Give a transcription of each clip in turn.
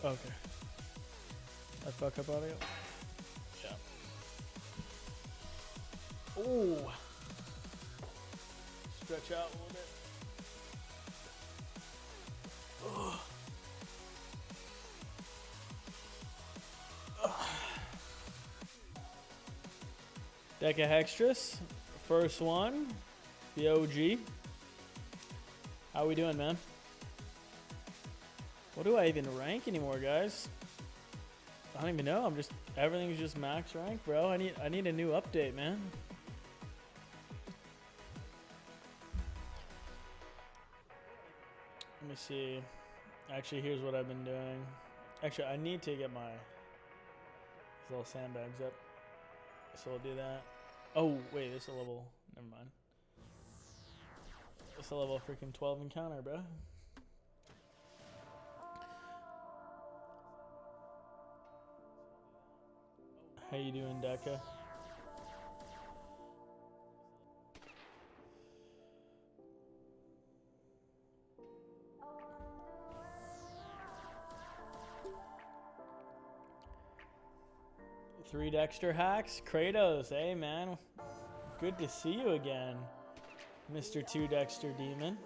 Okay. I fuck up audio? Yeah. Ooh. Stretch out a little bit. Ugh. Deck of Hextras. First one. The OG. How we doing, man? What do I even rank anymore, guys? I don't even know. Everything's just max rank, bro. I need a new update, man. Let me see. Actually, here's what I've been doing. Actually, I need to get my little sandbags up. So I'll do that. Oh, wait, this is a level. Never mind. It's a level freaking 12 encounter, bro. How you doing, Deca? Three Dexter hacks? Kratos, hey man. Good to see you again, Mr. 2 Dexter Demon.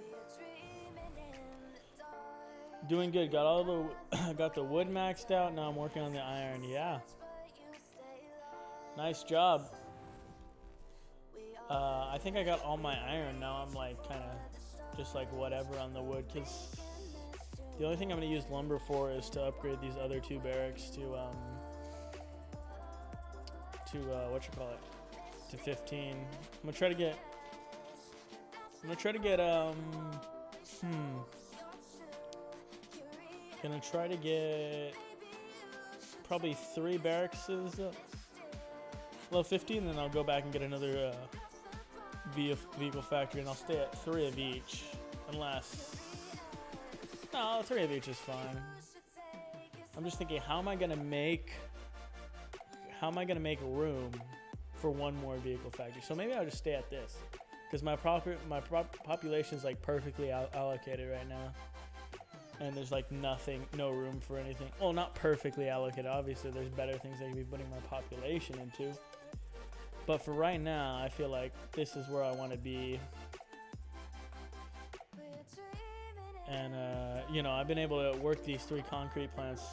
Doing good. Got all the got the wood maxed out. Now I'm working on the iron. Yeah. Nice job. I think I got all my iron. Now I'm like kind of just like whatever on the wood, because the only thing I'm going to use lumber for is to upgrade these other two barracks to what you call it, to 15. I'm gonna try to get probably 3 barracks level 50, and then I'll go back and get another vehicle factory, and I'll stay at 3 of each, unless, no, 3 of each is fine. I'm just thinking, how am I gonna make room for one more vehicle factory? So maybe I'll just stay at this, because my population is like perfectly allocated right now, and there's like no room for anything. Well, not perfectly allocated, obviously there's better things I could be putting my population into, but for right now I feel like this is where I want to be. And you know, I've been able to work these 3 concrete plants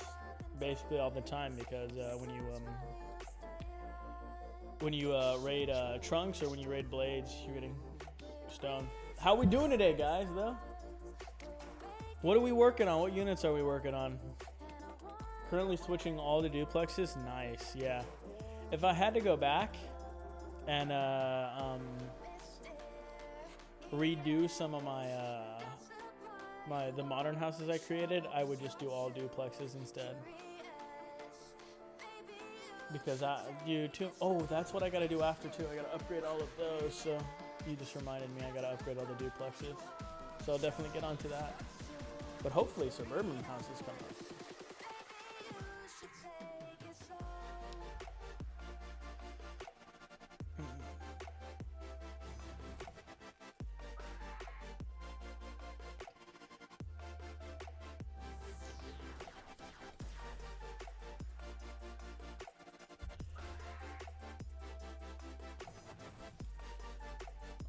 basically all the time, because when you raid trunks, or when you raid blades, you're getting stone. How we doing today, guys, though? What are we working on? What units are we working on? Currently switching all the duplexes. Nice, yeah. If I had to go back and redo some of the modern houses I created, I would just do all duplexes instead. Because oh, that's what I gotta do after too. I gotta upgrade all of those. So you just reminded me I gotta upgrade all the duplexes. So I'll definitely get onto that. But hopefully suburban houses come up.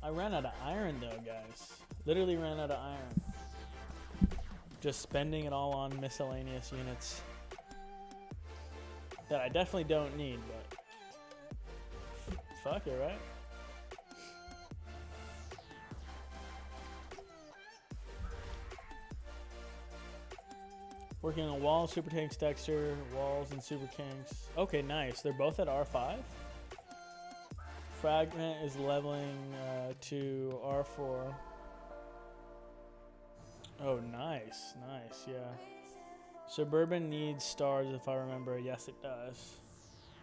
I ran out of iron though, guys. Literally ran out of iron. Just spending it all on miscellaneous units that I definitely don't need, but fuck it, right? Working on walls, super tanks, Dexter, walls, and super tanks. Okay, nice. They're both at R5. Fragment is leveling to R4. Oh, nice, nice, yeah. Suburban needs stars, if I remember. Yes, it does.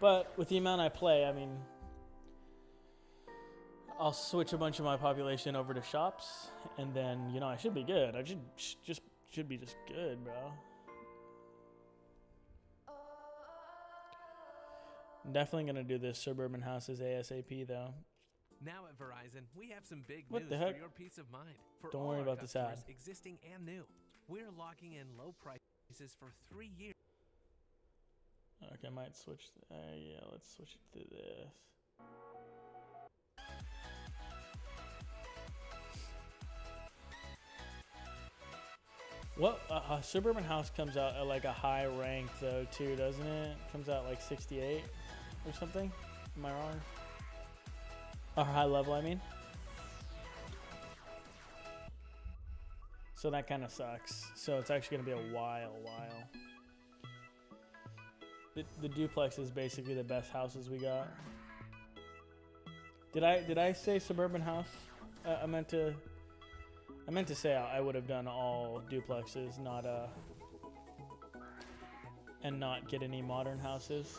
But with the amount I play, I mean, I'll switch a bunch of my population over to shops, and then, you know, I should be good. I should be just good, bro. I'm definitely gonna do this suburban houses ASAP though. Now at Verizon, we have some big What news the heck? for your peace of mind. For Don't all worry our about this ad. customers, existing and new, we're locking in low prices for 3 years. Okay, I might switch. Yeah, let's switch it to this. What suburban house comes out at like a high rank though too, doesn't it? Comes out like 68 or something. Am I wrong? Or high level, I mean. So that kind of sucks. So it's actually gonna be a while. The duplex is basically the best houses we got. Did I say suburban house? I meant to say I would have done all duplexes, not and not get any modern houses.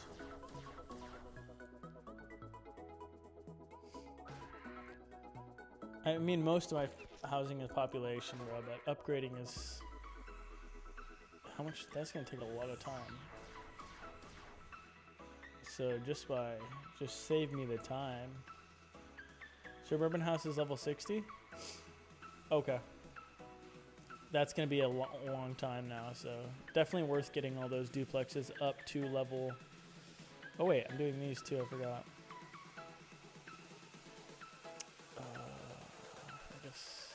I mean, most of my housing is population, bro, but upgrading is how much? That's gonna take a lot of time. So just save me the time. Suburban house is level 60. Okay. That's going to be a long time now, so definitely worth getting all those duplexes up to level... Oh, wait, I'm doing these too, I forgot. I guess...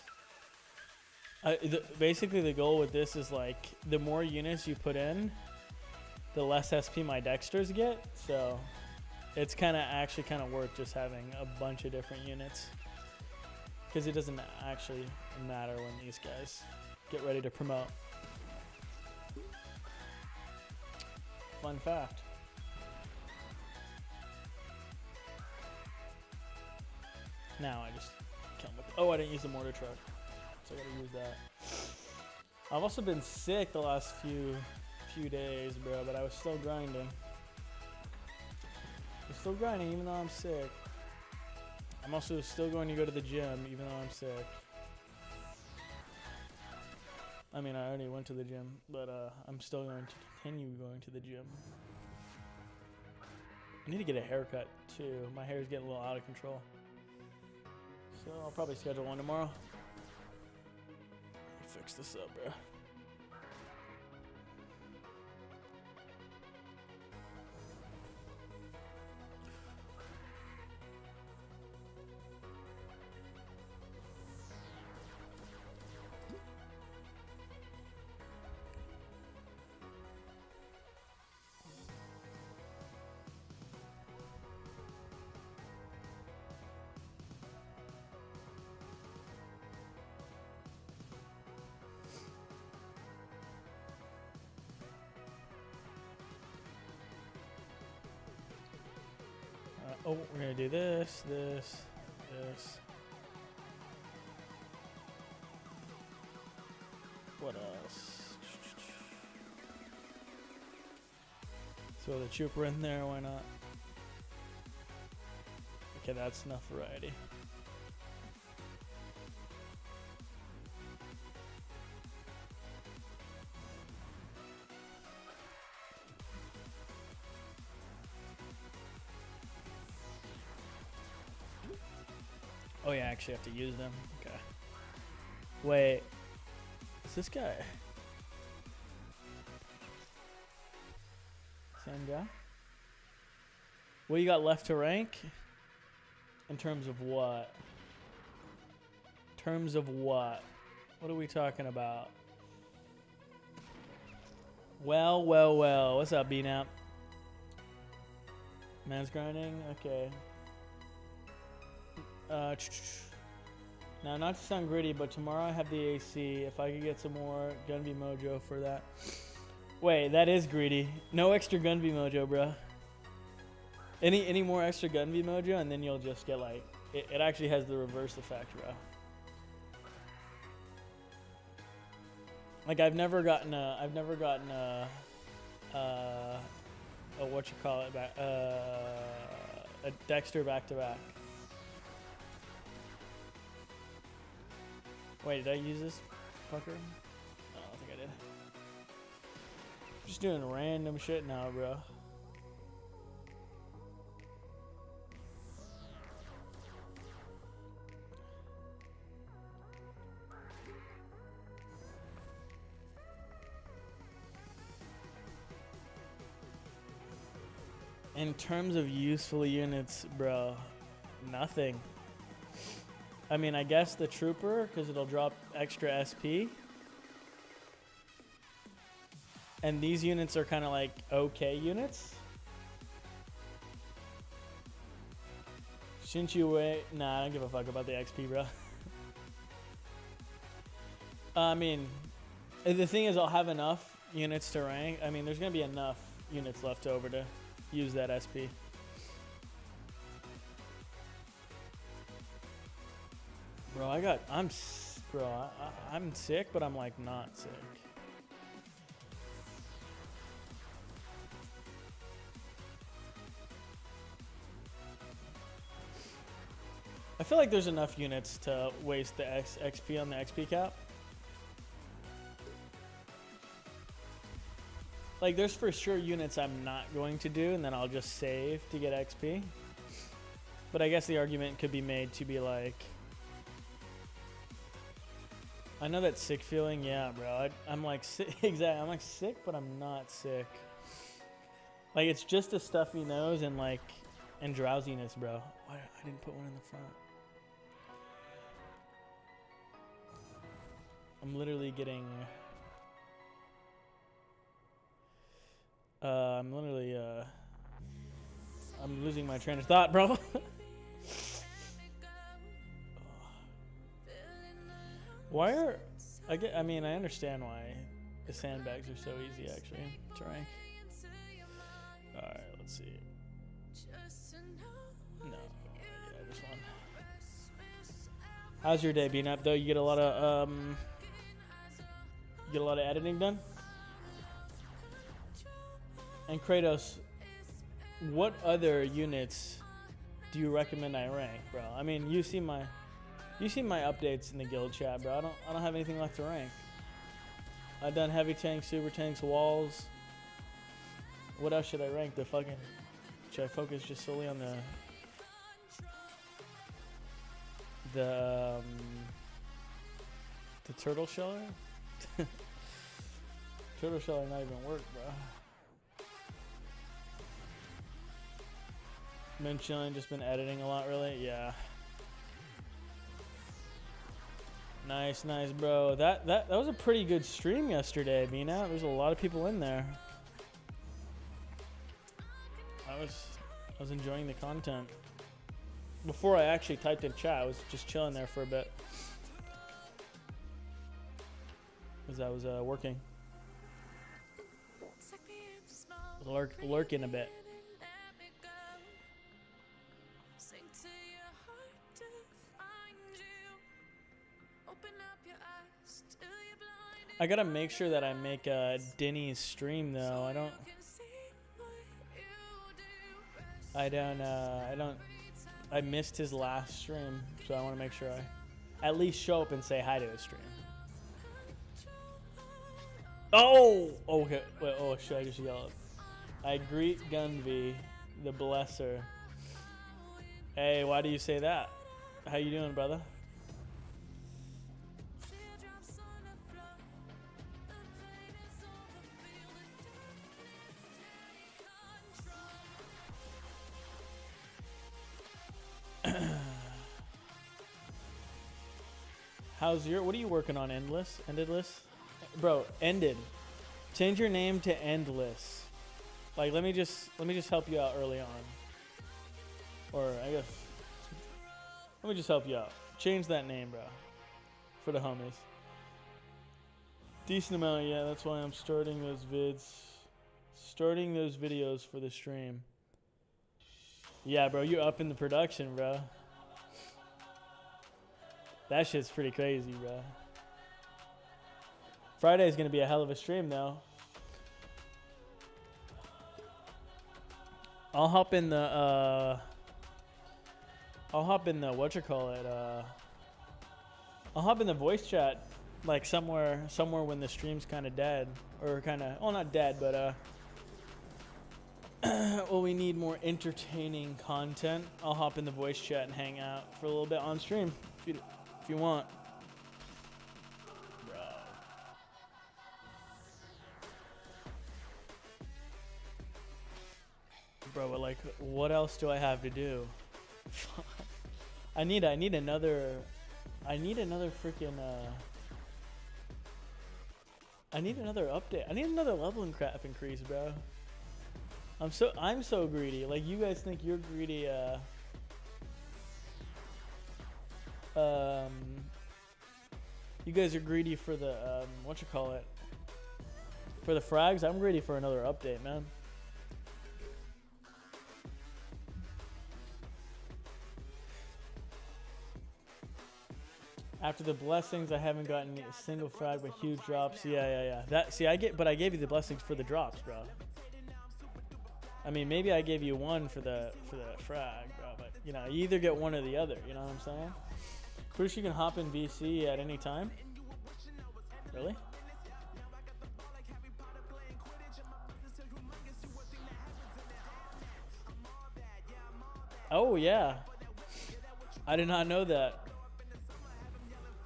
basically, the goal with this is, like, the more units you put in, the less SP my Dexters get, so it's actually kind of worth just having a bunch of different units. Because it doesn't actually matter when these guys get ready to promote. Fun fact. Now I just come with... Oh, I didn't use the mortar truck. So I gotta use that. I've also been sick the last few days, bro, but I was still grinding. I'm still grinding even though I'm sick. I'm also still going to go to the gym even though I'm sick. I mean, I already went to the gym, but I'm still going to continue going to the gym. I need to get a haircut too. My hair is getting a little out of control. So I'll probably schedule one tomorrow. Fix this up, bro. Oh, we're gonna do this. What else? Throw the trooper in there, why not? Okay, that's enough variety. Oh yeah, I actually have to use them. Okay. Wait. Is this guy? Same guy? What you got left to rank? In terms of what? Terms of what? What are we talking about? Well. What's up, B-Nap? Man's grinding? Okay. Now, not to sound gritty, but tomorrow I have the AC. If I could get some more Gunby Mojo for that. Wait, that is greedy. No extra Gunby Mojo, bro. Any more extra Gunby Mojo, and then you'll just get like... It actually has the reverse effect, bro. Like, I've never gotten a what you call it, a Dexter back-to-back. Wait, did I use this fucker? No, I don't think I did. Just doing random shit now, bro. In terms of useful units, bro, nothing. I mean, I guess the trooper, because it'll drop extra SP. And these units are kind of like okay units. Shouldn't you wait? Nah, I don't give a fuck about the XP, bro. I mean, the thing is, I'll have enough units to rank. I mean, there's going to be enough units left over to use that SP. Bro, I'm sick, but I'm like not sick. I feel like there's enough units to waste the XP on the XP cap. Like, there's for sure units I'm not going to do, and then I'll just save to get XP. But I guess the argument could be made to be like, I know that sick feeling, yeah, bro. I'm like sick, exactly. I'm like sick, but I'm not sick. Like, it's just a stuffy nose and like, and drowsiness, bro. Why I didn't put one in the front? I'm literally getting. I'm losing my train of thought, bro. Why are I mean, I understand why the sandbags are so easy actually to rank. All right, let's see. No, yeah, just one. How's your day been up though? You get a lot of editing done? And Kratos, what other units do you recommend I rank, bro? I mean, you see my updates in the guild chat, bro. I don't have anything left to rank. I've done heavy tanks, super tanks, walls. What else should I rank? Should I focus just solely on the turtle sheller? Turtle sheller not even work, bro. Been chilling, just been editing a lot, really. Yeah. Nice, bro. That was a pretty good stream yesterday, Mina. There's a lot of people in there. I was enjoying the content. Before I actually typed in chat, I was just chilling there for a bit. Because I was working. Lurking a bit. I gotta make sure that I make Denny's stream though. I missed his last stream, so I want to make sure I at least show up and say hi to his stream. Oh, okay. Wait, oh, should I just yell it? I greet Gunvi, the blesser. Hey, why do you say that? How you doing, brother? What are you working on? Endless? Bro, ended. Change your name to Endless. Like, let me just help you out early on. Or I guess, let me just help you out. Change that name, bro. For the homies. Decent amount, yeah, that's why I'm starting those videos for the stream. Yeah, bro, you're up in the production, bro. That shit's pretty crazy, bro. Friday's gonna be a hell of a stream, though. I'll hop in the whatchamacallit, I'll hop in the voice chat, like somewhere when the stream's kind of dead, or kind of, well, not dead, but well, we need more entertaining content. I'll hop in the voice chat and hang out for a little bit on stream if you want. bro, but like, what else do I have to do? I need another freaking I need another update. I need another leveling crap increase, bro. I'm so greedy. Like, you guys think you're greedy, you guys are greedy for the for the frags. I'm greedy for another update, man. After the blessings, I haven't gotten a single frag with huge drops. Yeah. But I gave you the blessings for the drops, bro. I mean, maybe I gave you one for the frag, bro. But you know, you either get one or the other. You know what I'm saying? Pretty sure you can hop in VC at any time. Really? Oh yeah. I did not know that.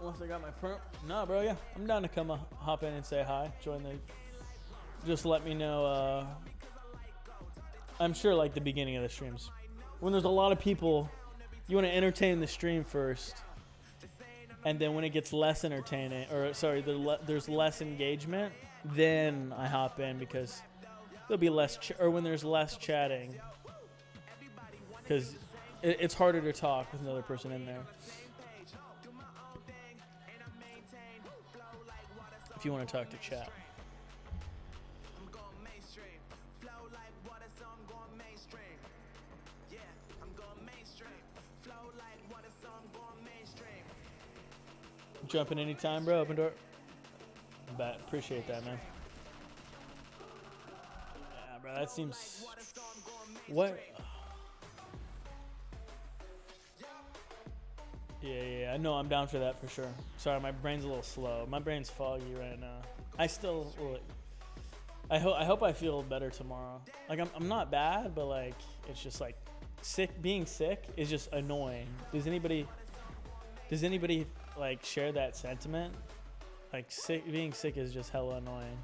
Once I got my perm. Nah, bro, yeah. I'm down to come hop in and say hi. Join the... Just let me know, I'm sure, like, the beginning of the streams. When there's a lot of people, you want to entertain the stream first. And then when it gets less entertaining, or, sorry, there's less engagement, then I hop in because there'll be less... or when there's less chatting. Because it's harder to talk with another person in there. If you want to talk to chat. Jump in anytime, bro. Open door. Appreciate that, man. Yeah, bro. That seems... What? Yeah. No, I'm down for that for sure. Sorry, my brain's a little slow. My brain's foggy right now. I hope I feel better tomorrow. Like, I'm not bad, but like, it's just like being sick is just annoying. Does anybody like share that sentiment? Like, being sick is just hella annoying.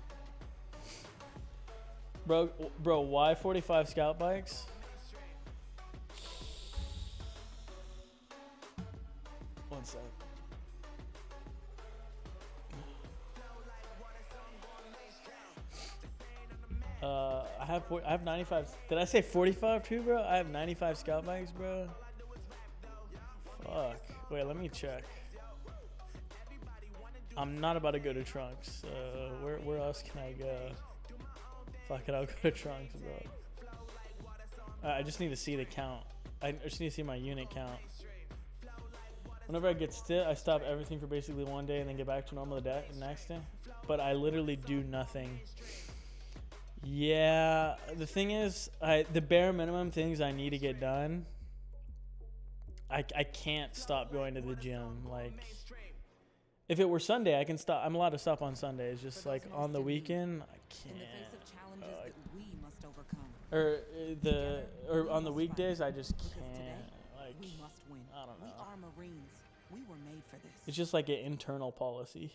Bro, why 45 scout bikes? One sec. I have 95. Did I say 45 too, bro? I have 95 scout bikes, bro. Fuck. Wait, let me check. I'm not about to go to Trunks. Where else can I go? Fuck it, I'll go to Trunks, bro. I just need to see the count. I just need to see my unit count. Whenever I get stiff, I stop everything for basically one day and then get back to normal the next day. But I literally do nothing. Yeah, the thing is, the bare minimum things I need to get done, I can't stop going to the gym. Like, if it were Sunday, I can stop. I'm allowed to stop on Sundays. Just like on the weekend, I can't. Or on the weekdays, I just can't. Like, I don't know. It's just like an internal policy.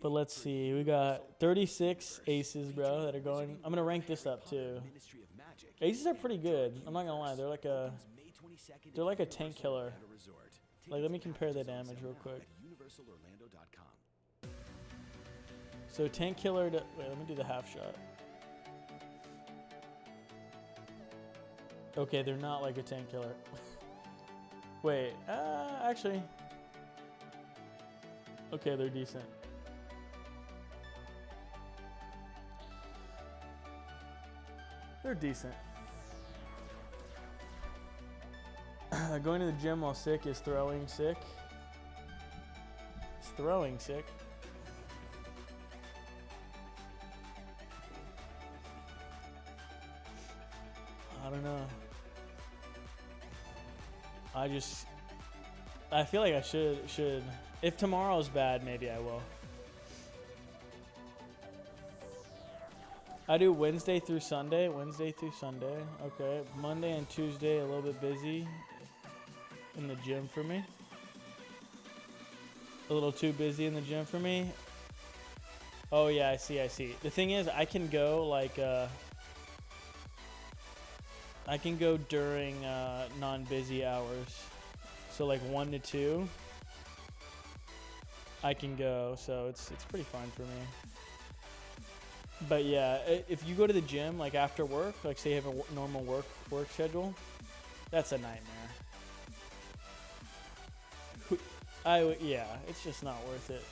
But let's see, we got 36 aces, bro, that are going. I'm gonna rank this up too. Aces are pretty good. I'm not gonna lie, they're like a tank killer. Like, let me compare the damage real quick. So tank killer to, wait, let me do the half shot. Okay, they're not like a tank killer. Wait, actually. Okay, they're decent. They're decent. Going to the gym while sick is throwing sick. It's throwing sick. I don't know. I feel like I should. If tomorrow's bad, maybe I will. I do Wednesday through Sunday. Okay. Monday and Tuesday, a little bit busy in the gym for me. A little too busy in the gym for me. Oh, yeah, I see. The thing is, I can go, like, I can go during non-busy hours. So like 1 to 2. I can go, so it's pretty fine for me. But yeah, if you go to the gym like after work, like say you have a normal work schedule, that's a nightmare. Yeah, it's just not worth it.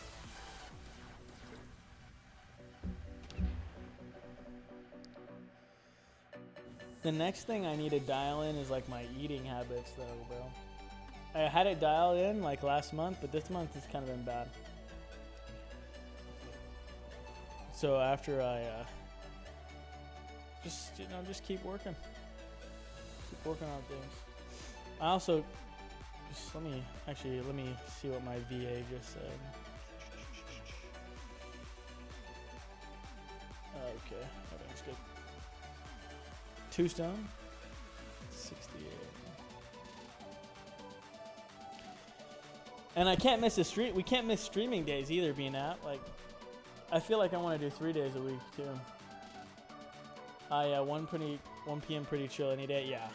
The next thing I need to dial in is like my eating habits though, bro. I had it dialed in like last month, but this month it's kind of been bad. So after I just keep working on things. I also just let me see what my VA just said. Okay, everything's good. 2 stone, 68. And I can't miss a stream. We can't miss streaming days either, being at like. I feel like I want to do 3 days a week too. Yeah, 1 p.m. pretty chill any day. Yeah.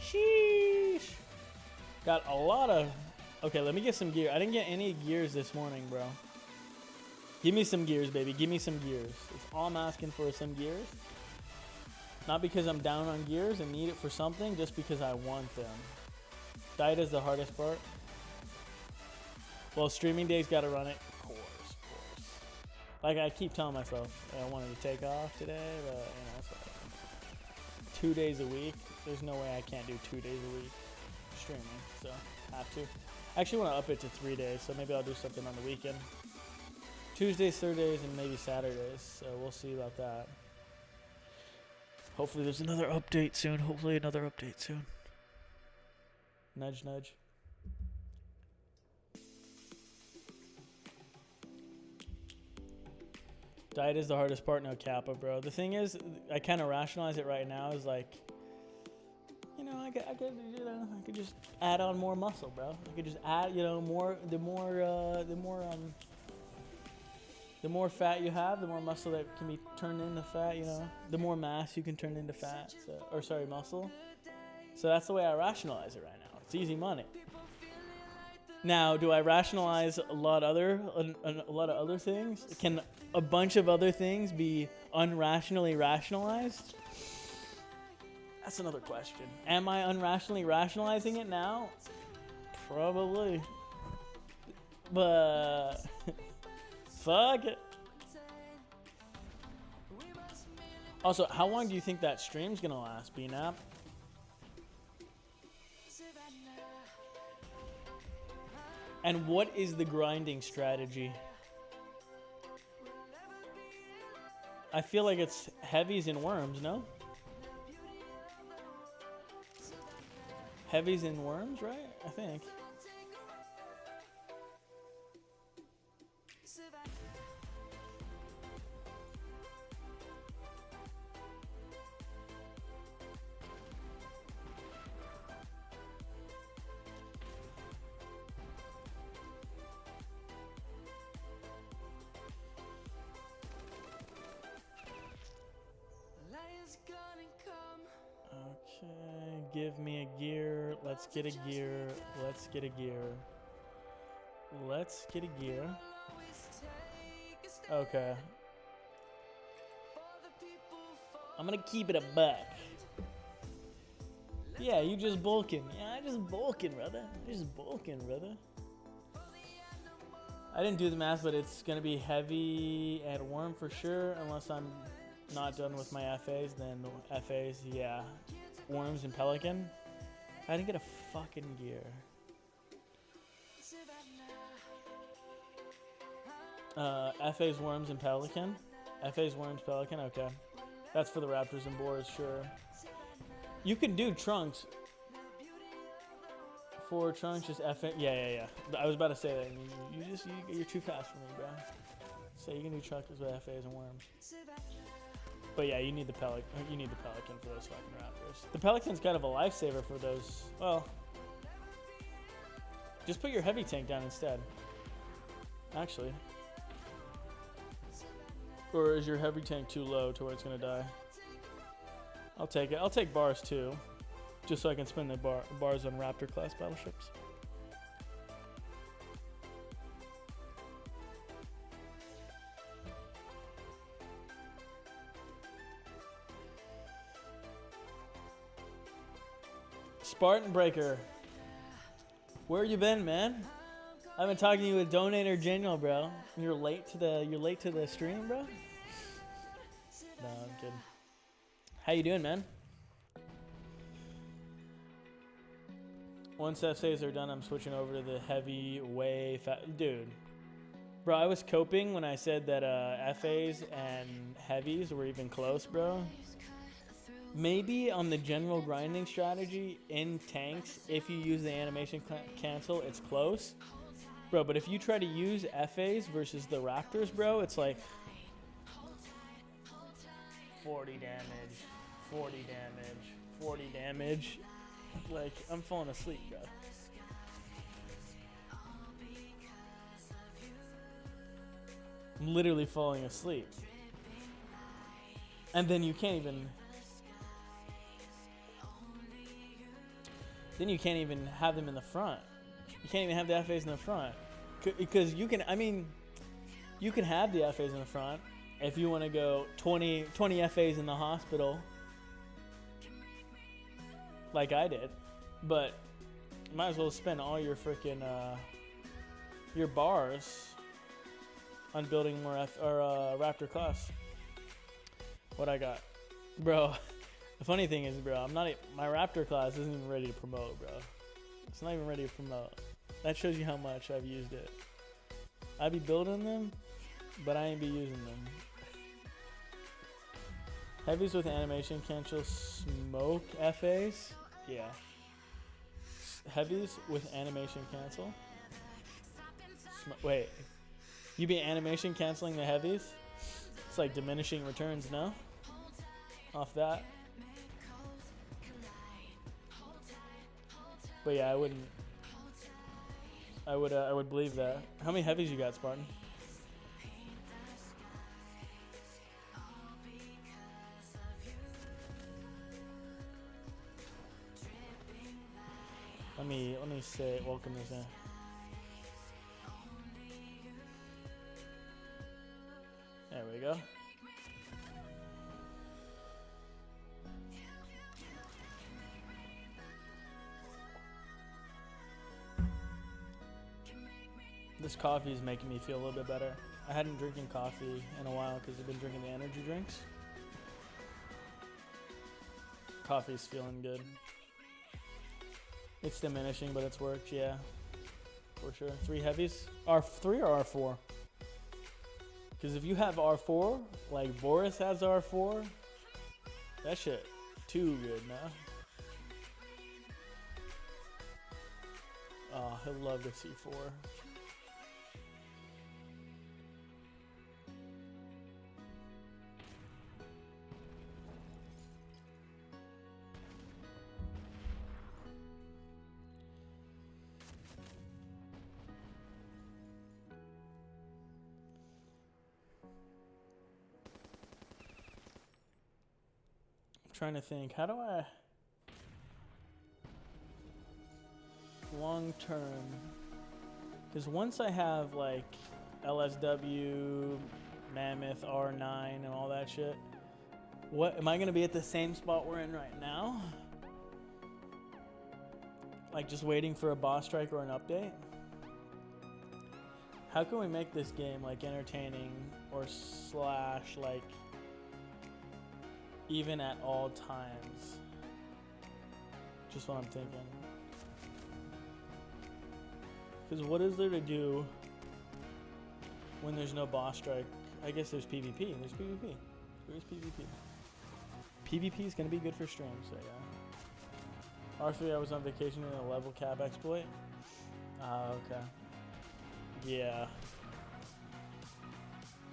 Sheesh. Got a lot of. Okay, let me get some gear. I didn't get any gears this morning, bro. Give me some gears, baby. Give me some gears. That's all I'm asking for is some gears. Not because I'm down on gears and need it for something, just because I want them. Diet is the hardest part. Well, streaming days gotta run it. Of course. Like I keep telling myself, I wanted to take off today, but it's like 2 days a week. There's no way I can't do 2 days a week streaming, so have to. I actually want to up it to 3 days, so maybe I'll do something on the weekend. Tuesdays, Thursdays, and maybe Saturdays, so we'll see about that. Hopefully there's another update soon. Nudge, nudge. Diet is the hardest part, no kappa, bro. The thing is, I kind of rationalize it right now. Is like, I could just add on more muscle, bro. I could just add, more. The more fat you have, the more muscle that can be turned into fat. The more mass you can turn into fat. Muscle. So that's the way I rationalize it right now. It's easy money. Now, do I rationalize a lot of other things? Can a bunch of other things be unrationally rationalized? That's another question. Am I unrationally rationalizing it now? Probably. But fuck it. Also, how long do you think that stream's gonna last, BNAP? And what is the grinding strategy? I feel like it's heavies and worms, no? Heavies and worms, right? I think. Okay, give me a gear. Let's get a gear. Let's get a gear. Let's get a gear. Okay. I'm gonna keep it a buck. Yeah, you just bulking. Yeah, I just bulking, brother. I didn't do the math, but it's gonna be heavy and worm for sure, unless I'm not done with my FAs. Then FAs, yeah. Worms and pelican. I didn't get a fucking gear. FA's worms and pelican. FA's worms, pelican. Okay, that's for the raptors and boars, sure. You can do trunks. For trunks, just FA. Yeah. I was about to say that. You're too fast for me, bro. So you can do trunks with FA's and worms. But yeah, you need the pelican. You need the pelican for those fucking raptors. The pelican's kind of a lifesaver for those. Well, just put your heavy tank down instead. Actually, Or is your heavy tank too low to where it's gonna die? I'll take it. I'll take bars too, just so I can spend the bars on Raptor class battleships. Spartan Breaker, where you been, man? I've been talking to you with Donator General, bro. You're late to the stream, bro. No, I'm kidding. How you doing, man? Once essays are done, I'm switching over to the heavy way dude. Bro, I was coping when I said that FAs and heavies were even close, bro. Maybe on the general grinding strategy in tanks, if you use the animation cancel, it's close. Bro, but if you try to use FAs versus the Raptors, bro, it's like 40 damage, 40 damage, 40 damage. Like, I'm falling asleep, bro. I'm literally falling asleep. And then you can't even... Then you can't even have them in the front. You can't even have the FAs in the front. Because you can, I mean, you can have the FAs in the front if you want to go 20 FAs in the hospital. Like I did. But you might as well spend all your freaking, your bars on building more Raptor class. What I got? Bro. The funny thing is, bro, my Raptor class isn't even ready to promote, bro. It's not even ready to promote. That shows you how much I've used it. I be building them, but I ain't be using them. Heavies with animation cancel smoke FAs? Yeah. Heavies with animation cancel? Wait. You be animation canceling the heavies? It's like diminishing returns, no? Off that? But yeah, I would believe that. How many heavies you got, Spartan? Let me say welcome this in. There we go. This coffee is making me feel a little bit better. I hadn't drinking coffee in a while because I've been drinking the energy drinks. Coffee's feeling good. It's diminishing, but it's worked, yeah. For sure. 3 heavies? R3 or R4? Because if you have R4, like Boris has R4, that shit too good now. Oh, he'll love the C4. Trying to think, how do I long term, because once I have like LSW, Mammoth, R9 and all that shit, what am I gonna be at the same spot we're in right now? Like just waiting for a boss strike or an update? How can we make this game like entertaining or slash like even at all times? Just what I'm thinking. Because what is there to do when there's no boss strike? I guess there's PvP. There's PvP. There's PvP. PvP is going to be good for streams, so yeah. R3, I was on vacation in a level cap exploit. Okay. Yeah.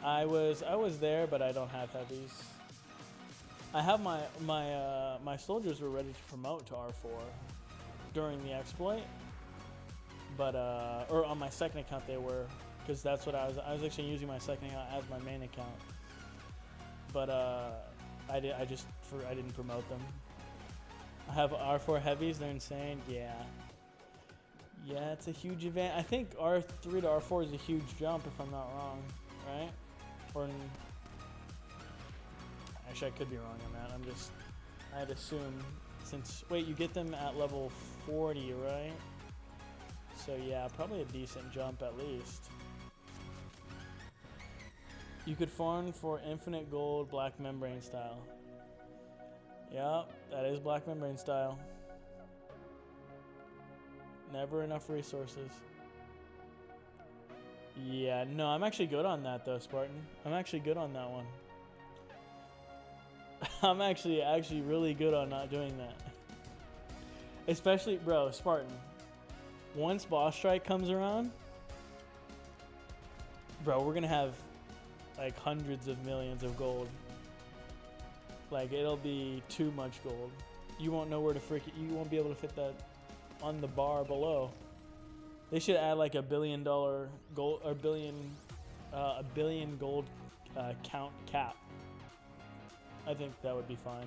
I was there, but I don't have heavies. I have my soldiers were ready to promote to R4 during the exploit, but or on my second account they were, because that's what I was actually using my second account as my main account. but I didn't promote them. I have R4 heavies. They're insane. Yeah. Yeah, it's a huge event. I think R3 to R4 is a huge jump, if I'm not wrong, right? Or actually, I could be wrong on that. I'd assume since wait, you get them at level 40, right? So yeah, probably a decent jump at least. You could farm for infinite gold, black membrane style. Yep, that is black membrane style. Never enough resources. Yeah, no, I'm actually good on that though, Spartan. I'm actually good on that one. I'm actually really good on not doing that. Especially, bro, Spartan. Once boss strike comes around, bro, we're gonna have like hundreds of millions of gold. Like, it'll be too much gold. You won't know where to you won't be able to fit that on the bar below. They should add like $1 billion gold, or a billion gold count cap. I think that would be fine.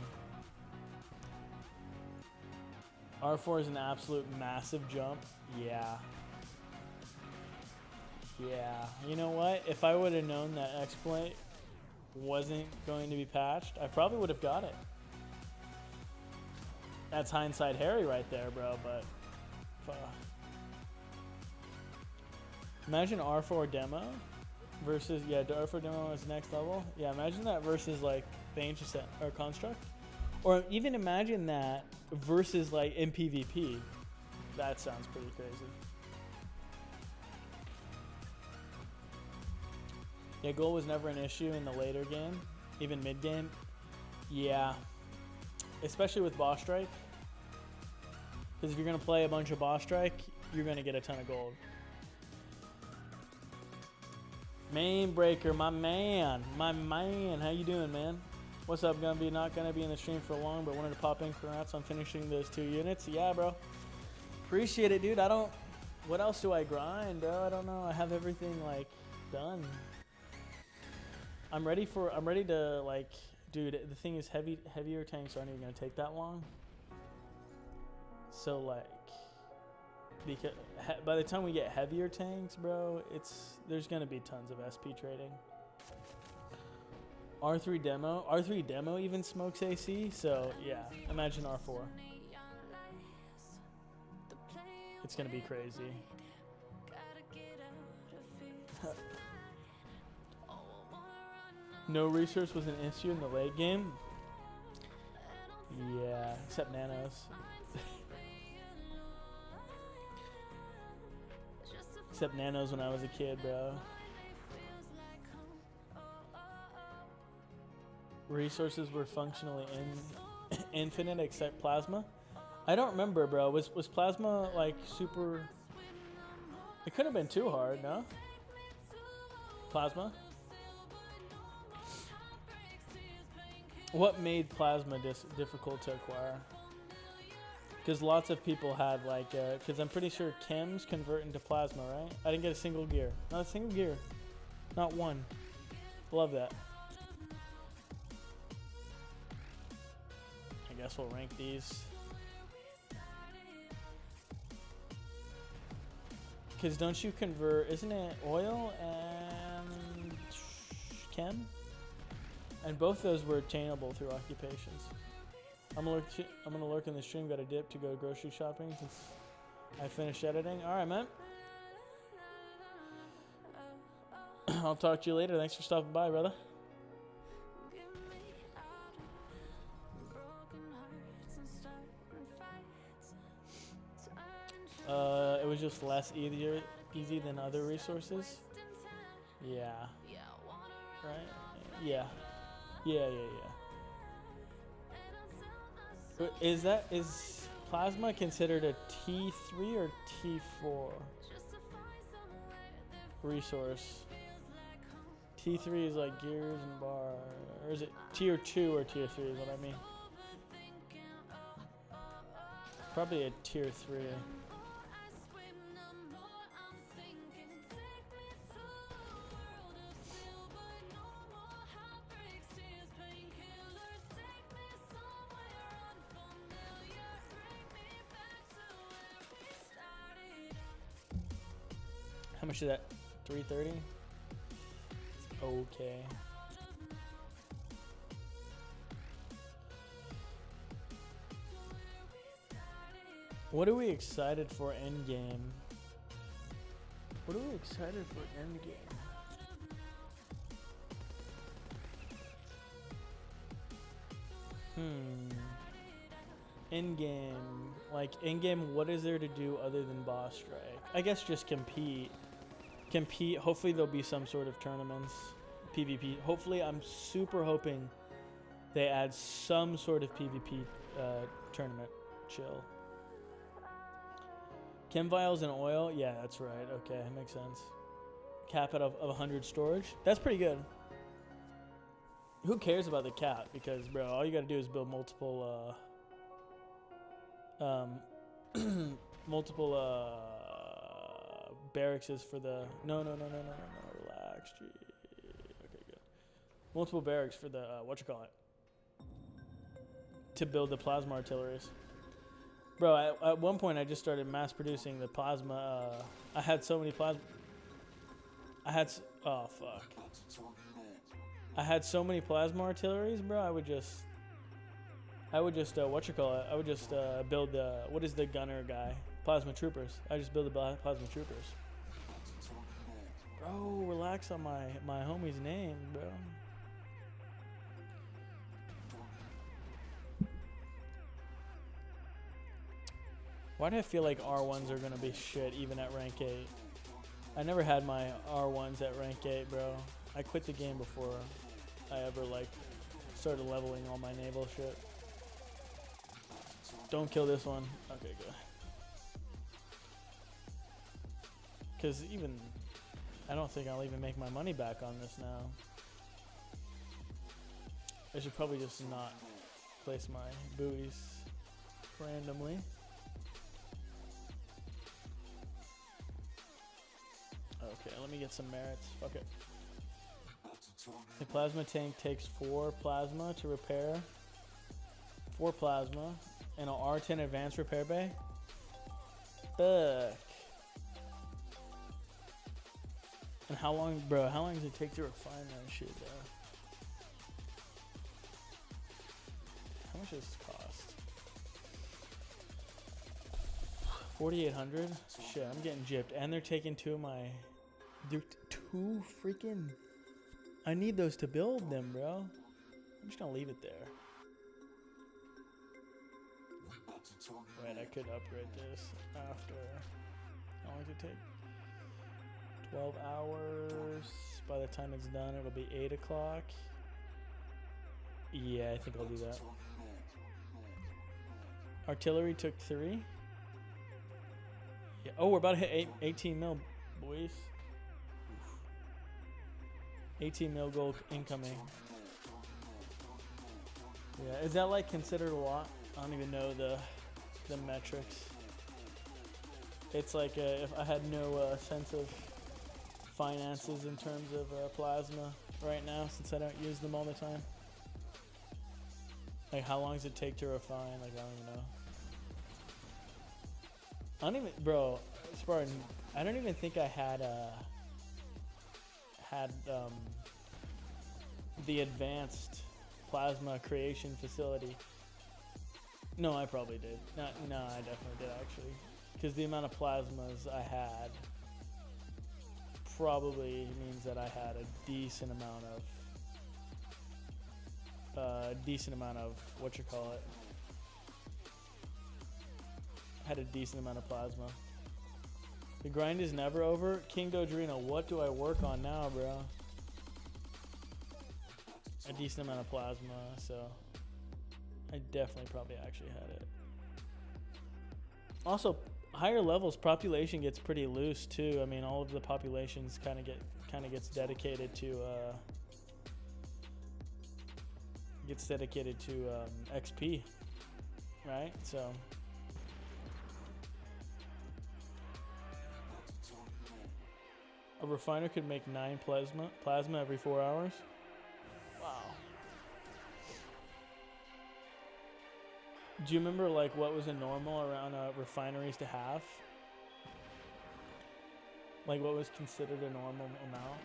R4 is an absolute massive jump. Yeah. Yeah. You know what? If I would have known that exploit wasn't going to be patched, I probably would have got it. That's hindsight Harry right there, bro, but imagine R4 demo versus, yeah, the R4 demo is next level. Yeah, imagine that versus like the ancient set or construct. Or even imagine that versus like in PvP. That sounds pretty crazy. Yeah, goal was never an issue in the later game, even mid game. Yeah, especially with boss strike. Because if you're gonna play a bunch of boss strike, you're gonna get a ton of gold. Main breaker, my man, how you doing, man? What's up? Not gonna be in the stream for long, but wanted to pop in. Congrats on finishing those 2 units. Yeah, bro. Appreciate it, dude. What else do I grind, bro? I don't know. I have everything like done. I'm ready to like, dude. The thing is, heavier tanks aren't even gonna take that long. So like, because by the time we get heavier tanks, bro, there's gonna be tons of SP trading. R3 demo even smokes AC, so yeah, imagine R4. It's gonna be crazy. No resource was an issue in the late game. Yeah, except nanos. Except nanos when I was a kid, bro. Resources were functionally infinite except plasma. I don't remember, bro. Was plasma like super? It couldn't have been too hard, no? Plasma? What made plasma difficult to acquire? Because lots of people had like, because I'm pretty sure chems convert into plasma, right? I didn't get a single gear. Not a single gear. Not one. Love that. I guess we'll rank these. Because don't you convert, isn't it oil and chem? And both those were attainable through occupations. I'm gonna lurk in the stream, got a dip to go grocery shopping since I finished editing. Alright, man. I'll talk to you later. Thanks for stopping by, brother. It was just less easy than other resources. Yeah. Right? Yeah. Yeah. Is plasma considered a T3 or T4 resource? T3 is like gears and bar, or is it tier 2 or tier 3 is what I mean? Probably a tier 3. How much is that? 330. Okay. What are we excited for endgame? What are we excited for endgame? Endgame. Like, endgame, what is there to do other than boss strike? I guess just compete. Compete. Hopefully there'll be some sort of tournaments. PvP. Hopefully, I'm super hoping they add some sort of PvP tournament. Chill. Chem vials and oil? Yeah, that's right. Okay, makes sense. Cap out of 100 storage? That's pretty good. Who cares about the cap? Because, bro, all you gotta do is build multiple, barracks for the... No, relax, G. Okay, good. Multiple barracks for the, to build the plasma artilleries. Bro, at one point I just started mass producing the plasma. I had so many plasma. Oh fuck. I had so many plasma artilleries, bro. I would just build the, what is the gunner guy? Plasma troopers. I just build the plasma troopers. Bro, relax on my homie's name, bro. Why do I feel like R1s are gonna be shit even at rank 8? I never had my R1s at rank 8, bro. I quit the game before I ever like started leveling all my naval shit. Don't kill this one. Okay, good. Cause I don't think I'll even make my money back on this now. I should probably just not place my buoys randomly. Okay, let me get some merits. Fuck it. The plasma tank takes 4 plasma to repair. 4 plasma. And an R10 advanced repair bay? Fuck. And how long does it take to refine that shit, though? How much does this cost? 4,800? Shit, I'm getting gypped. And they're taking 2 of my... They're 2 freaking... I need those to build them, bro. I'm just gonna leave it there. Wait, I could upgrade this after... How long does it take? 12 hours. By the time it's done, it'll be 8 o'clock. Yeah, I think I'll do that. Artillery took 3. Yeah. Oh, we're about to hit 18 mil, boys. 18 mil gold incoming. Yeah, is that like considered a lot? I don't even know the metrics. It's like if I had no sense of finances in terms of plasma right now, since I don't use them all the time. Like, how long does it take to refine? Like, I don't even know. Bro, Spartan, I don't even think I had the advanced plasma creation facility. No, I probably did. No, I definitely did actually, because the amount of plasmas I had probably means that I had a decent amount of had a decent amount of plasma. The grind is never over. King Dodgerino, what do I work on now, bro? A decent amount of plasma, so I definitely probably actually had it. Also, higher levels, population gets pretty loose too. I mean, all of the populations kind of gets dedicated to XP, right? So a refiner could make 9 plasma every 4 hours. Wow. Do you remember like what was a normal around refineries to have? Like what was considered a normal amount.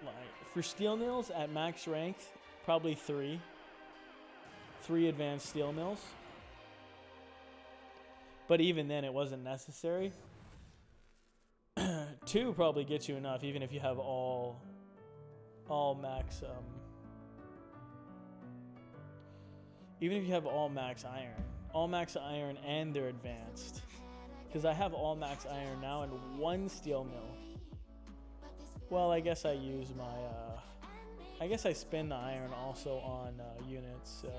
Like for steel mills at max rank, probably 3. 3 advanced steel mills. But even then, it wasn't necessary. 2 probably gets you enough, even if you have all max. Even if you have all max iron, and they're advanced. Because I have all max iron now and 1 steel mill. Well, I guess I use my. I guess I spin the iron also on units. So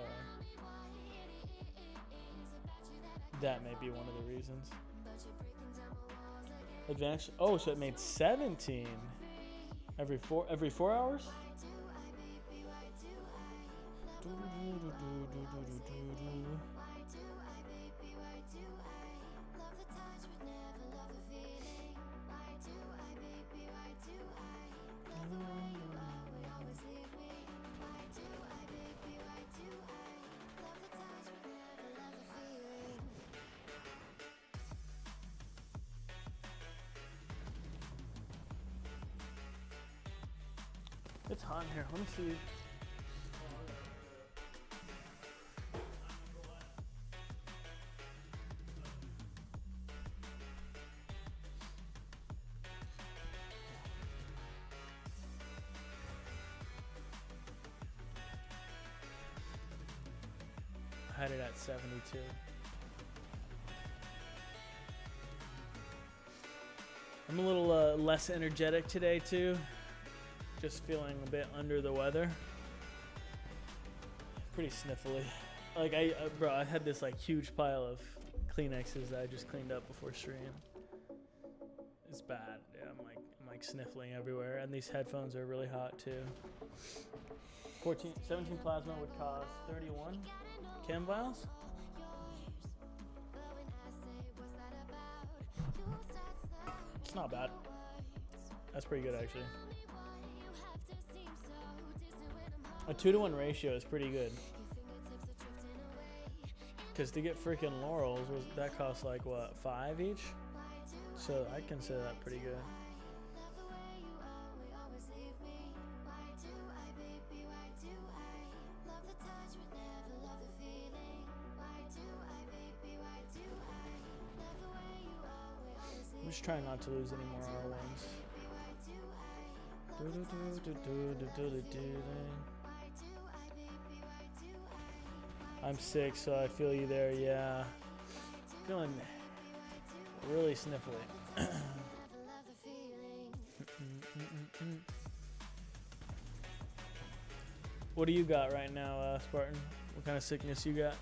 that may be one of the reasons. Advanced. Oh, so it made 17 every 4 hours. It's hot in here. Let me see. I had it at 72. I'm a little less energetic today too. Just feeling a bit under the weather. Pretty sniffly. Like bro, I had this like huge pile of Kleenexes that I just cleaned up before stream. It's bad. Yeah, I'm like sniffling everywhere, and these headphones are really hot too. 17 plasma would cost 31 chem vials. It's not bad. That's pretty good actually. A 2-to-1 ratio is pretty good. Because to get freaking laurels, that costs like what, 5 each? So I consider that pretty good. I'm just trying not to lose any more R1s. I'm sick, so I feel you there, yeah. Feeling really sniffly. What do you got right now, Spartan? What kind of sickness you got?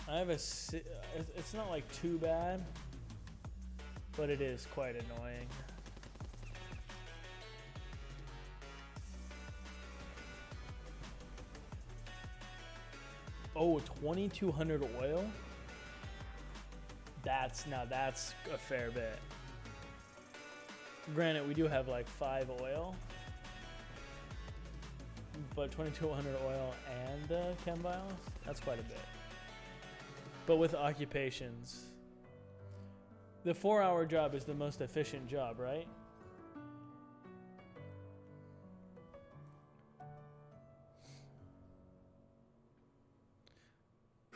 I have it's not like too bad, but it is quite annoying. Oh, 2,200 oil? That's a fair bit. Granted, we do have like 5 oil, but 2,200 oil and chem vials, that's quite a bit. But with occupations, the 4-hour job is the most efficient job, right?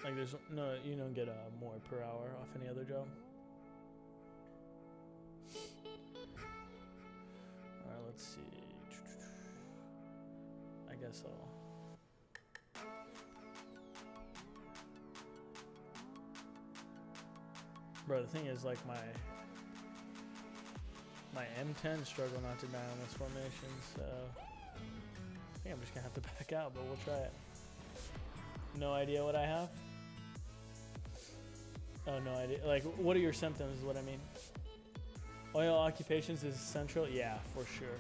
Like there's no, you don't get more per hour off any other job. All right, let's see. I guess I'll. Bro, the thing is, like my M10 struggle not to die on this formation, so I think I'm just gonna have to back out, but we'll try it. No idea what I have. Oh, no idea. Like, what are your symptoms is what I mean. Oil occupations is central? Yeah, for sure.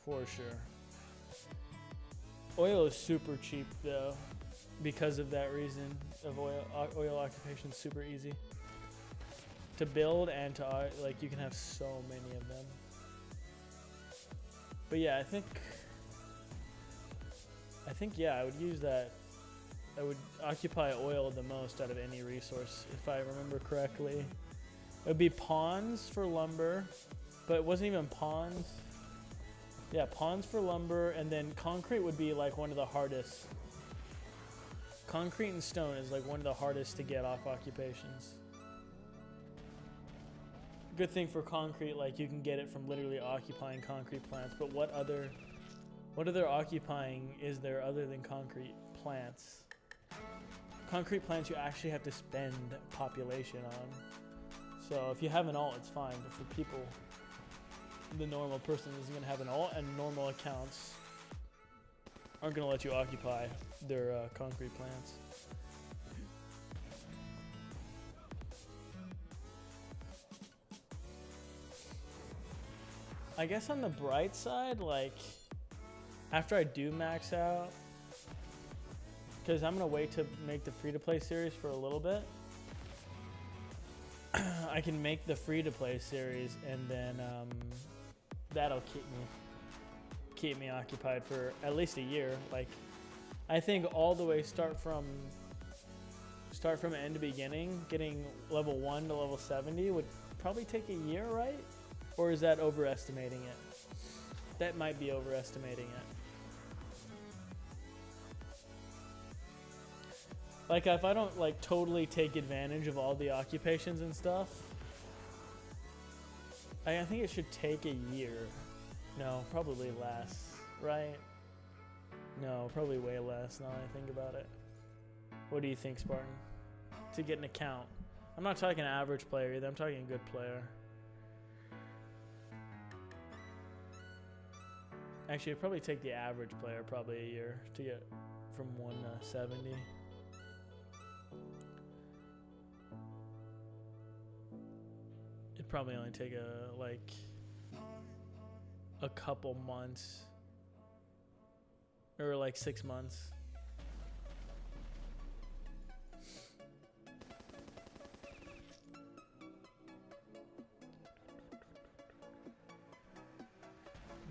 For sure. Oil is super cheap, though, because of that reason of oil occupations super easy to build and to, like, you can have so many of them. But yeah, I think, yeah, I would use that would occupy oil the most out of any resource, if I remember correctly. It would be ponds for lumber, but it wasn't even ponds. Yeah, ponds for lumber, and then concrete would be like one of the hardest. Concrete and stone is like one of the hardest to get off occupations. Good thing for concrete, like you can get it from literally occupying concrete plants, but what other occupying is there other than concrete plants? Concrete plants you actually have to spend population on. So if you have an alt, it's fine, but for people, the normal person isn't going to have an alt, and normal accounts aren't going to let you occupy their concrete plants. I guess on the bright side, like, after I do max out, because I'm going to wait to make the free-to-play series for a little bit, I can make the free-to-play series, and then that'll keep me occupied for at least a year. Like, I think all the way start from end to beginning, getting level 1 to level 70 would probably take a year, right? Or is that overestimating it? That might be overestimating it. Like, if I don't like totally take advantage of all the occupations and stuff, I think it should take a year. No, probably less, right? No, probably way less now that I think about it. What do you think, Spartan? To get an account. I'm not talking average player either, I'm talking a good player. Actually, it'd probably take the average player probably a year to get from 1 to 70. It'd probably only take a couple months, or like 6 months.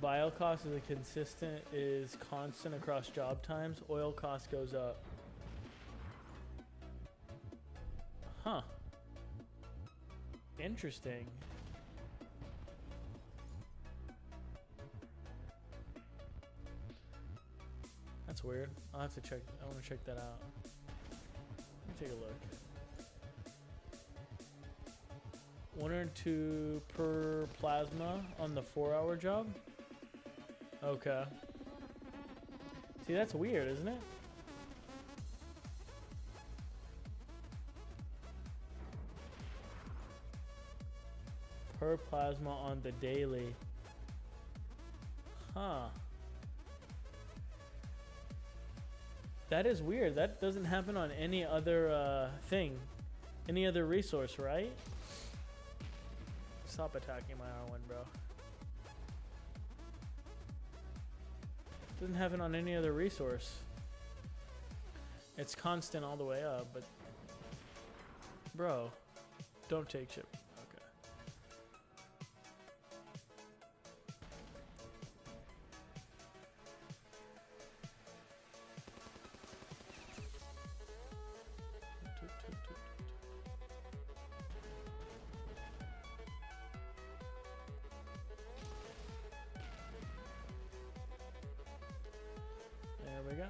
Bio cost is constant across job times. Oil cost goes up. Huh. Interesting. That's weird. I'll have to check. I want to check that out. Let me take a look. 1 or 2 per plasma on the 4-hour job? Okay. See, that's weird, isn't it? Per plasma on the daily. Huh. That is weird. That doesn't happen on any other thing. Any other resource, right? Stop attacking my R1, bro. Doesn't happen on any other resource. It's constant all the way up, but bro, don't take chip. Okay. There we go.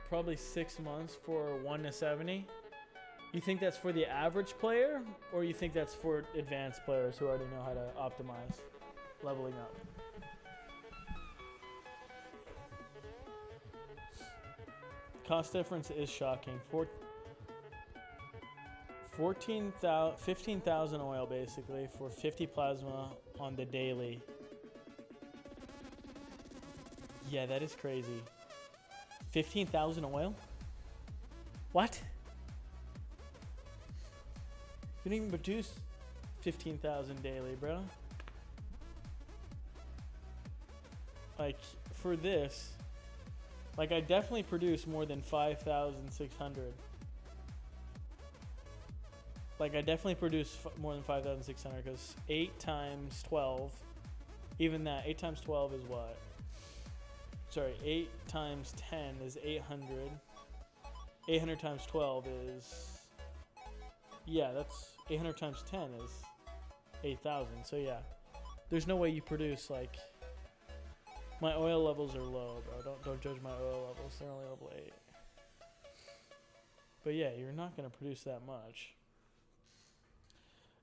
Probably 6 months for 1 to 70. You think that's for the average player, or you think that's for advanced players who already know how to optimize leveling up? Cost difference is shocking. 15,000 oil basically for 50 plasma on the daily. Yeah, that is crazy. 15,000 oil? What? You don't even produce 15,000 daily, bro. Like, for this, Like, I definitely produce more than 5,600. Like, I definitely produce more than 5,600 because 8 times 12, even that, 8 times 12 is what? Sorry, 8 times 10 is 800. 800 times 12 is, yeah, that's 800 times 10 is 8,000. So yeah, there's no way you produce like, my oil levels are low, bro. Don't judge my oil levels. They're only level 8. But yeah, you're not gonna produce that much.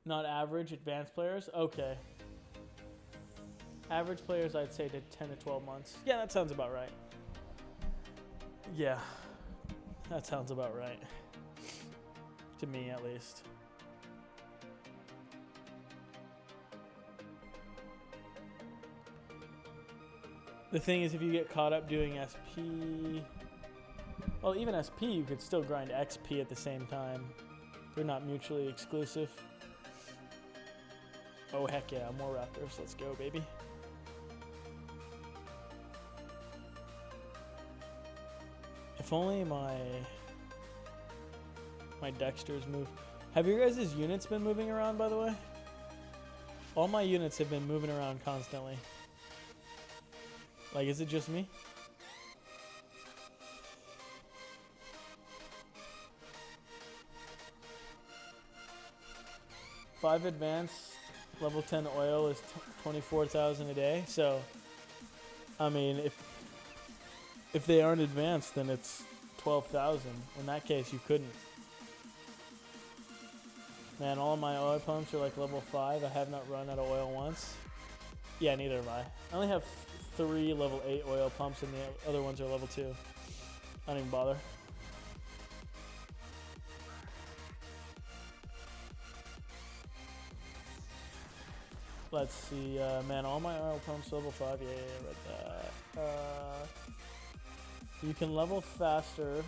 Not average, advanced players? Okay. Average players, I'd say to 10 to 12 months. Yeah, that sounds about right. Yeah, that sounds about right. To me, at least. The thing is, if you get caught up doing SP... Well, even SP, you could still grind XP at the same time. They're not mutually exclusive. Oh, heck yeah, more raptors. Let's go, baby. If only my Dexters move. Have your guys' units been moving around, by the way? All my units have been moving around constantly. Like, is it just me? Five advanced level 10 oil is 24,000 a day. So, I mean, if they aren't advanced, then it's 12,000. In that case, you couldn't. Man, all of my oil pumps are like level 5. I have not run out of oil once. Yeah, neither have I. I only have 3 level 8 oil pumps, and the other ones are level 2. I don't even bother. Let's see, man, all my oil pumps level 5, yeah, read that. You can level faster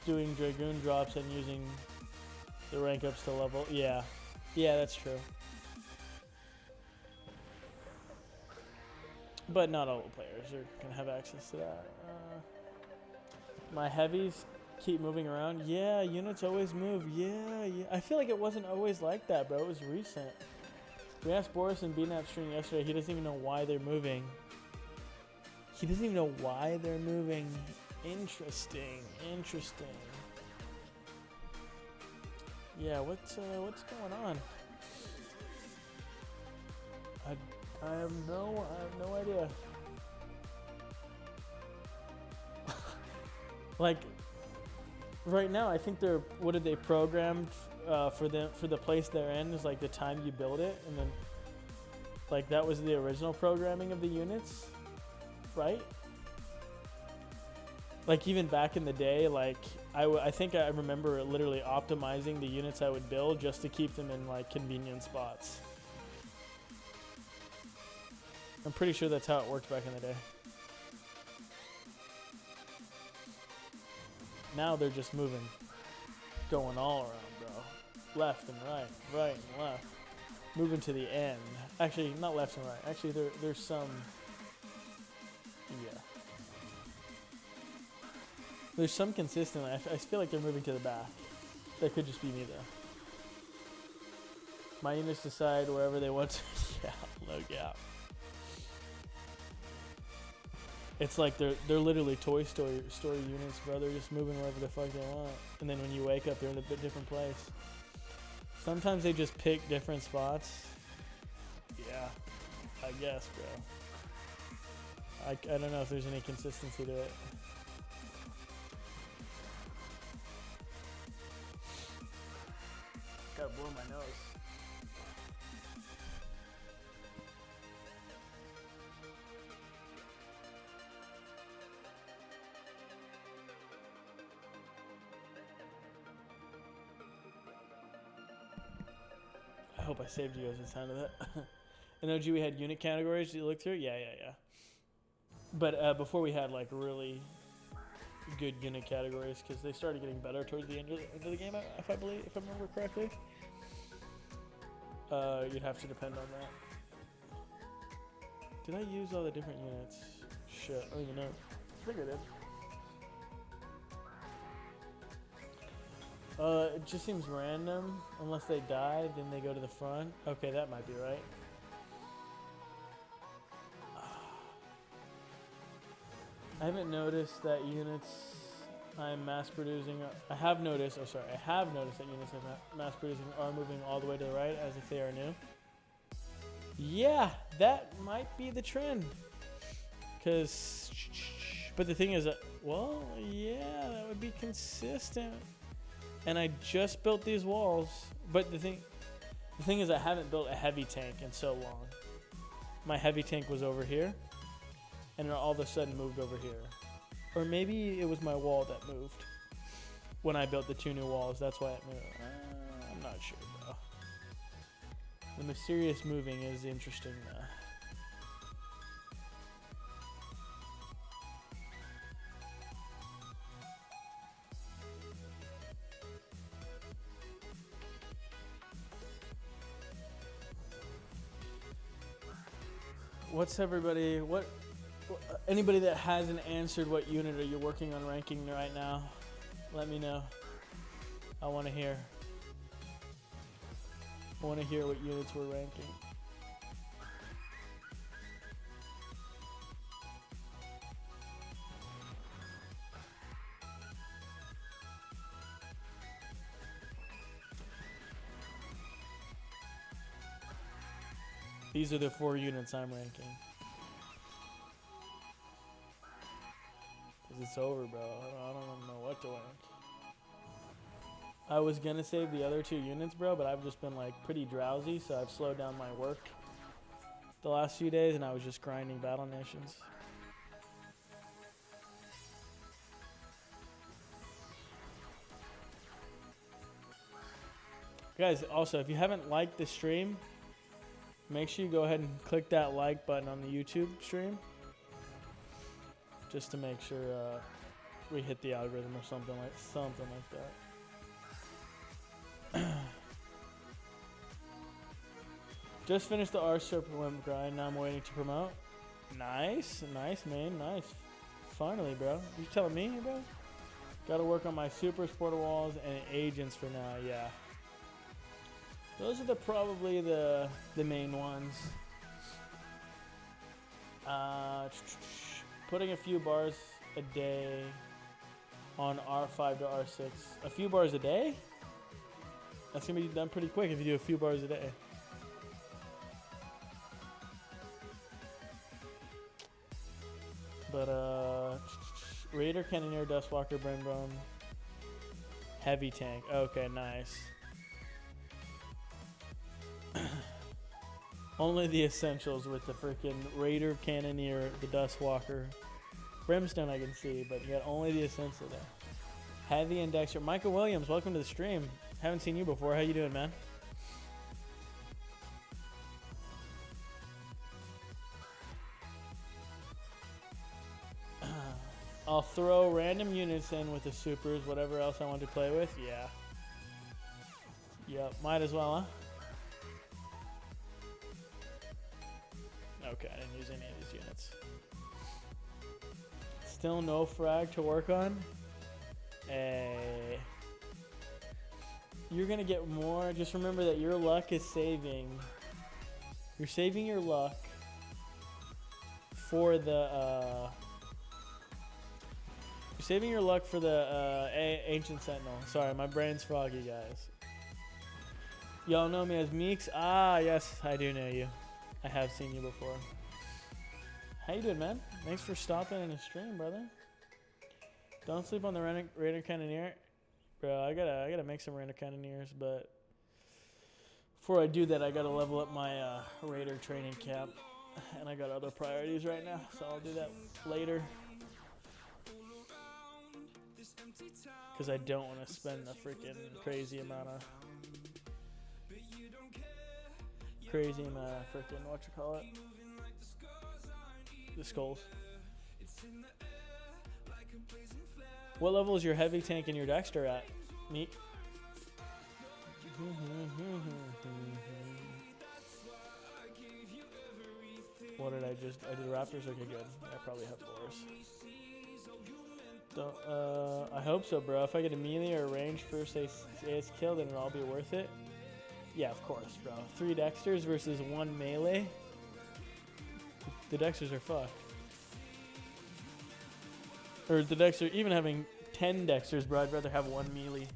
doing Dragoon drops and using the rank ups to level, yeah, that's true. But not all the players are gonna have access to that. My heavies keep moving around, yeah, units always move, yeah, I feel like it wasn't always like that, bro, it was recent. We asked Boris in BNAP stream yesterday. He doesn't even know why they're moving. He doesn't even know why they're moving. Interesting. Yeah, what's going on? I have no idea. Like, right now, I think they're, what did they programmed for the place they're in is like the time you build it, and then like that was the original programming of the units, right? Like even back in the day, like I think I remember literally optimizing the units I would build just to keep them in like convenient spots. I'm pretty sure that's how it worked back in the day. Now they're just moving, going all around, bro. Left and right and left. Moving to the end. Actually, not left and right. Actually, there's some... Yeah. There's some consistent... I feel like they're moving to the back. That could just be me, though. My units decide wherever they want to... Yeah, no gap. It's like they're literally Toy Story units, bro. They're just moving wherever the fuck they want. And then when you wake up, they're in a bit different place. Sometimes they just pick different spots. Yeah, I guess, bro. I don't know if there's any consistency to it. Gotta blow my nose. I hope I saved you guys the sound of that. In OG we had unit categories you look through? Yeah. But before we had like really good unit categories because they started getting better towards the end of the game, if I remember correctly. You'd have to depend on that. Did I use all the different units? Shit, I don't even know. figured it. It just seems random. Unless they die, then they go to the front. Okay, that might be right. I haven't noticed that units I'm mass producing. I have noticed that units I'm mass producing are moving all the way to the right as if they are new. Yeah, that might be the trend. But the thing is that, well, yeah, that would be consistent. And I just built these walls, but the thing is I haven't built a heavy tank in so long. My heavy tank was over here, and it all of a sudden moved over here. Or maybe it was my wall that moved. When I built the 2 new walls, that's why it moved. I'm not sure, though. The mysterious moving is interesting, though. What's everybody? Anybody that hasn't answered, what unit are you working on ranking right now? Let me know. I want to hear. I want to hear what units we're ranking. These are the 4 units I'm ranking. Cause it's over, bro. I don't even know what to rank. I was gonna save the other 2 units, bro, but I've just been like pretty drowsy, so I've slowed down my work the last few days, and I was just grinding battle nations. Guys, also, if you haven't liked the stream, make sure you go ahead and click that like button on the YouTube stream, just to make sure we hit the algorithm or something like that. Just finished the R-Serpent grind. Now I'm waiting to promote. Nice, man, nice. Finally, bro. You telling me, bro? Got to work on my super supporter walls and agents for now. Yeah. Those are probably the main ones. Putting a few bars a day on R5 to R6. A few bars a day? That's gonna be done pretty quick if you do a few bars a day. But Raider, Cannoneer, Dustwalker, Brimbrone, Heavy Tank. Okay, nice. Only the essentials with the freaking Raider, Cannoneer, the Dustwalker. Brimstone I can see, but you got only the essential there. Heavy and Dexter. Michael Williams, welcome to the stream. Haven't seen you before. How you doing, man? I'll throw random units in with the supers, whatever else I want to play with. Yeah. Yep, might as well, huh? Okay, I didn't use any of these units. Still no frag to work on. Hey. You're gonna get more. Just remember that your luck is saving. You're saving your luck for the you're saving your luck for the Ancient Sentinel. Sorry, my brain's foggy, guys. Y'all know me as Meeks. Ah, yes, I do know you. I have seen you before. How you doing, man? Thanks for stopping in the stream, brother. Don't sleep on the Raider Cannoneer. Bro, I gotta make some Raider Cannoneers, but before I do that, I gotta level up my Raider training camp. And I got other priorities right now, so I'll do that later. Because I don't want to spend a freaking crazy amount of freaking, the skulls. What level is your heavy tank and your Dexter at, Meek? What did I did Raptors? Okay, good. I probably have Boars. Don't, I hope so, bro. If I get a melee or a range first AS kill, then it'll all be worth it. Yeah, of course, bro. 3 Dexters versus 1 melee. The Dexters are fucked. Or the Dexter, even having 10 Dexters, bro, I'd rather have 1 melee.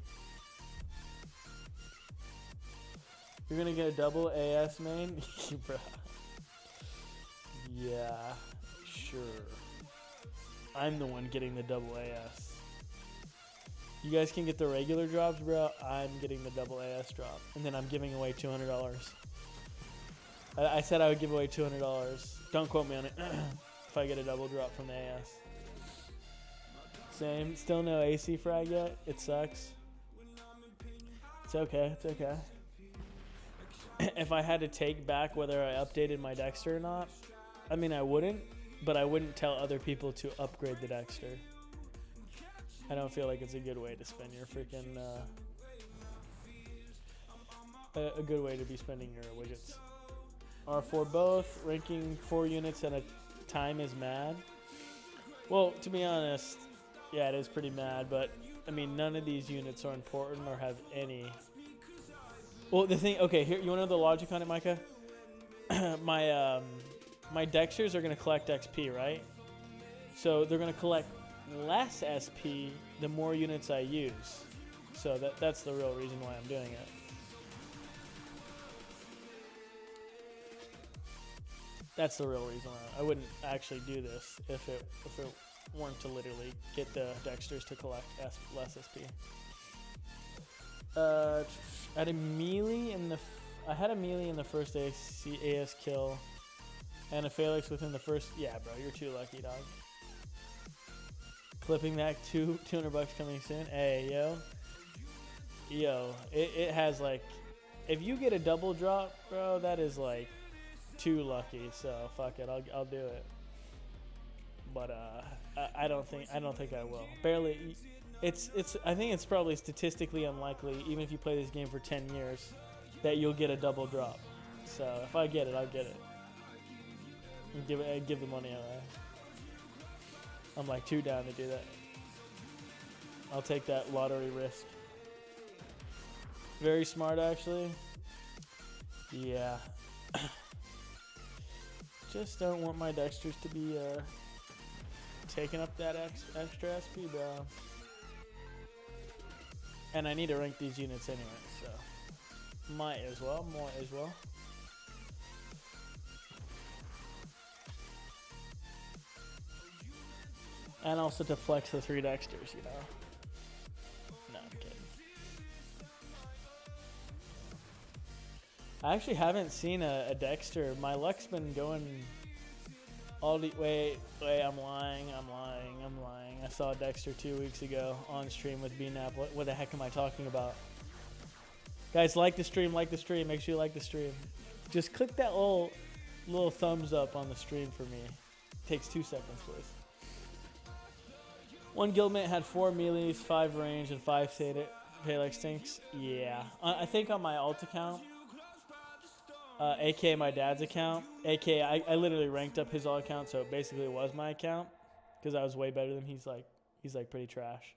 You're gonna get a double AS main? Bro. Yeah, sure. I'm the one getting the double AS. You guys can get the regular drops, bro. I'm getting the double AS drop. And then I'm giving away $200. I said I would give away $200. Don't quote me on it. If I get a double drop from the AS. Same. Still no AC frag yet. It sucks. It's okay. It's okay. If I had to take back whether I updated my Dexter or not, I mean, I wouldn't. But I wouldn't tell other people to upgrade the Dexter. I don't feel like it's a good way to spend your freaking... a good way to be spending your widgets. Are for both, ranking 4 units at a time is mad. Well, to be honest, yeah, it is pretty mad, but I mean, none of these units are important or have any. Well, the thing, okay, here, you want to know the logic on it, Micah? My Dexters are going to collect XP, right? So they're going to collect less SP the more units I use. So that's the real reason why I'm doing it. That's the real reason why I wouldn't actually do this if it weren't to literally get the Dexters to collect less SP. I had a melee in the first AS kill. And a Phalanx within the first... Yeah, bro, you're too lucky, dog. Clipping that $200 coming soon. Hey, yo. Yo, it has, like... If you get a double drop, bro, that is, like, too lucky. So, fuck it. I'll do it. But, I don't think I will. Barely... I think it's probably statistically unlikely, even if you play this game for 10 years, that you'll get a double drop. So, if I get it, I'll get it. Give the money away. I'm like too down to do that. I'll take that lottery risk. Very smart, actually. Yeah. Just don't want my Dexters to be taking up that extra SP, bro. And I need to rank these units anyway, so might as well. And also to flex the 3 Dexters, you know. No, I'm kidding. I actually haven't seen a Dexter. My luck's been going all the... Wait, I'm lying. I saw a Dexter 2 weeks ago on stream with BNAP. What the heck am I talking about? Guys, like the stream. Make sure you like the stream. Just click that little thumbs up on the stream for me. It takes 2 seconds, please. One guildmate had 4 melees, 5 range, and 5 Phalanx tanks. Yeah. I think on my alt account, aka my dad's account, aka I literally ranked up his alt account, so it basically was my account because I was way better than him. He's like pretty trash.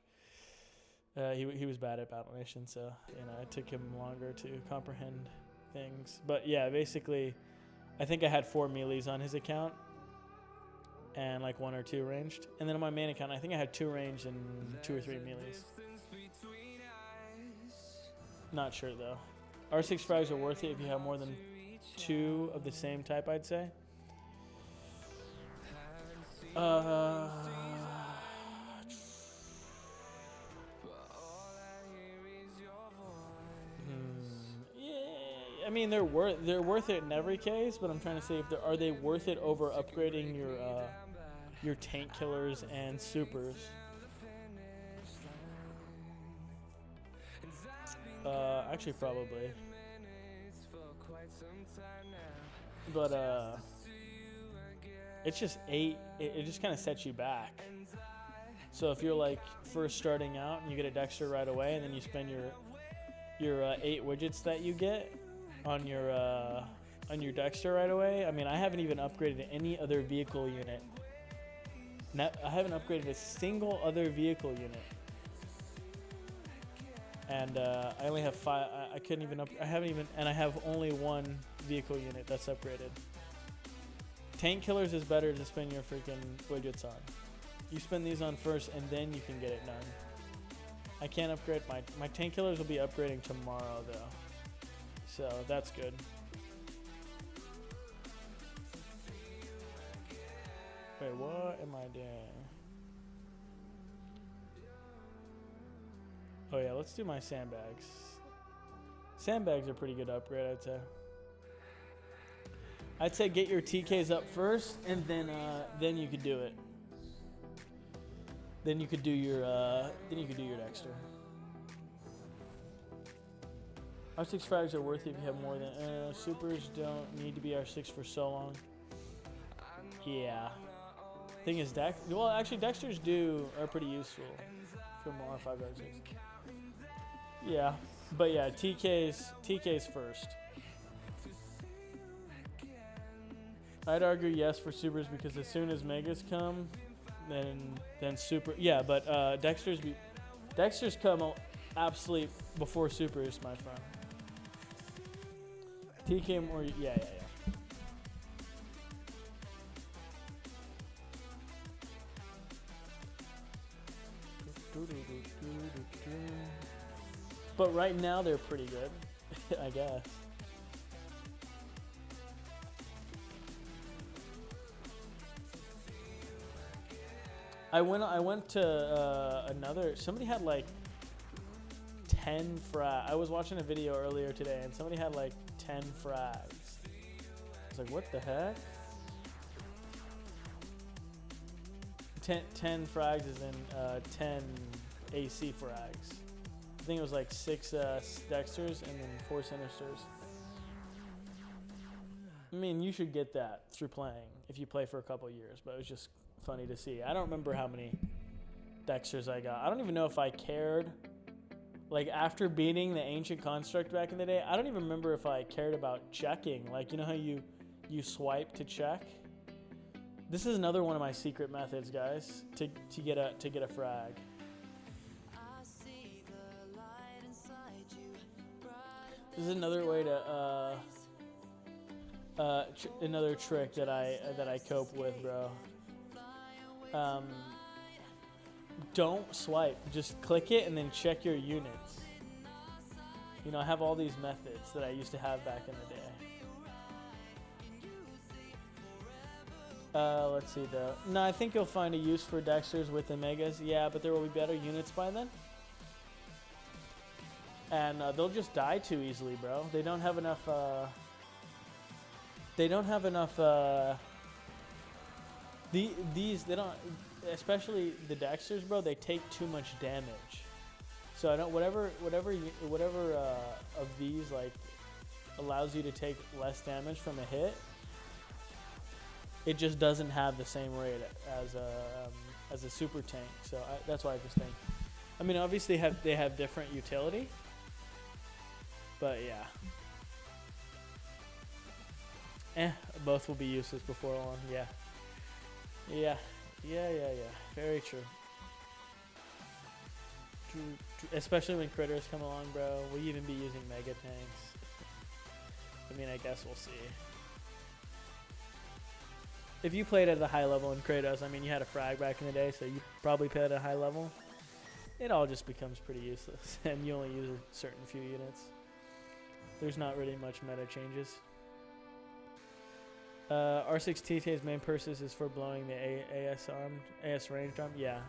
He was bad at Battle Nation, so you know it took him longer to comprehend things. But yeah, basically, I think I had 4 melees on his account. And like 1 or 2 ranged. And then on my main account, I think I had 2 ranged and 2 or 3 melees. Not sure though. R6 frags are worth it if you have more than 2 of the same type, I'd say. I mean, they're worth it in every case, but I'm trying to say, are they worth it over upgrading your tank killers and supers? Actually, probably. But it's just 8. It just kind of sets you back. So if you're like first starting out and you get a Dexter right away, and then you spend your 8 widgets that you get on your Dexter right away. I mean, I haven't even upgraded any other vehicle unit I haven't upgraded a single other vehicle unit. And I only have 5. I couldn't even I haven't even, and I have only 1 vehicle unit that's upgraded. Tank killers is better to spend your freaking widgets on. You spend these on first, and then you can get it done. I can't upgrade my tank killers will be upgrading tomorrow though, so that's good. Wait, what am I doing? Oh yeah, let's do my sandbags. Sandbags are pretty good upgrade, I'd say. I'd say get your TKs up first, and then you could do it. Then you could do your Dexter. R6 frags are worth it if you have more than supers don't need to be R6 for so long. Yeah. Thing is, well, actually, Dexters are pretty useful for more R5 R6. Yeah, but yeah, TKs first. I'd argue yes for supers because as soon as megas come, then super. Yeah, but Dexters come absolutely before supers, my friend. TK more. Yeah. But right now they're pretty good, I guess. I went to another. Somebody had like 10 frags. I was watching a video earlier today, and somebody had like 10 frags. I was like, what the heck? 10 frags is in 10 AC frags. I think it was like 6 Dexters and then 4 Sinisters. I mean, you should get that through playing if you play for a couple years, but it was just funny to see. I don't remember how many Dexters I got. I don't even know if I cared. Like, after beating the Ancient Construct back in the day, I don't even remember if I cared about checking. Like, you know how you swipe to check? This is another one of my secret methods, guys, to get a frag. This is another way to another trick that I cope with, bro. Don't swipe. Just click it and then check your units. You know, I have all these methods that I used to have back in the day. Let's see though. No, I think you'll find a use for Dexters with the Megas. Yeah, but there will be better units by then. And they'll just die too easily, bro. They don't have enough. They don't have enough. These they don't. Especially the Dexters, bro. They take too much damage. So I don't. Whatever of these like allows you to take less damage from a hit. It just doesn't have the same rate as a super tank. So that's why I just think. I mean, obviously they have different utility. But yeah. Both will be useless before long. Yeah. Very true. Especially when critters come along, bro. Will you even be using mega tanks? I mean, I guess we'll see. If you played at a high level in Kratos, I mean, you had a frag back in the day, so you probably played at a high level. It all just becomes pretty useless, and you only use a certain few units. There's not really much meta changes. R6 TT's main purpose is for blowing the AS ranged arm. Yeah.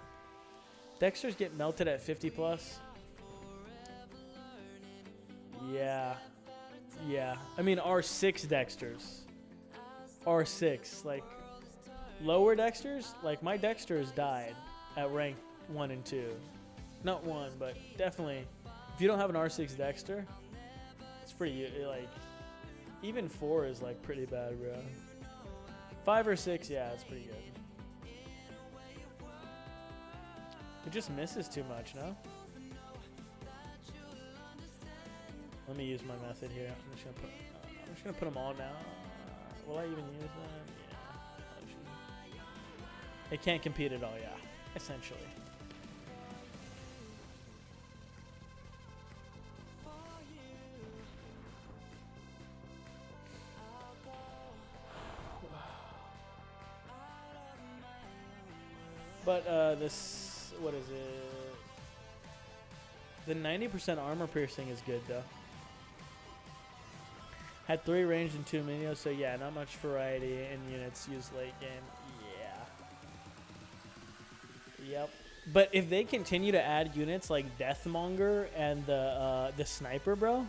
Dexters get melted at 50 plus. Yeah. I mean, R6 Dexters. R6, like lower Dexters, like my Dexters died at rank 1 and 2. Not 1, but definitely. If you don't have an R6 Dexter, it's pretty, like, even 4 is like pretty bad, bro. 5 or 6, yeah, it's pretty good. It just misses too much, no? Let me use my method here. I'm just gonna put them all down. Will I even use them? Yeah. It can't compete at all, yeah. Essentially. But this, what is it? The 90% armor piercing is good though. Had 3 ranged and 2 minions, so yeah, not much variety in units used late game. Yeah. Yep. But if they continue to add units like Deathmonger and the sniper, bro,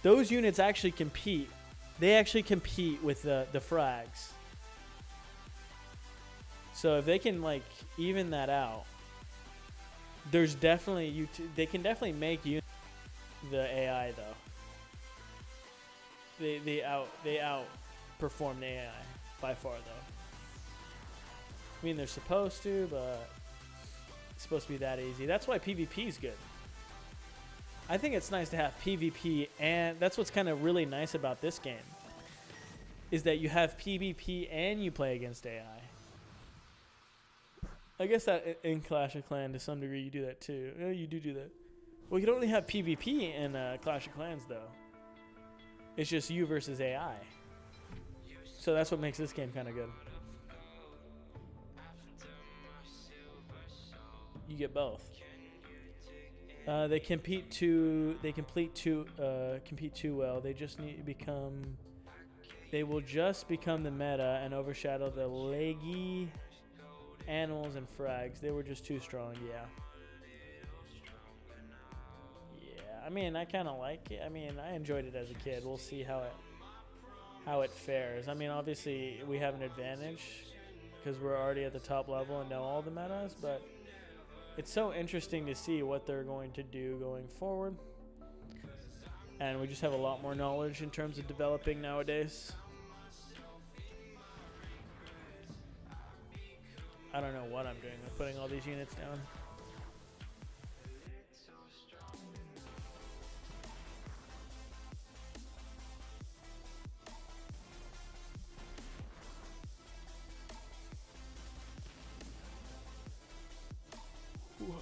those units actually compete. They actually compete with the frags. So if they can like even that out, there's definitely they can definitely make the AI though. They outperform the AI by far though. I mean they're supposed to, but it's supposed to be that easy. That's why PvP is good. I think it's nice to have PvP, and that's what's kind of really nice about this game. Is that you have PvP and you play against AI. I guess that in Clash of Clans to some degree you do that too. Yeah, you do that. Well, you don't only have PvP in Clash of Clans though. It's just you versus AI. So that's what makes this game kind of good. You get both. They compete too well. They just need to become. They will just become the meta and overshadow the leggy animals and frags. They were just too strong. Yeah. Yeah. I mean, I kind of like it. I mean, I enjoyed it as a kid. We'll see how it fares. I mean, obviously we have an advantage because we're already at the top level and know all the metas, but it's so interesting to see what they're going to do going forward. And we just have a lot more knowledge in terms of developing nowadays. I don't know what I'm doing with putting all these units down.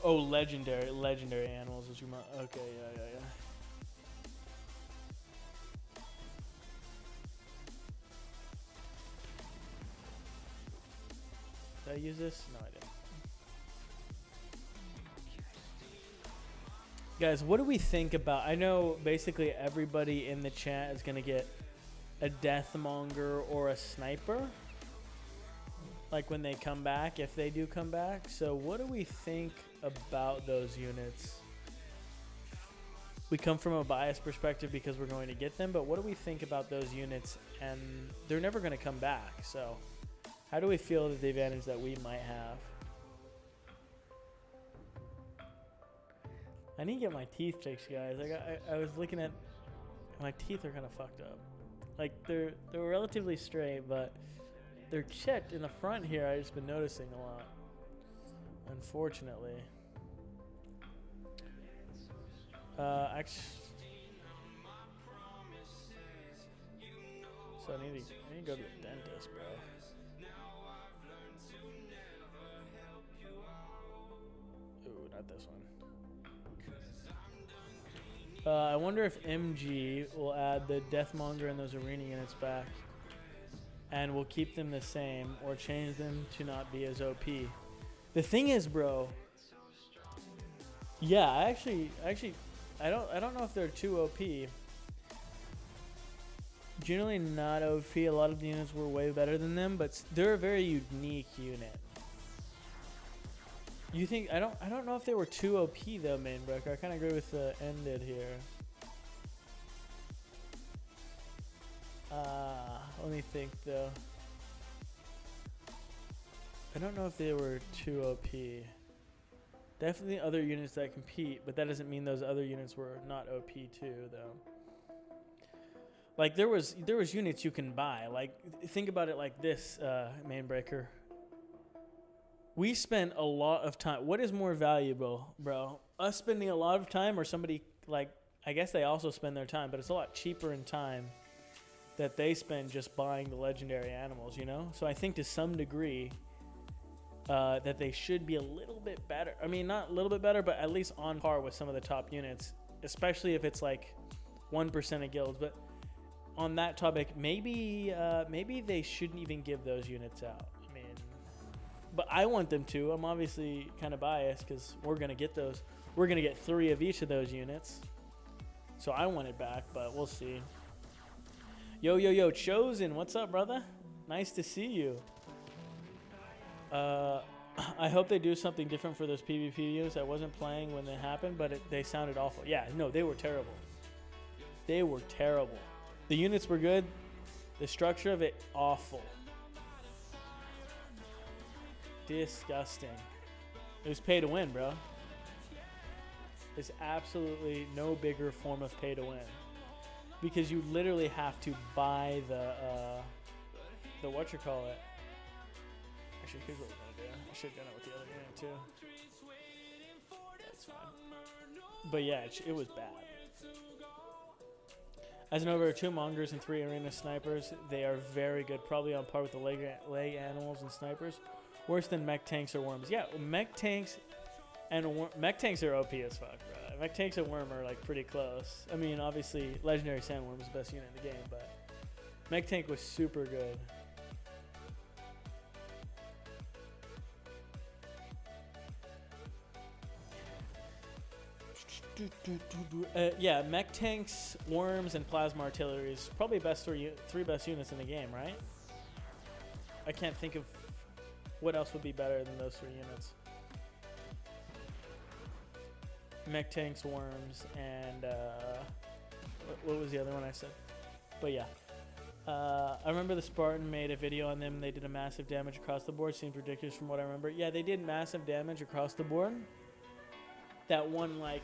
Oh, legendary animals is your okay, yeah. Did I use this? No, I didn't. Guys, what do we think about? I know basically everybody in the chat is gonna get a Deathmonger or a Sniper. Like when they come back, if they do come back. So what do we think about those units? We come from a biased perspective because we're going to get them, but what do we think about those units? And they're never going to come back. So how do we feel that the advantage that we might have? I need to get my teeth fixed, guys. I was looking at my teeth are kind of fucked up. Like they're relatively straight, but they're chipped in the front here. I've just been noticing a lot, unfortunately. Actually, so I need to go to the dentist, bro. Ooh, not this one. I wonder if MG will add the Deathmonger and those arena units back. And we'll keep them the same or change them to not be as OP. The thing is, bro. Yeah, actually, I don't know if they're too OP. Generally not OP. A lot of the units were way better than them, but they're a very unique unit. You think I don't know if they were too OP though, Mainbreaker. I kind of agree with the ended here. Let me think though. I don't know if they were too OP. Definitely other units that compete, but that doesn't mean those other units were not OP too though. Like there was units you can buy. Like think about it like this, Mainbreaker. We spent a lot of time. What is more valuable, bro? Us spending a lot of time or somebody like, I guess they also spend their time, but it's a lot cheaper in time that they spend just buying the legendary animals, you know? So I think to some degree, that they should be a little bit better. I mean, not a little bit better, but at least on par with some of the top units, especially if it's like 1% of guilds. But on that topic, maybe they shouldn't even give those units out. I mean, but I want them to. I'm obviously kind of biased because we're going to get those. We're going to get 3 of each of those units. So I want it back, but we'll see. Yo, Chosen, what's up, brother? Nice to see you. I hope they do something different for those PvP units. I wasn't playing when they happened, but they sounded awful. Yeah, no, they were terrible. They were terrible. The units were good. The structure of it, awful. Disgusting. It was pay to win, bro. There's absolutely no bigger form of pay to win. Because you literally have to buy the whatchamacallit. Actually, here's what we're gonna do. I should have done it with the other unit too. That's fine. But yeah, it was bad. As an over 2 mongers and 3 arena snipers, they are very good. Probably on par with the leg animals and snipers. Worse than mech tanks or worms. Yeah, mech tanks and mech tanks are OP as fuck, bro. Mech tanks and worm are like pretty close. I mean, obviously, legendary sandworm is the best unit in the game, but mech tank was super good. Yeah, mech tanks, worms, and plasma artillery is probably best 3 best units in the game, right? I can't think of what else would be better than those 3 units. Mech tanks, worms, and what was the other one I said? But yeah, I remember the Spartan made a video on them. They did a massive damage across the board. Seems ridiculous from what I remember. Yeah, they did massive damage across the board. That one like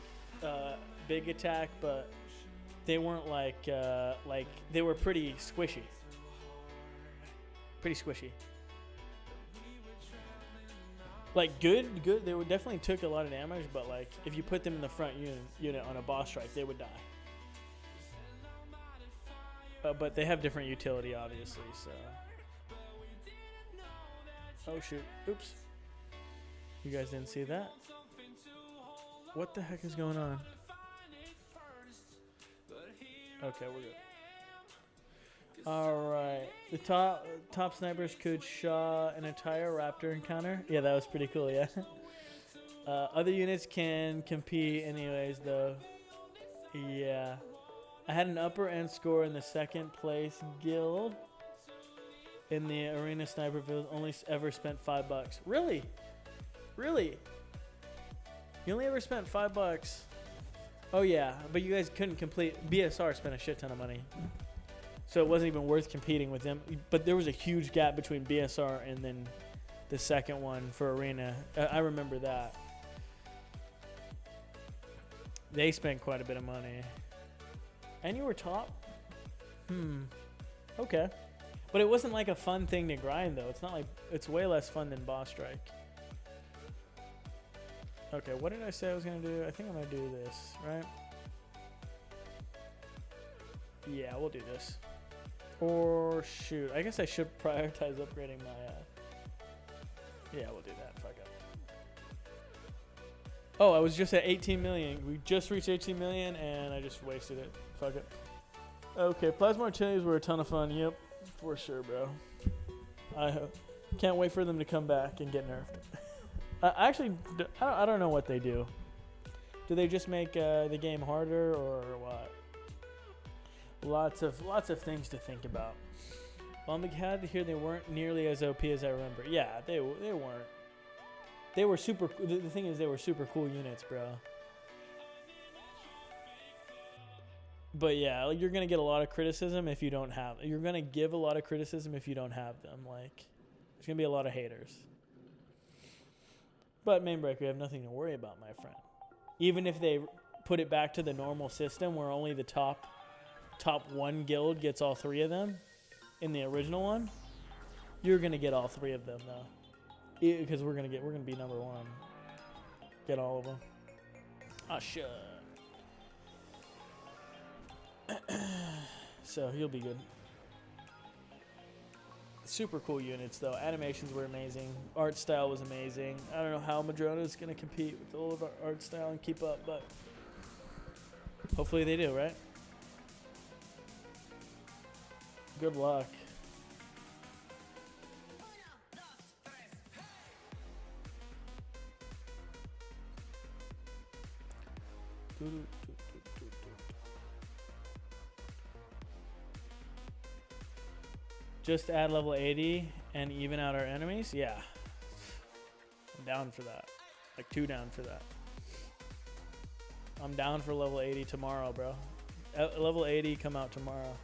big attack, but they weren't like they were pretty squishy. Pretty squishy. Like good. They would definitely took a lot of damage, but like if you put them in the front unit on a boss strike, they would die. But they have different utility, obviously. So. Oh shoot! Oops. You guys didn't see that? What the heck is going on? Okay, we're good. All right, the top snipers could shot an entire raptor encounter. Yeah, that was pretty cool. Yeah. Other units can compete anyways, though. Yeah, I had an upper end score in the 2nd place guild in the arena sniper field. Only ever spent $5. Really? Really? You only ever spent $5. Oh yeah, but you guys couldn't complete. BSR spent a shit ton of money, so it wasn't even worth competing with them. But there was a huge gap between BSR and then the 2nd one for arena. I remember that. They spent quite a bit of money. And you were top? Okay. But it wasn't like a fun thing to grind though. It's not like, it's way less fun than boss strike. Okay, what did I say I was going to do? I think I'm going to do this, right? Yeah, we'll do this. Or shoot, I guess I should prioritize upgrading my... Yeah, we'll do that. Fuck up. Oh, I was just at 18 million. We just reached 18 million, and I just wasted it. Fuck it. Okay, plasma artilleries were a ton of fun. Yep, for sure, bro. I can't wait for them to come back and get nerfed. Actually, I don't know what they do. Do they just make the game harder or what? Lots of things to think about. Well, I'm glad to hear they weren't nearly as OP as I remember. Yeah, they weren't. They were super. The thing is, they were super cool units, bro. But yeah, like you're gonna get a lot of criticism if you don't have. You're gonna give a lot of criticism if you don't have them. Like, there's gonna be a lot of haters. But Mainbreaker, you have nothing to worry about, my friend. Even if they put it back to the normal system where only the top 1 guild gets all 3 of them in the original one, you're gonna get all 3 of them though, because we're gonna be number 1. Get all of them. Ah, shit. So he'll be good. Super cool units though. Animations were amazing. Art style was amazing. I don't know how Madrona is gonna compete with all of our art style and keep up, but hopefully they do, right? Good luck. Just add level 80 and even out our enemies? Yeah. I'm down for that. Like, too down for that. I'm down for level 80 tomorrow, bro. Level 80 come out tomorrow.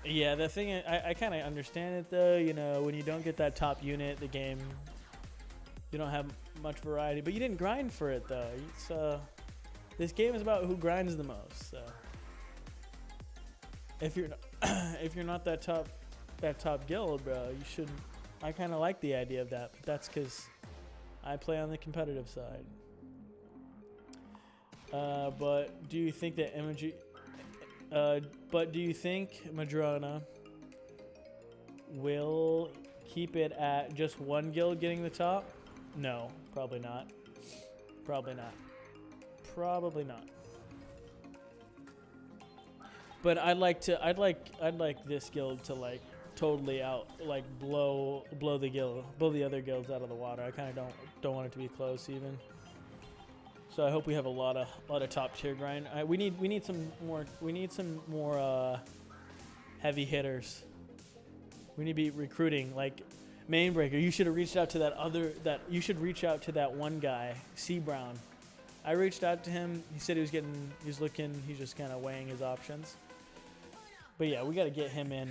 Yeah, the thing is, I kind of understand it though. You know, when you don't get that top unit, the game, you don't have much variety. But you didn't grind for it though. It's this game is about who grinds the most. So if you're if you're not that top guild, bro, you shouldn't. I kind of like the idea of that, but that's because I play on the competitive side. But do you think that but do you think Madrona will keep it at just one guild getting the top? No, probably not. Probably not. Probably not. But I'd like this guild to like totally blow the other guilds out of the water. I kind of don't want it to be close even. So I hope we have a lot of top tier grind. We need some more heavy hitters. We need to be recruiting like Mainbreaker. You should have reached out to that one guy, C Brown. I reached out to him. He said he's just kind of weighing his options. But yeah, we got to get him in.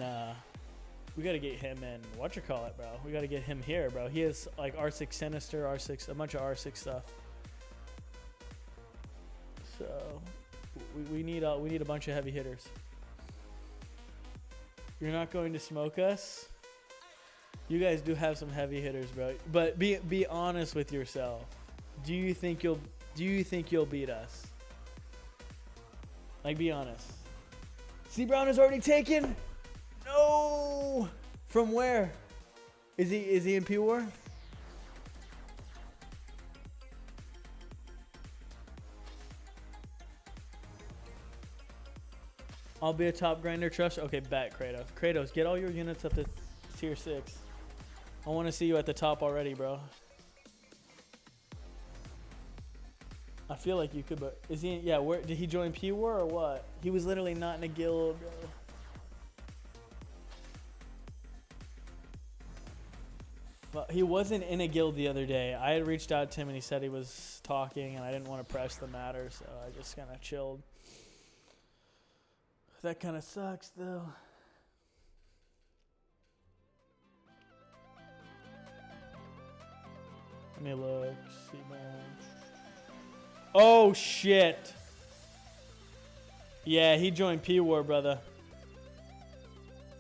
What you call it, bro? We got to get him here, bro. He has like R6 Sinister, R6, a bunch of R6 stuff. So we need a bunch of heavy hitters. You're not going to smoke us. You guys do have some heavy hitters, bro. But be honest with yourself. Do you think you'll beat us? Like, be honest. C Brown is already taken. No. From where? Is he in P War? I'll be a top grinder, trust. Okay, bet, Kratos. Kratos, get all your units up to tier 6. I want to see you at the top already, bro. I feel like you could, but is he? Yeah, where did he join P War or what? He was literally not in a guild, bro. He wasn't in a guild the other day. I had reached out to him and he said he was talking, and I didn't want to press the matter, so I just kind of chilled. That kind of sucks, though. Let me look. See, man. Oh shit! Yeah, he joined P War, brother.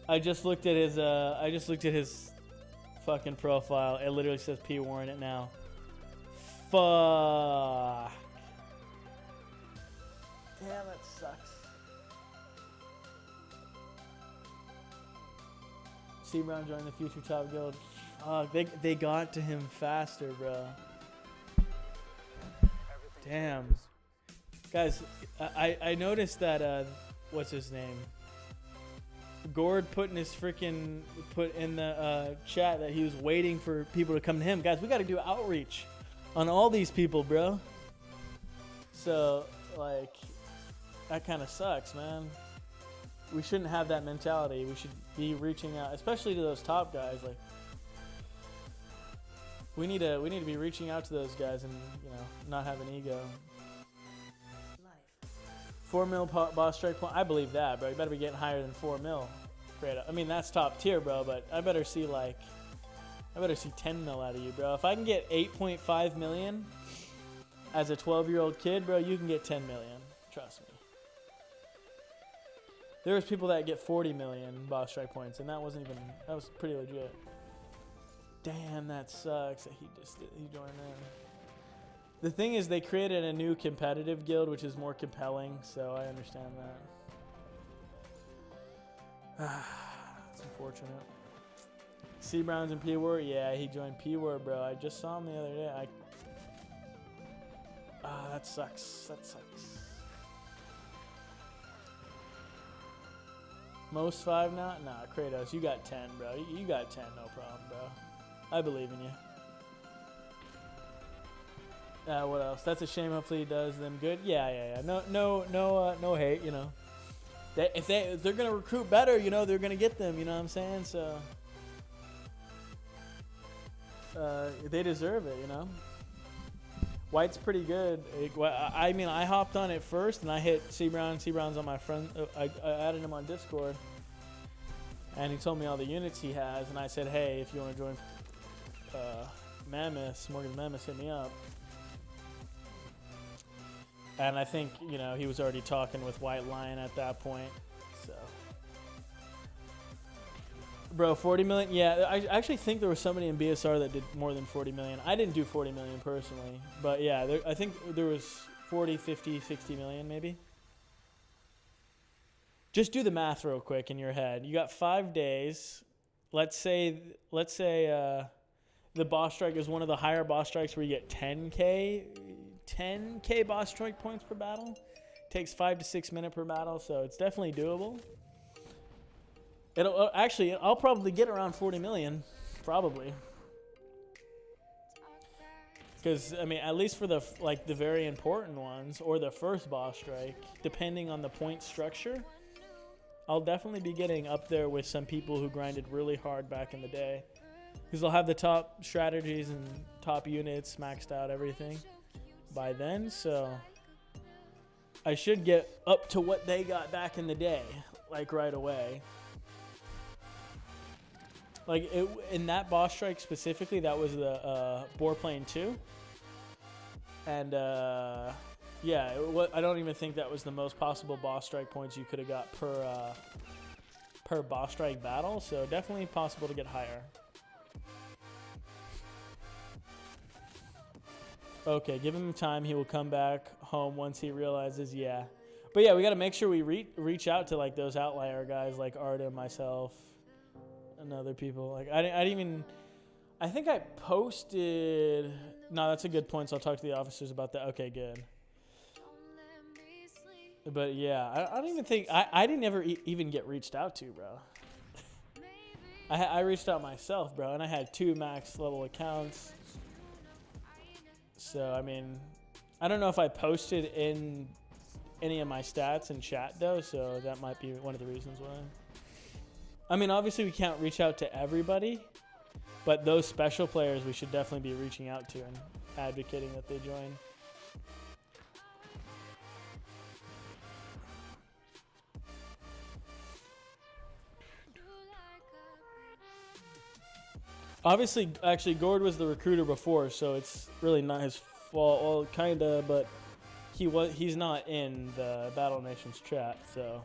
I just looked at his fucking profile. It literally says P War in it now. Fuck. Damn, that sucks. C Brown joined the future top guild. They got to him faster, bro. Damn. Guys, I noticed that what's his name? Gord put in the chat that he was waiting for people to come to him. Guys, we got to do outreach on all these people, bro. So, like, that kind of sucks, man. We shouldn't have that mentality. We should be reaching out, especially to those top guys. Like, we need to be reaching out to those guys and, you know, not have an ego. 4 mil boss strike point. I believe that, bro. You better be getting higher than 4 mil. Great. I mean, that's top tier, bro. But I better see 10 mil out of you, bro. If I can get 8.5 million as a 12-year-old kid, bro, you can get 10 million. Trust me. There was people that get 40 million boss strike points, and that was pretty legit. Damn, that sucks that he joined in. The thing is, they created a new competitive guild, which is more compelling, so I understand that. It's unfortunate. C Browns and P Word, yeah, he joined P Word, bro. I just saw him the other day. That sucks. That sucks. Most 5 now? Nah, Kratos, you got 10, bro. You got 10, no problem, bro. I believe in you. What else? That's a shame. Hopefully he does them good. Yeah. No hate, you know. If they're gonna recruit better, you know, they're gonna get them. You know what I'm saying? So they deserve it, you know. White's pretty good. I mean, I hopped on it first, and I hit C Brown. C Brown's on my friend. I added him on Discord, and he told me all the units he has, and I said, hey, if you want to join Morgan's Mammoths, hit me up. And I think, you know, he was already talking with White Lion at that point. So, bro, 40 million. Yeah, I actually think there was somebody in BSR that did more than 40 million. I didn't do 40 million personally, but yeah, I think there was 40, 50, 60 million maybe. Just do the math real quick in your head. You got 5 days. Let's say the boss strike is one of the higher boss strikes where you get 10K boss strike points per battle. Takes 5 to 6 minutes per battle, so it's definitely doable. I'll probably get around 40 million, probably. Because I mean, at least for the very important ones or the first boss strike, depending on the point structure, I'll definitely be getting up there with some people who grinded really hard back in the day. Because they'll have the top strategies and top units maxed out, everything by then, so I should get up to what they got back in the day, like right away. Like in that boss strike specifically, that was the Boar Plane 2, and yeah, I don't even think that was the most possible boss strike points you could have got per boss strike battle. So definitely possible to get higher. Okay, give him time. He will come back home once he realizes, yeah. But yeah, we got to make sure we reach out to like those outlier guys like Arda, myself, and other people. Like I think I posted. No, that's a good point. So I'll talk to the officers about that. Okay, good. But yeah, I don't even think I didn't ever even get reached out to, bro. I reached out myself, bro, and I had 2 max level accounts. So, I mean, I don't know if I posted in any of my stats in chat, though, so that might be one of the reasons why. I mean, obviously, we can't reach out to everybody, but those special players we should definitely be reaching out to and advocating that they join. Obviously, actually, Gord was the recruiter before, so it's really not his fault. Well, kinda, but he's not in the Battle Nations chat, so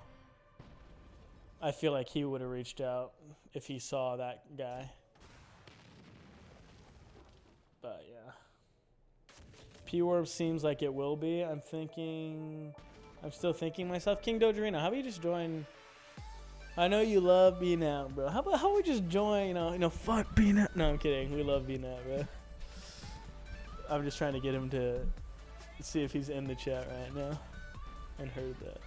I feel like he would have reached out if he saw that guy. But yeah, P-Warp seems like it will be. I'm still thinking myself. King Dodgerino, how about you just join? I know you love being out, bro. How about we just join, you know, fuck being out. No, I'm kidding. We love being out, bro. I'm just trying to get him to see if he's in the chat right now and heard that.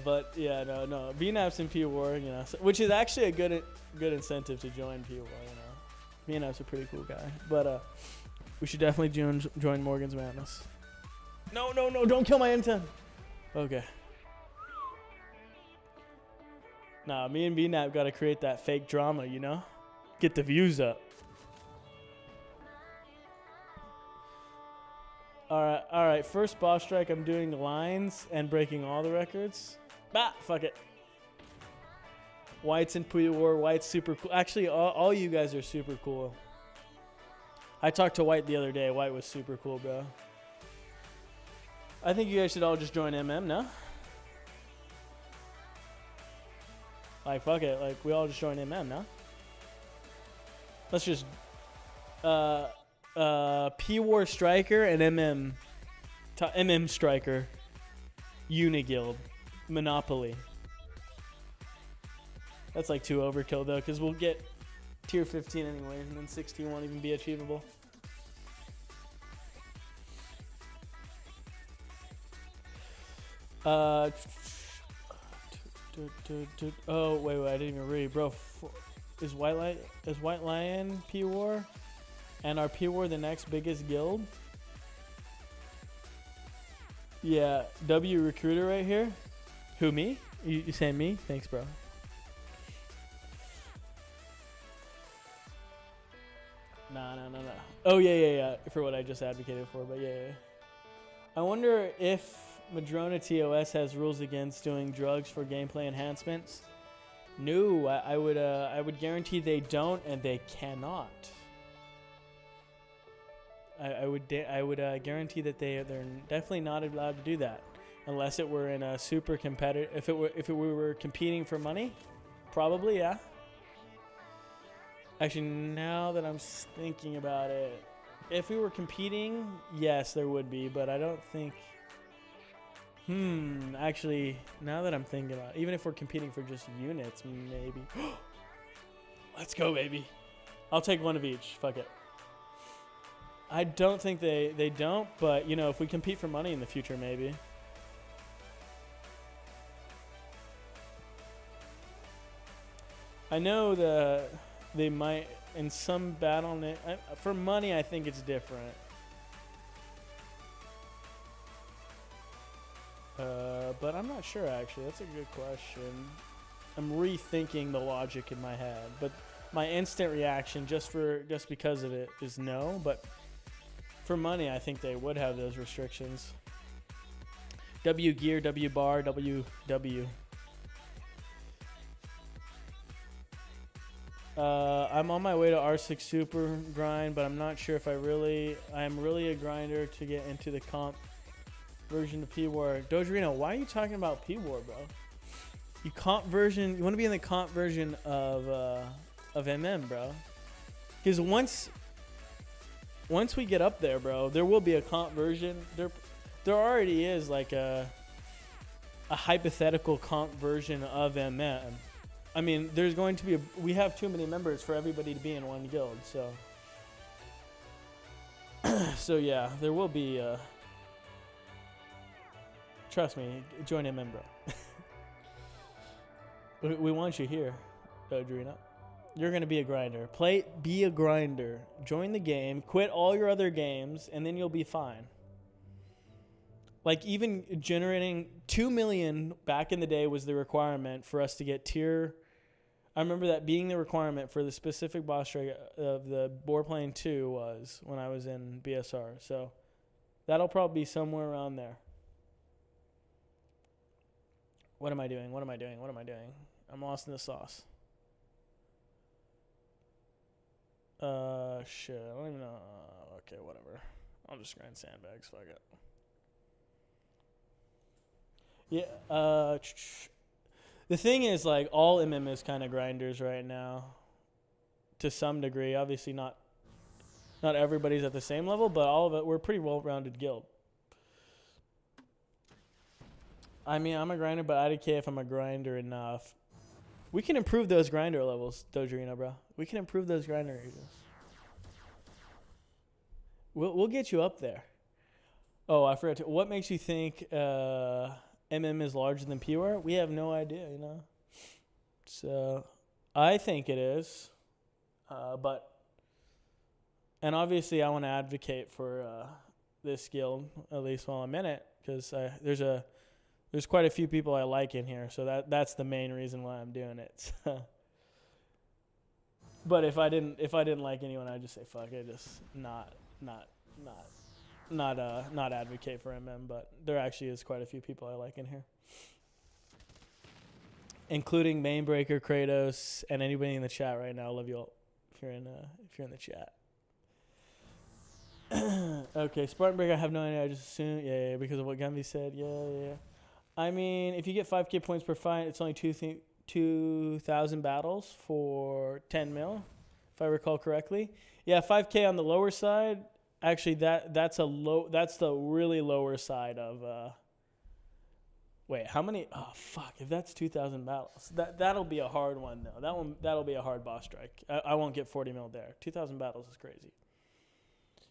But yeah, no. BNAP's in P-War, you know, which is actually a good incentive to join P-War, you know. BNAP's a pretty cool guy. But we should definitely join Morgan's Madness. No, don't kill my M10. Okay. Nah, me and BNAP got to create that fake drama, you know? Get the views up. All right. First boss strike, I'm doing lines and breaking all the records. Fuck it. White's in P-War. White's super cool. Actually, all you guys are super cool. I talked to White the other day. White was super cool, bro. I think you guys should all just join MM, no? Like, fuck it. Like, we all just join MM, no? Let's just, P-War Striker and MM Striker. Uniguild. Monopoly. That's like too overkill though, because we'll get tier 15 anyways, and then 16 won't even be achievable. Oh wait, I didn't even read, bro. Is White Lion P-War, and our P-War the next biggest guild? Yeah, W Recruiter right here. Who, me? You saying me? Thanks, bro. No. Oh yeah. For what I just advocated for, but yeah. I wonder if Madrona TOS has rules against doing drugs for gameplay enhancements. No, I would guarantee they don't, and they cannot. I would guarantee that they're definitely not allowed to do that, unless it were in a super competitive. If we were competing for money, probably yeah. Actually, now that I'm thinking about it, if we were competing, yes, there would be, but I don't think. Actually, now that I'm thinking about it, even if we're competing for just units, maybe. Let's go, baby. I'll take one of each. Fuck it. I don't think they don't, but, you know, if we compete for money in the future, maybe. I know they might, in some battle, for money, I think it's different. But I'm not sure, actually. That's a good question. I'm rethinking the logic in my head, but my instant reaction, just because of it, is no. But for money, I think they would have those restrictions. W gear, W bar, W. I'm on my way to R6 Super grind, but I'm not sure if I'm really a grinder to get into the comp version of P-War. Dojurino, why are you talking about P-War, bro? You want to be in the comp version of MM, bro. Because once we get up there, bro, there will be a comp version. There already is like a hypothetical comp version of MM. I mean, there's going to be we have too many members for everybody to be in one guild, so so yeah, there will be trust me, join MM, bro. we want you here, Dojurino. You're going to be a grinder. Be a grinder. Join the game, quit all your other games, and then you'll be fine. Like, even generating 2 million back in the day was the requirement for us to get tier. I remember that being the requirement for the specific boss strike of the Boar Plane 2 was when I was in BSR. So that'll probably be somewhere around there. What am I doing? I'm lost in the sauce. Shit. I don't even know. Okay, whatever. I'll just grind sandbags. Fuck it. Yeah. The thing is, like, all MM is kind of grinders right now, to some degree. Obviously, not everybody's at the same level, but all of it, we're a pretty well-rounded guild. I mean, I'm a grinder, but IDK if I'm a grinder enough. We can improve those grinder levels, Dojurino, bro. We can improve those grinder areas. We'll get you up there. Oh, I forgot to. What makes you think MM is larger than P-War? We have no idea, you know. So I think it is, but and obviously I want to advocate for this guild at least while I'm in it, because there's quite a few people I like in here, so that's the main reason why I'm doing it. But if I didn't like anyone, I'd just say fuck it, just not advocate for MM. But there actually is quite a few people I like in here, including Mainbreaker, Kratos, and anybody in the chat right now. I love you all if you're in the chat. Okay, Spartan Breaker, I have no idea. I just assume, yeah, because of what Gumby said. Yeah. I mean, if you get 5k points per fight, it's only 2,000 battles for 10 mil. if I recall correctly. Yeah, 5K on the lower side. Actually, that's the really lower side of. Wait, how many? Oh fuck! If that's 2,000 battles, that'll be a hard one though. That'll be a hard boss strike. I won't get 40 mil there. 2,000 battles is crazy.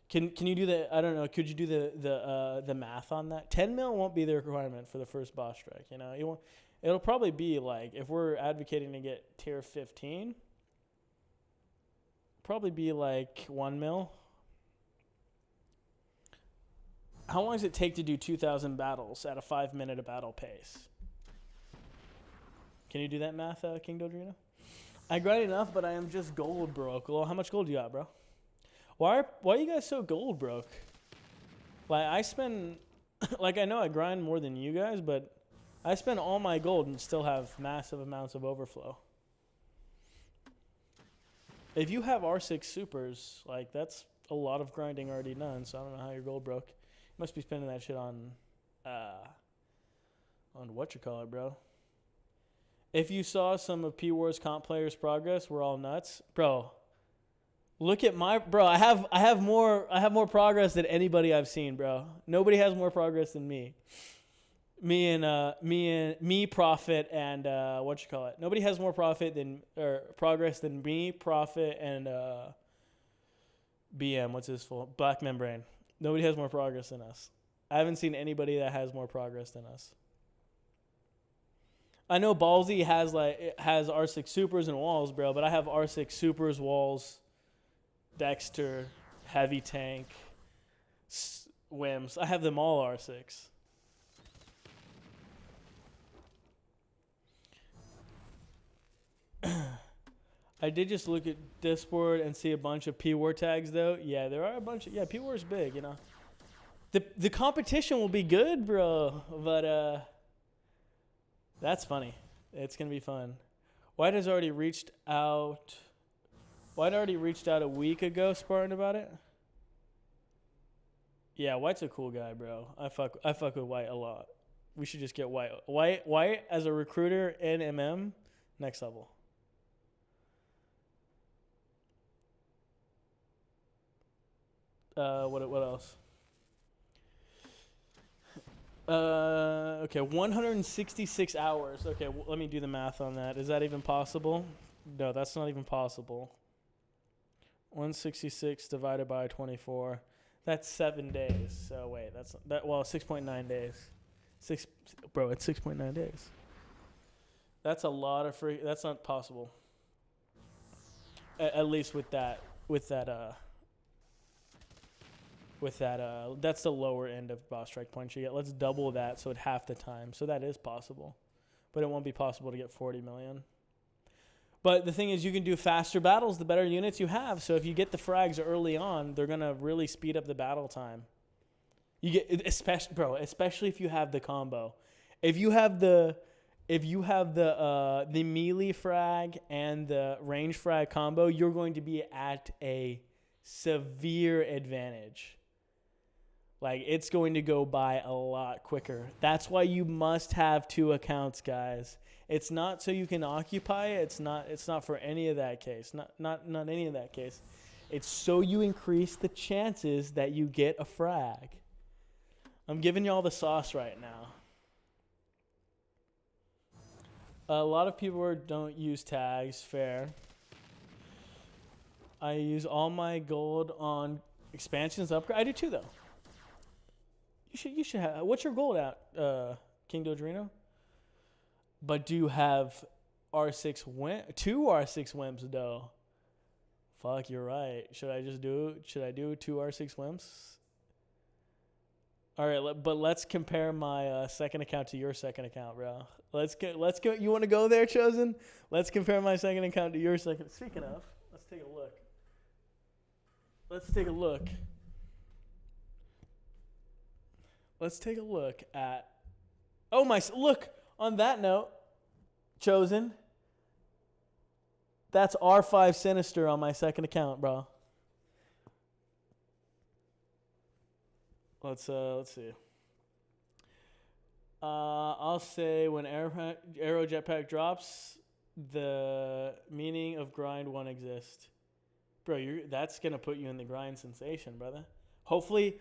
Can you do the? I don't know. Could you do the math on that? 10 mil won't be the requirement for the first boss strike. You know, it'll probably be like if we're advocating to get tier 15. Probably be like 1 mil. How long does it take to do 2,000 battles at a 5-minute a battle pace? Can you do that math, King Dodrino? I grind enough, but I am just gold broke. Well, how much gold you got, bro? Why are you guys so gold broke? Like I spend, like I know I grind more than you guys, but I spend all my gold and still have massive amounts of overflow. If you have R6 supers, like that's a lot of grinding already done. So I don't know how you're gold broke. You must be spending that shit on what you call it, bro. If you saw some of P War's comp players' progress, we're all nuts, bro. Look at my bro. I have more progress than anybody I've seen, bro. Nobody has more progress than me. Me, Prophet, and what you call it? Nobody has more progress than me, Prophet, and BM. What's his full? Black Membrane. Nobody has more progress than us. I haven't seen anybody that has more progress than us. I know Ballsy has R6 supers and walls, bro, but I have R6 supers, walls, Dexter, heavy tank, Wims. I have them all R6. I did just look at Discord and see a bunch of P-War tags, though. Yeah, there are a bunch of... Yeah, P-War's big, you know. The competition will be good, bro. But, that's funny. It's going to be fun. White has already reached out... White already reached out a week ago, Spartan, about it. Yeah, White's a cool guy, bro. I fuck with White a lot. We should just get White. White as a recruiter in MM, next level. What else? Okay, 166 hours. Okay, let me do the math on that. Is that even possible? No, that's not even possible. 166 divided by 24. That's 7 days. So wait, well, 6.9 days. It's 6.9 days. That's a lot of free. That's not possible. At least with that. That's the lower end of boss strike points you get. Let's double that so at half the time. So that is possible. But it won't be possible to get 40 million. But the thing is, you can do faster battles the better units you have. So if you get the frags early on, they're going to really speed up the battle time. You get especially if you have the combo. If you have the melee frag and the range frag combo, you're going to be at a severe advantage. Like, it's going to go by a lot quicker. That's why you must have 2 accounts, guys. It's not so you can occupy it. It's not for any of that case. Not any of that case. It's so you increase the chances that you get a frag. I'm giving you all the sauce right now. A lot of people don't use tags. Fair. I use all my gold on expansions upgrade. I do too, though. You should have. What's your gold at, King Dodrino? But do you have R6 2 R6 Wimps though? Fuck, you're right. Should I do 2 R6 Wimps? All right, but let's compare my second account to your second account, bro. Let's go. You want to go there, Chosen? Let's compare my second account to your second. Speaking of, let's take a look. Let's take a look at. Oh my! Look, on that note, Chosen. That's R5 Sinister on my second account, bro. Let's see. I'll say when Arrow Jetpack drops, the meaning of grind won't exist. Bro, that's gonna put you in the grind sensation, brother. Hopefully,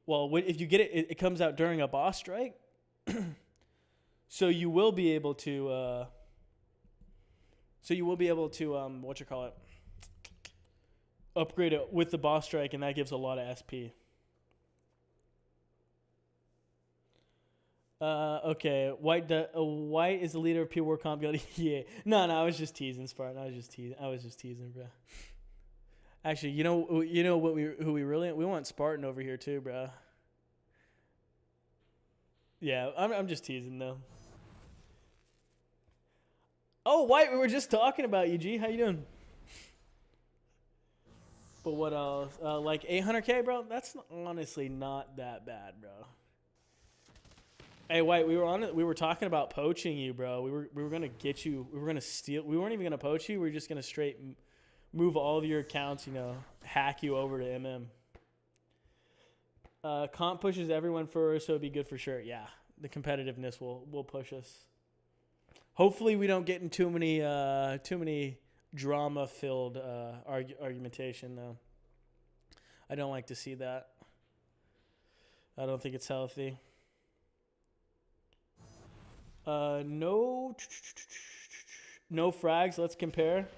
well, if you get it, it comes out during a boss strike, so you will be able to. What you call it? Upgrade it with the boss strike, and that gives a lot of SP. Okay. White is the leader of Pure War Comp Guild. Yeah. No, I was just teasing, Spartan. I was just teasing, bro. Actually, you know what we want Spartan over here too, bro. Yeah, I'm just teasing though. Oh, White, we were just talking about you, G. How you doing? But what else? Like 800K, bro. That's honestly not that bad, bro. Hey, White, we were talking about poaching you, bro. We were gonna get you. We were gonna steal. We weren't even gonna poach you. We were just gonna straight move all of your accounts. Hack you over to MM. Comp pushes everyone first, so it'd be good for sure. Yeah, the competitiveness will push us. Hopefully, we don't get in too many drama-filled argumentation, though. I don't like to see that. I don't think it's healthy. No frags. Let's compare.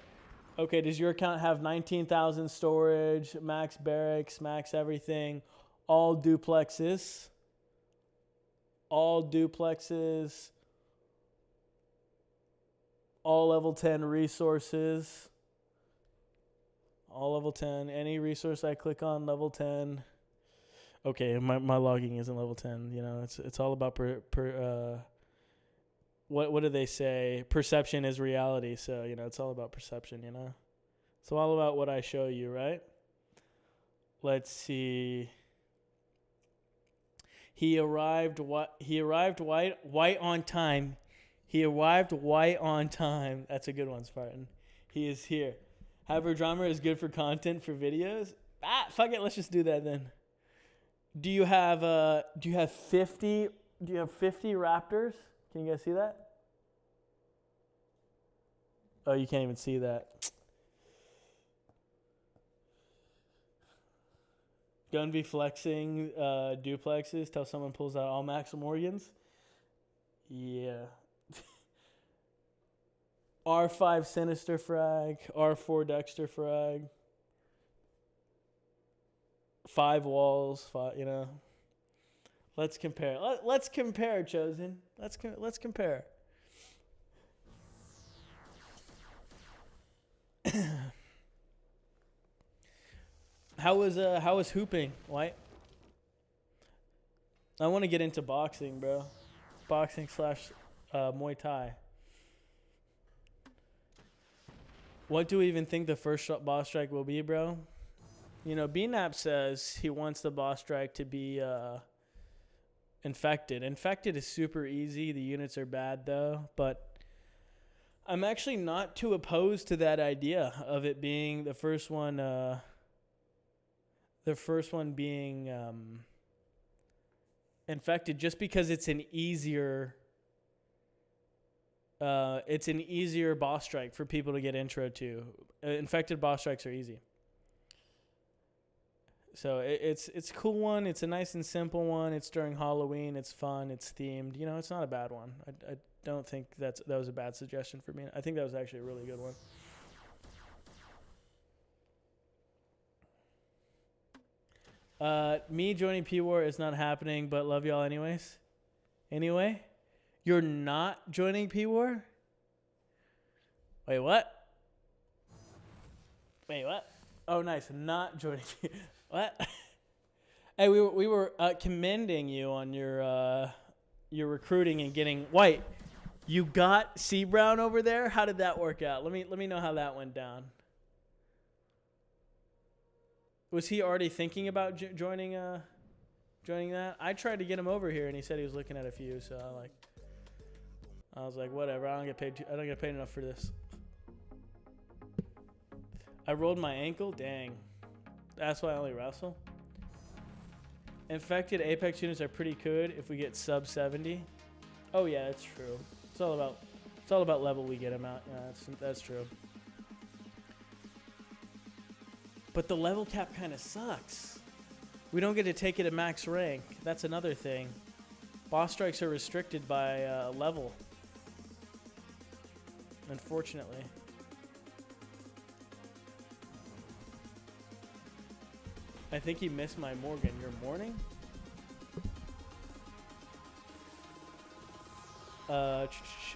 Okay, does your account have 19,000 storage, max barracks, max everything, all duplexes? All level 10 resources. All level 10. Any resource I click on, level 10. Okay, my logging isn't level 10. It's all about what do they say? Perception is reality. So, it's all about perception, It's all about what I show you, right? Let's see. He arrived white on time. He arrived white on time. That's a good one, Spartan. He is here. Hyper drama is good for content for videos. Fuck it, let's just do that then. Do you have 50 raptors? Can you guys see that? Oh, you can't even see that. Gunby flexing duplexes till someone pulls out all Max Morgans. Yeah. R5 Sinister frag. R4 Dexter frag. 5 walls. 5, Let's compare. Let's compare, Chosen. Let's compare. How was hooping, White? I want to get into boxing, bro. Boxing / Muay Thai. What do we even think the first boss strike will be, bro? BNAP says he wants the boss strike to be infected. Infected is super easy. The units are bad, though. But I'm actually not too opposed to that idea of it being the first one being infected, just because it's an easier boss strike for people to get intro to. Infected boss strikes are easy. So it's a cool one. It's a nice and simple one. It's during Halloween. It's fun. It's themed. It's not a bad one. I don't think that was a bad suggestion for me. I think that was actually a really good one. Me joining P-War is not happening, but love y'all anyways. Anyway, you're not joining P-War? Wait, what? Oh, nice. Not joining P-War. What? Hey, we were commending you on your recruiting and getting White. You got C Brown over there? How did that work out? Let me know how that went down. Was he already thinking about joining that? I tried to get him over here, and he said he was looking at a few. So I was like, whatever. I don't get paid enough for this. I rolled my ankle. Dang, that's why I only wrestle. Infected Apex units are pretty good if we get sub 70. Oh yeah, that's true. It's all about level we get them out. Yeah, that's true. But the level cap kind of sucks. We don't get to take it at max rank. That's another thing. Boss strikes are restricted by level. Unfortunately. I think you missed my Morgan. Your morning?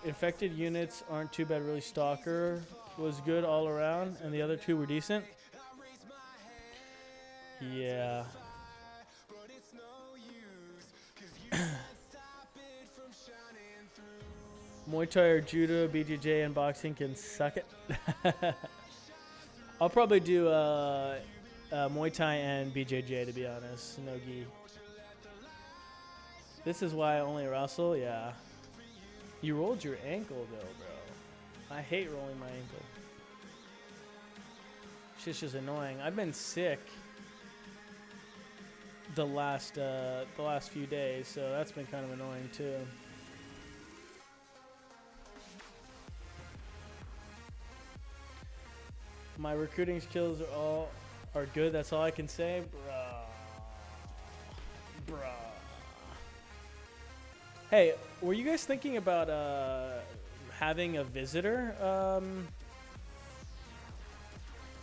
Infected units aren't too bad. Really, Stalker was good all around, and the other two were decent. Yeah. Muay Thai or Judo, BJJ, and boxing can suck it. I'll probably do Muay Thai and BJJ, to be honest. No gi. This is why I only wrestle? Yeah. You rolled your ankle, though, bro. I hate rolling my ankle. Shit's just annoying. I've been sick the last few days, so that's been kind of annoying, too. My recruiting skills are good. That's all I can say, bruh. Hey, were you guys thinking about having a visitor?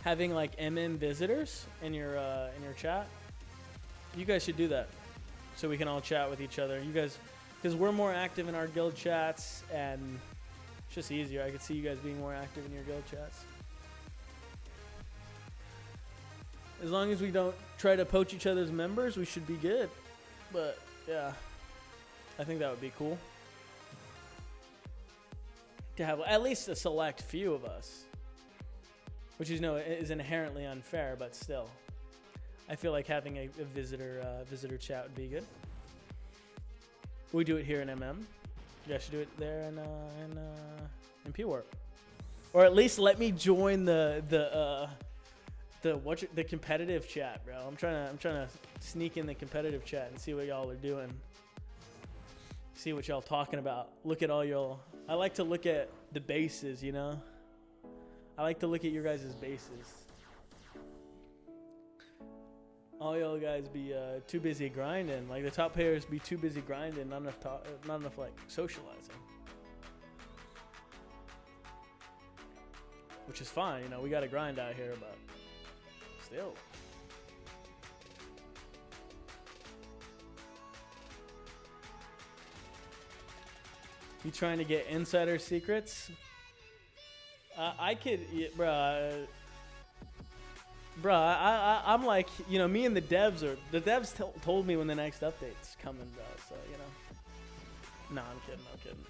Having like MM visitors in your chat? You guys should do that, so we can all chat with each other. You guys, because we're more active in our guild chats, and it's just easier. I could see you guys being more active in your guild chats. As long as we don't try to poach each other's members, we should be good. But yeah, I think that would be cool to have at least a select few of us, which is inherently unfair, but still, I feel like having a visitor chat would be good. We do it here in MM. You guys should do it there in P-Warp, or at least let me join the competitive chat, bro. I'm trying to sneak in the competitive chat and see what y'all are doing. See what y'all talking about. Look at all y'all. I like to look at the bases, you know. I like to look at your guys' bases. All y'all guys be too busy grinding. Like the top players be too busy grinding, not enough like socializing. Which is fine, you know. We got to grind out here, but still. You trying to get insider secrets? I could, yeah, I'm like, you know, me and the devs told me when the next update's coming, bro. So, you know. No, I'm kidding.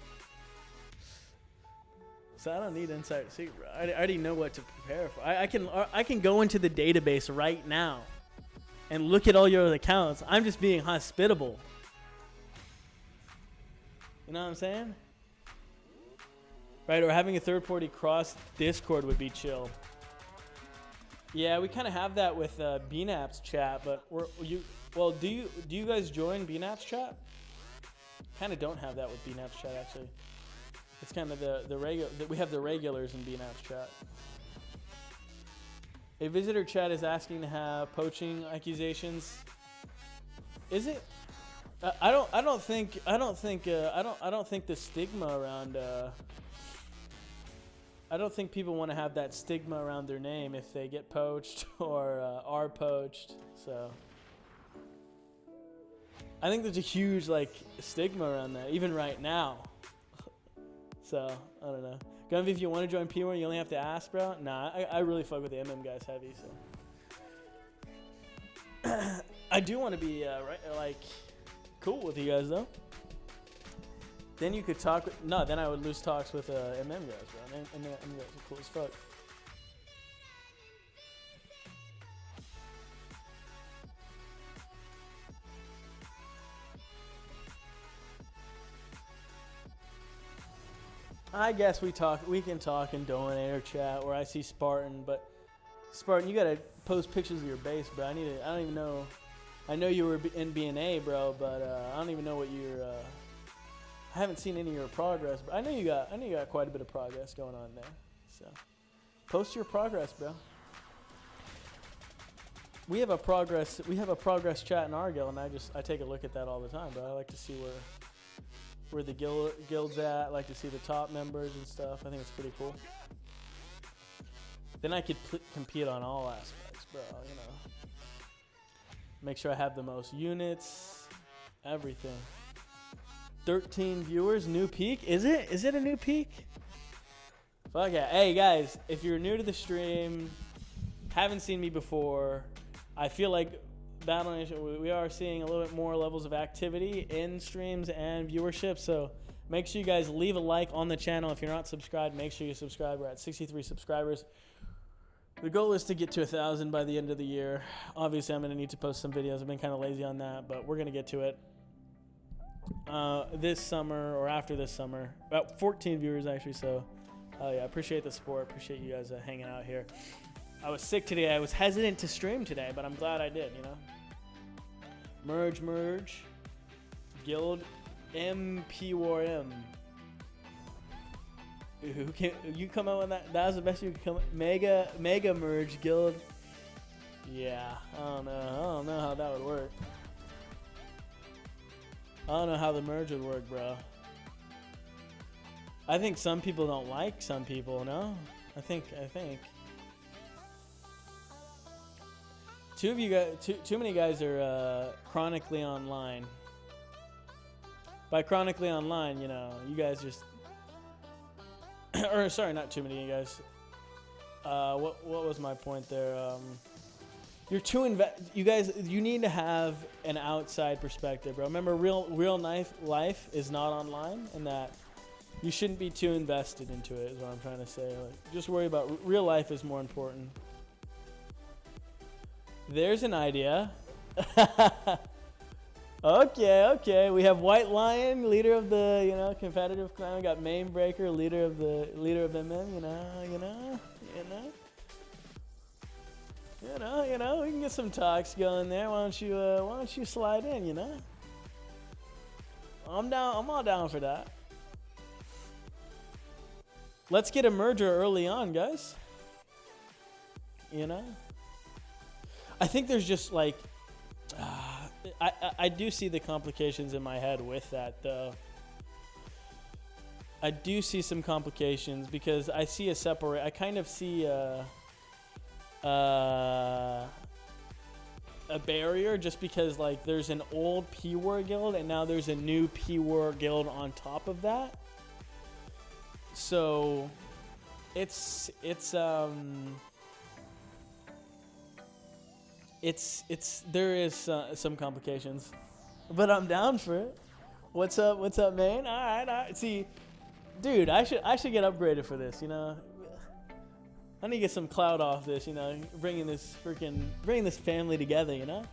So I don't need insider secret, bro. I already know what to prepare for. I can go into the database right now and look at all your accounts. I'm just being hospitable. You know what I'm saying? Right, or having a third party cross Discord would be chill. Yeah, we kind of have that with BNAP's chat, but do you guys join BNAP's chat? Kind of don't have that with BNAP's chat actually. It's kind of the regular. We have the regulars in BNAP's chat. A visitor chat is asking to have poaching accusations. Is it? I don't think the stigma around. I don't think people want to have that stigma around their name if they get poached or are poached. So I think there's a huge like stigma around that, even right now. So I don't know. Gumby, if you want to join P1, you only have to ask, bro. Nah, I really fuck with the MM guys heavy. So I do want to be cool with you guys though. Then you could talk. Then I would lose talks with MM guys, bro. And MM guys are cool as fuck. I guess we can talk in Dominator chat where I see Spartan, but Spartan, you gotta post pictures of your base, bro. I don't even know. I know you were in BNA, bro, but I don't even know what you're. I haven't seen any of your progress, but I know you got quite a bit of progress going on there. So, post your progress, bro. we have a progress chat in our guild, and I take a look at that all the time, bro. I like to see where the guild's at. I like to see the top members and stuff. I think it's pretty cool. Then I could compete on all aspects, bro, you know. Make sure I have the most units, everything. 13 viewers, new peak. Is it? Is it a new peak? Fuck yeah. Hey, guys, if you're new to the stream, haven't seen me before, I feel like Battle Nation, we are seeing a little bit more levels of activity in streams and viewership, so make sure you guys leave a like on the channel. If you're not subscribed, make sure you subscribe. We're at 63 subscribers. The goal is to get to 1,000 by the end of the year. Obviously, I'm going to need to post some videos. I've been kind of lazy on that, but we're going to get to it this summer or after this summer. About 14 viewers, actually, so yeah, I appreciate the support. Appreciate you guys hanging out here. I was sick today. I was hesitant to stream today, but I'm glad I did, you know. Merge. Guild MPWARM. You come out with that? That was the best you could come. Mega merge guild. Yeah, I don't know how that would work. I don't know how the merge would work, bro. I think some people don't like some people. No, I think. Two of you guys, too many guys are chronically online. By chronically online, you know, you guys just. Or sorry, not too many of you guys. What was my point there? You're too you guys, you need to have an outside perspective, bro. Remember, real life is not online, and that you shouldn't be too invested into it. Is what I'm trying to say. Like, just worry about real life is more important. There's an idea. Okay. We have White Lion, leader of the, you know, competitive clan. We got Mainbreaker, leader of MM. You know. We can get some talks going there. Why don't you slide in? You know. I'm down. I'm all down for that. Let's get a merger early on, guys. You know. I think there's just like. I do see the complications in my head with that, though. I do see some complications because I see a separate. I kind of see a barrier just because like there's an old P-War guild and now there's a new P-War guild on top of that. So it's there is some complications, but I'm down for it. What's up, man? All right. See, dude, I should get upgraded for this. You know, I need to get some clout off this. You know, bringing this family together. You know,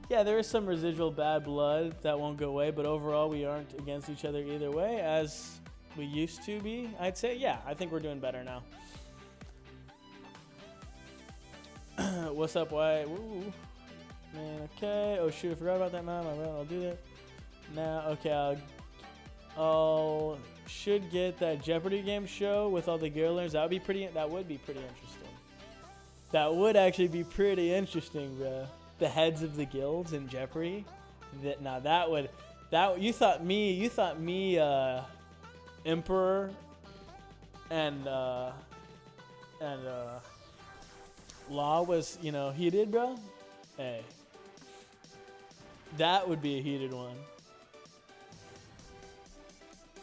yeah, there is some residual bad blood that won't go away, but overall we aren't against each other either way as we used to be. I'd say, yeah, I think we're doing better now. What's up, White? Woo. Man, okay. Oh shoot, I forgot about that map. I'll do that. Now, okay, I'll should get that Jeopardy game show with all the guilders. That would be pretty interesting. That would actually be pretty interesting, bro. The heads of the guilds in Jeopardy. You thought me Emperor and Law was, you know, heated, bro. Hey, that would be a heated one.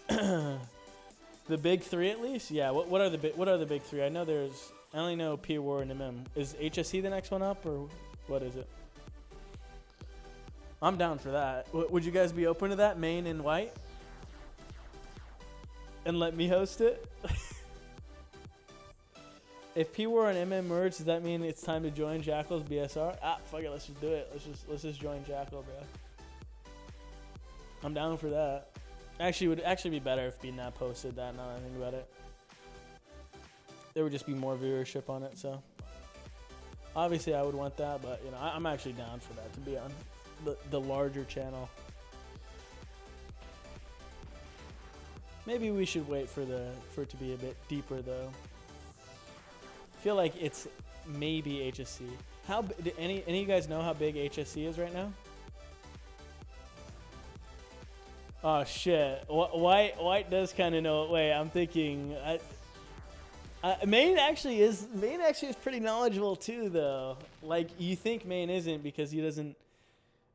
The big three, at least. Yeah. What are the big three? I only know P-War and MM. Is HSC the next one up, or what is it? I'm down for that. Would you guys be open to that, Main and White? And let me host it. If P-War and MM merge, does that mean it's time to join Jackal's BSR? Fuck it, let's just do it. Let's just join Jackal, bro. I'm down for that. Actually, it would actually be better if BNAP posted that. Now that I think about it, there would just be more viewership on it. So obviously, I would want that, but you know, I'm actually down for that to be on the larger channel. Maybe we should wait for it to be a bit deeper, though. I feel like maybe HSC. Do any of you guys know how big HSC is right now? Oh shit! White does kind of know it. Wait, I'm thinking. Maine actually is pretty knowledgeable too, though. Like you think Maine isn't because he doesn't,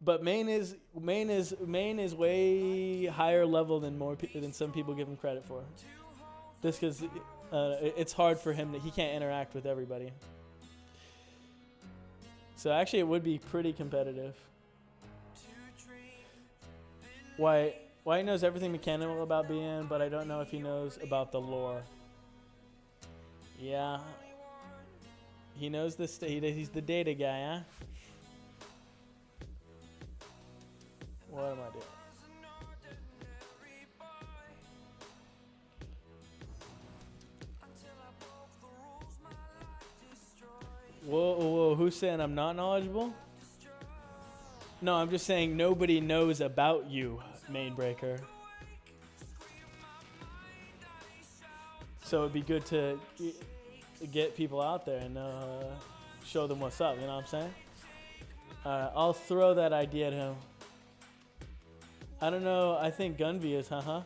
but Maine is way higher level than some people give him credit for. Just because it's hard for him he can't interact with everybody. So actually, it would be pretty competitive. White knows everything mechanical about BN, but I don't know if he knows about the lore. Yeah. He knows the he's the data guy, huh? What am I doing? Whoa, who's saying I'm not knowledgeable? No, I'm just saying nobody knows about you, Mainbreaker. So it'd be good to get people out there and show them what's up, you know what I'm saying? I'll throw that idea to him. I don't know, I think Gunvy is, huh?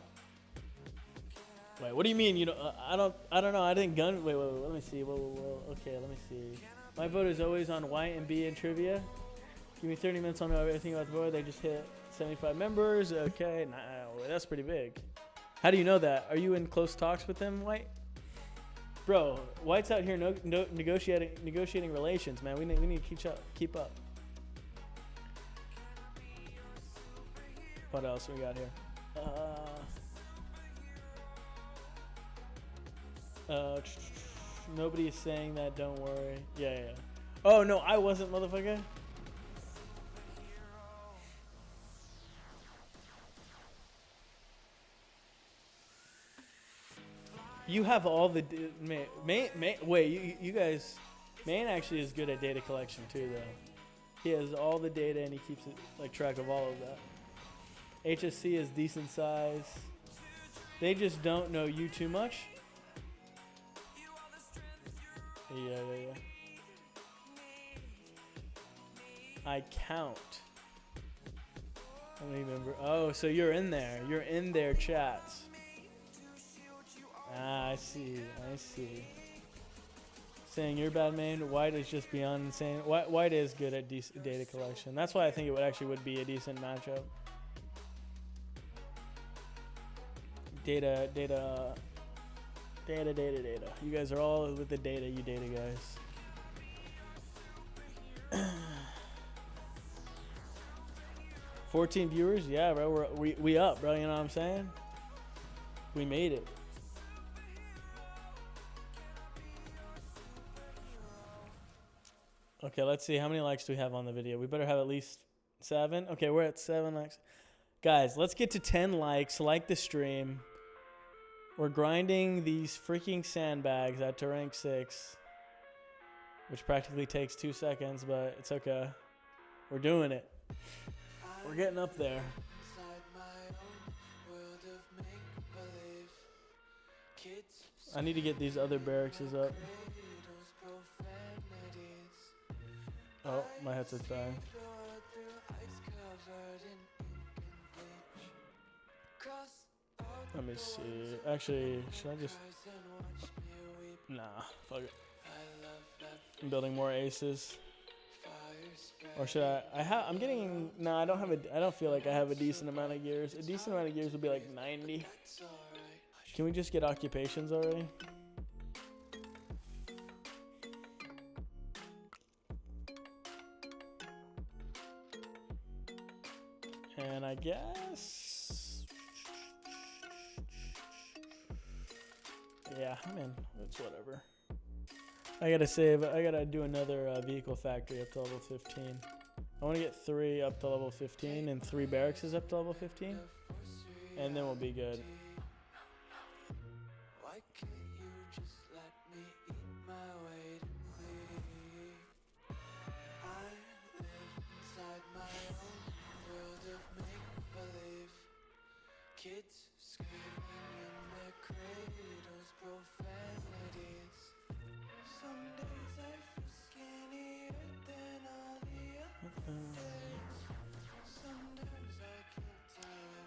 Wait, what do you mean? You know, I don't know. I think wait, let me see. Okay, let me see. My vote is always on White and B in trivia. Give me 30 minutes on everything about the board. They just hit 75 members. Okay, nah, that's pretty big. How do you know that? Are you in close talks with them, White? Bro, White's out here negotiating relations, man. We need to keep up. What else we got here? Nobody is saying that. Don't worry. Yeah. Oh no, I wasn't, motherfucker. You have all the wait. You guys. Maine actually is good at data collection too, though. He has all the data and he keeps track of all of that. HSC is decent size. They just don't know you too much. Yeah. I count. I don't remember. Oh, so you're in there. You're in their chats. Ah, I see. Saying you're bad, Maine. White is just beyond insane. White is good at data collection. That's why I think it would be a decent matchup. Data. You guys are all with the data, you data guys. 14 viewers? Yeah, bro. We up, bro. You know what I'm saying? We made it. Okay, let's see. How many likes do we have on the video? We better have at least 7. Okay, we're at 7 likes. Guys, let's get to 10 likes. Like the stream. We're grinding these freaking sandbags out to rank 6. Which practically takes 2 seconds, but it's okay. We're doing it. We're getting up there. I need to get these other barracks up. Oh, my headset's dying. Let me see. Actually, should I just... Nah, fuck it. I'm building more aces. Or should I'm getting... Nah, I don't feel like I have a decent amount of gears. A decent amount of gears would be like 90. Can we just get occupations already? And I guess... Yeah, I'm in. It's whatever. I gotta do another vehicle factory up to level 15. I want to get 3 up to level 15 and 3 barracks up to level 15. And then we'll be good. Kids screaming in their cradles, profanities. Some days I feel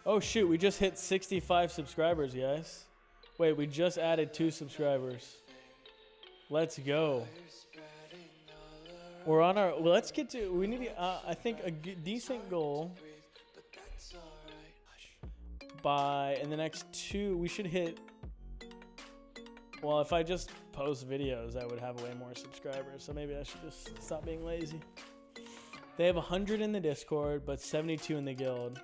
Oh shoot, we just hit 65 subscribers, guys. Wait, we just added 2 subscribers. Let's go. We're on our. Well, let's get to. We need. I think a decent goal. By in the next 2, we should hit. Well, if I just post videos, I would have way more subscribers. So maybe I should just stop being lazy. They have 100 in the Discord, but 72 in the guild.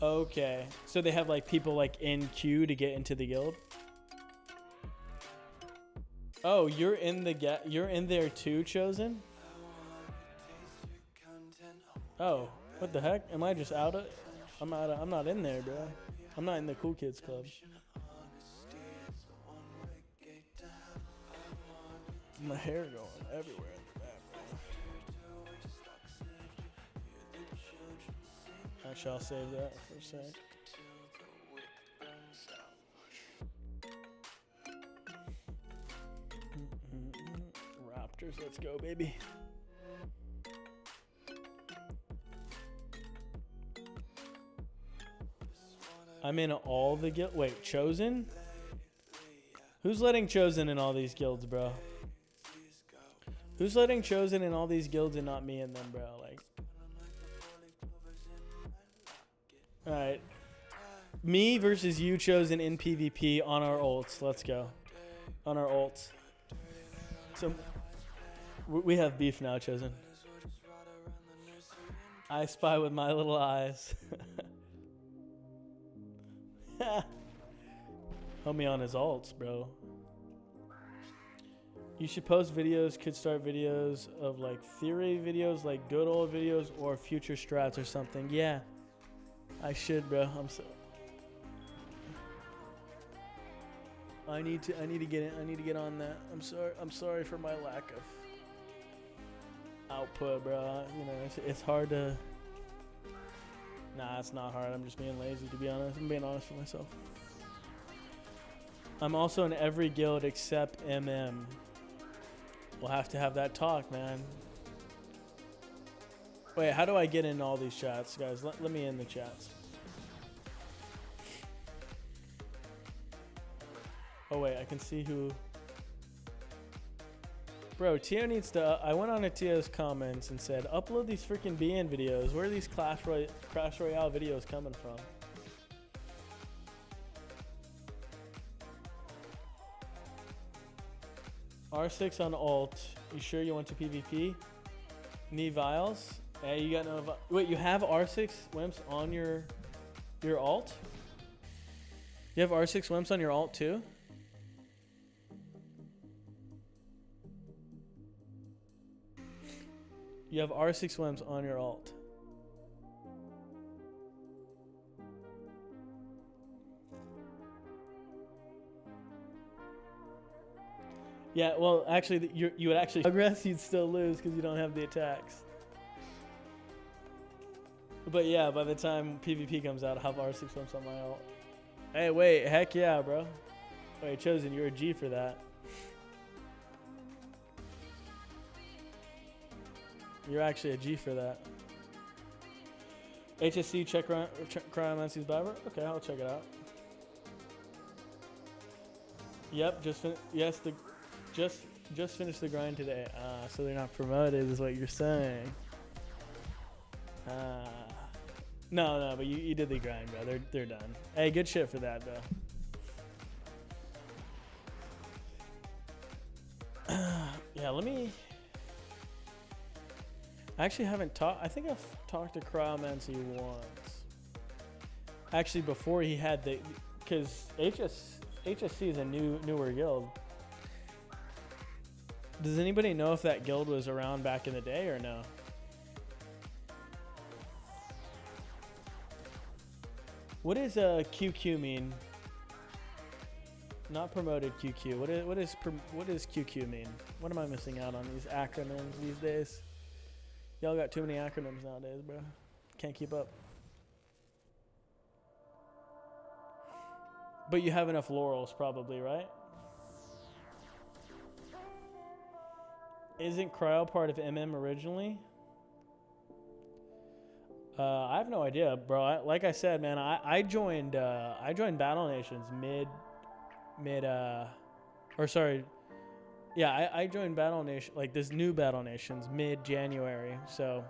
Okay, so they have like people like in queue to get into the guild. Oh, you're in the you're in there too, Chosen? Oh, what the heck? Am I just out of? I'm not in there, bro. I'm not in the cool kids club. My hair going everywhere in the back, bro. Actually, I'll save that for a sec. Raptors, let's go, baby. I'm in all the guild. Wait, Chosen? Who's letting Chosen in all these guilds, bro? Who's letting Chosen in all these guilds and not me in them, bro? Like, all right, me versus you, Chosen, in PvP on our ults. Let's go. On our ults. So we have beef now, Chosen. I spy with my little eyes. Help me on his ults, bro. You should post videos, could start videos of like theory videos, like good old videos or future strats or something. Yeah, I should, bro. I need to get in. I need to get on that. I'm sorry for my lack of output, bro. You know, it's hard to. Nah, it's not hard. I'm just being lazy, to be honest. I'm being honest with myself. I'm also in every guild except MM. We'll have to have that talk, man. Wait, how do I get in all these chats, guys? Let me in the chats. Oh, wait, I can see who... Bro, Tio needs to... I went on to Tio's comments and said, upload these freaking BN videos. Where are these Crash Royale videos coming from? R6 on ult. You sure you want to PvP? Knee vials? Hey, you got no... Wait, you have R6 wimps on your ult? You have R6 wimps on your ult too? You have R6 wimps on your ult. Yeah, well, actually, you would actually progress. You'd still lose because you don't have the attacks. But yeah, by the time PvP comes out, I'll have R6 wimps on my ult. Hey, wait, heck yeah, bro. Wait, Chosen, you're a G for that. You're actually a G for that. HSC check Cryomancy's Bible. Okay, I'll check it out. Yep, just finished the grind today. So they're not promoted, is what you're saying. No, but you did the grind, bro. They're done. Hey, good shit for that, though. Yeah, let me. I actually haven't talked. I think I've talked to Cryomancy once. Actually, before he had the, because HSC is a newer guild. Does anybody know if that guild was around back in the day or no? What does QQ mean? Not promoted QQ. What does QQ mean? What am I missing out on these acronyms these days? Y'all got too many acronyms nowadays, bro. Can't keep up. But you have enough laurels, probably, right? Isn't Cryo part of MM originally? I have no idea, bro. Like I said, man, I joined Battle Nations I joined Battle Nation, like this new Battle Nations mid January. So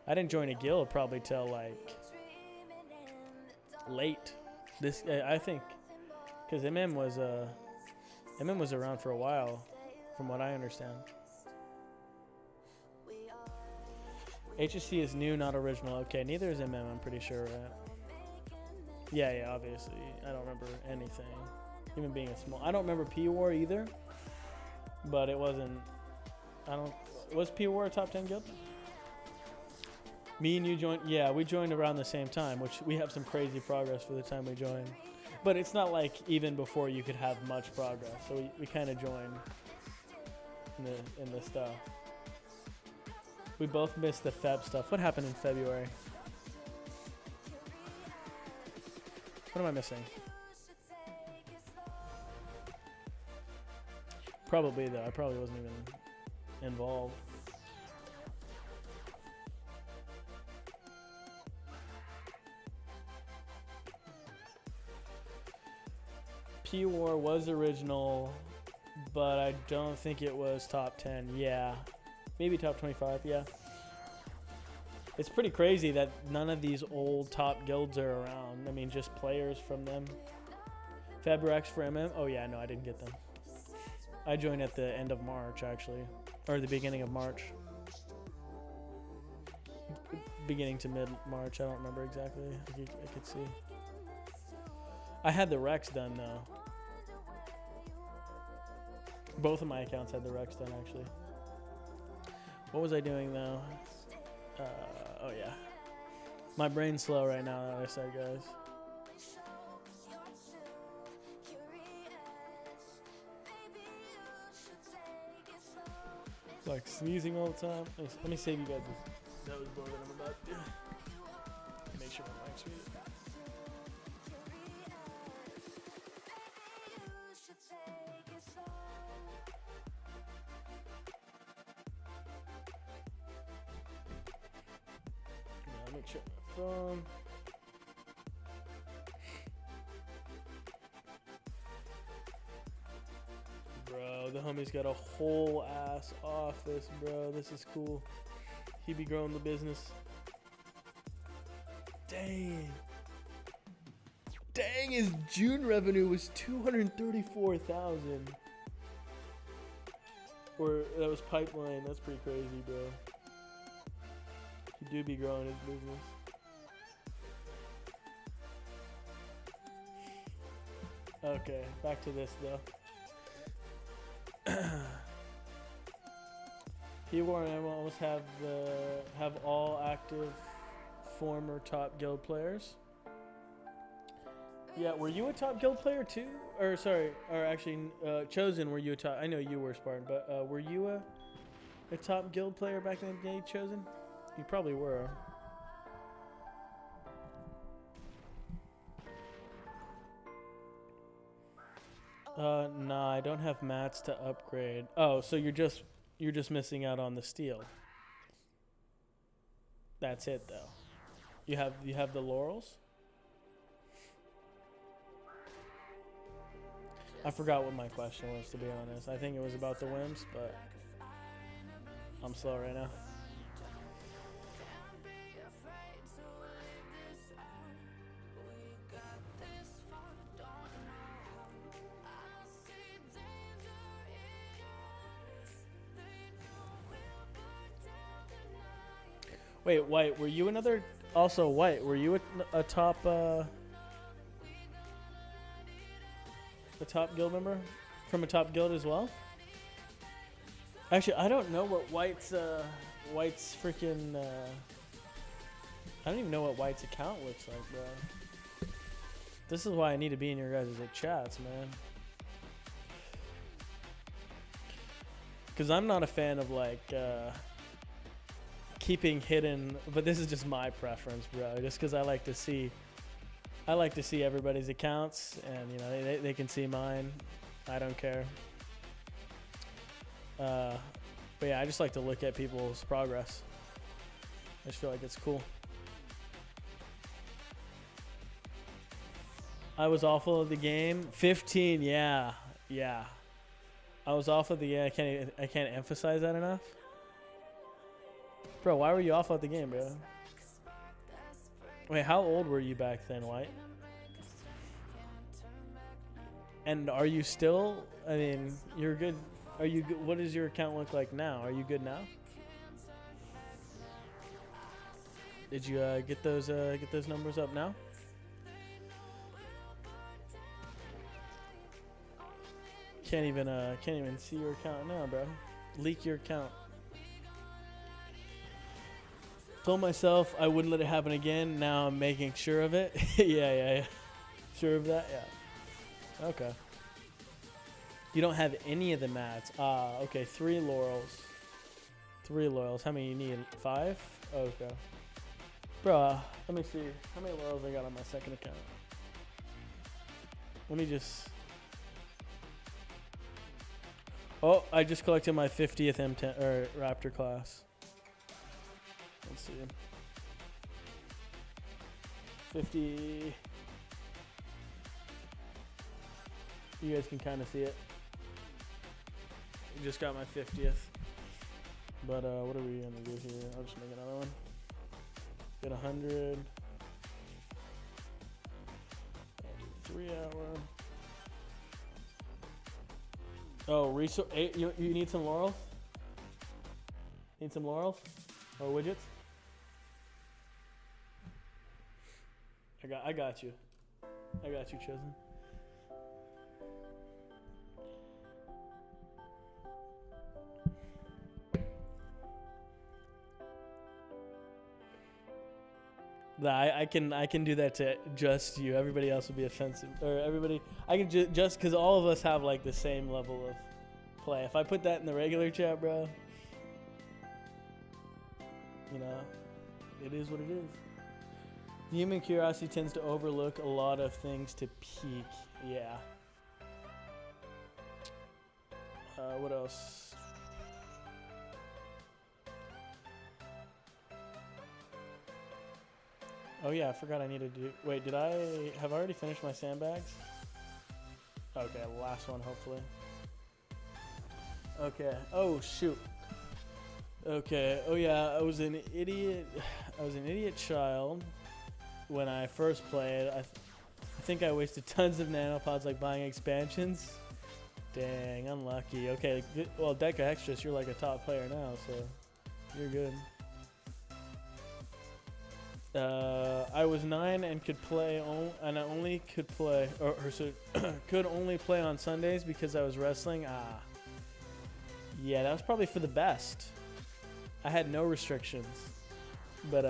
I didn't join a guild probably till like late. I think, because MM was around for a while, from what I understand. HSC is new, not original. Okay, neither is MM, I'm pretty sure, right? Yeah, obviously. I don't remember anything. Even being a small... I don't remember P-War either. But it wasn't... Was P-War a top 10 guild? Me and you joined... Yeah, we joined around the same time, which we have some crazy progress for the time we joined. But it's not like even before you could have much progress. So we kind of joined in the stuff. We both missed the Feb stuff. What happened in February? What am I missing? Probably, though. I probably wasn't even involved. P-War was original, but I don't think it was top 10. Yeah. Maybe top 25, yeah. It's pretty crazy that none of these old top guilds are around. I mean, just players from them. Fabrex for MM? Oh yeah, no, I didn't get them. I joined at the end of March, actually. Or the beginning of March. Beginning to mid-March, I don't remember exactly. I could see. I had the Rex done, though. Both of my accounts had the Rex done, actually. What was I doing though? Oh yeah. My brain's slow right now, like I said, guys. Like sneezing all the time. Let me save you guys this nose blow that I'm about to do. Make sure my mic's muted. Check my phone. Bro, the homie's got a whole ass office, bro. This is cool. He be growing the business. Dang. Dang, his June revenue was 234,000. Or that was pipeline. That's pretty crazy, bro. He do be growing his business. Okay, back to this though. P-War and everyone almost have all active former top guild players. Yeah, were you a top guild player too? Or sorry, or actually, Chosen, were you a top? I know you were, Spartan, but were you a top guild player back in the day, Chosen? You probably were. Nah, I don't have mats to upgrade. Oh, so you're just missing out on the steel. That's it though. You have the laurels? I forgot what my question was, to be honest. I think it was about the whims, but I'm slow right now. Wait, White, were you another... Also, White, were you a top... a top guild member? From a top guild as well? Actually, I don't know what White's freaking... I don't even know what White's account looks like, bro. This is why I need to be in your guys' chats, man. Because I'm not a fan of, like... keeping hidden, but this is just my preference, bro. Just because I like to see everybody's accounts, and you know they can see mine. I don't care. But yeah, I just like to look at people's progress. I just feel like it's cool. I was awful at the game. 15, yeah. Yeah. I was off of the game. I can't emphasize that enough. Bro, why were you off at the game, bro? Wait, how old were you back then, White? And are you still, I mean, you're good. Are you good? What does your account look like now? Are you good now? Did you get those numbers up now? Can't even see your account now, bro. Leak your account. Told myself I wouldn't let it happen again. Now I'm making sure of it. Yeah. Sure of that? Yeah. Okay. You don't have any of the mats. Okay. 3 laurels. 3 laurels. How many you need? 5? Okay. Bro, let me see. How many laurels I got on my second account? Let me just... Oh, I just collected my 50th M10 or Raptor class. Let's see. 50. You guys can kind of see it. Just got my 50th. But what are we gonna do here? I'll just make another one. Get 100. I'll do 3 hour. Oh, resource. You need some laurels? Need some laurels? Or widgets? I got you. I got you, Chosen. I can do that to just you. Everybody else would be offensive, or everybody. I can just because all of us have like the same level of play. If I put that in the regular chat, bro, you know, it is what it is. The human curiosity tends to overlook a lot of things to peak. Yeah. What else? Oh yeah, I forgot I needed to do... Wait, have I already finished my sandbags? Okay, last one hopefully. Okay, oh shoot. Okay, oh yeah, I was an idiot child when I first played. I think I wasted tons of nanopods like buying expansions. Dang, unlucky. Okay, well Deca Extras, you're like a top player now, so you're good. I was 9 and could play, and I only could play, could only play on Sundays because I was wrestling. Yeah, that was probably for the best. I had no restrictions, but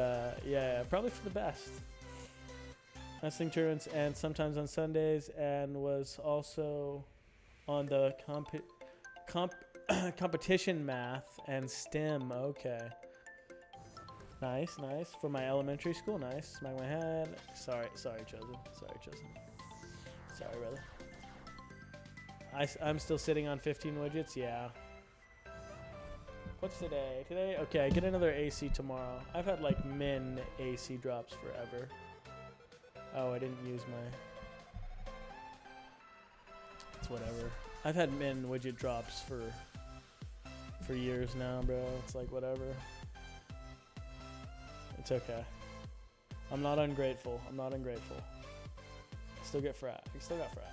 yeah, probably for the best. Wrestling tournaments and sometimes on Sundays, and was also on the competition math and STEM. Okay. Nice. For my elementary school, nice. Smack my head. Sorry, Chosen. Sorry, brother. I'm still sitting on 15 widgets, yeah. What's today? Okay, I get another AC tomorrow. I've had like min AC drops forever. Oh, I didn't use my... It's whatever. I've had min widget drops for years now, bro. It's like whatever. It's okay. I'm not ungrateful. Still get frags. Still got frags.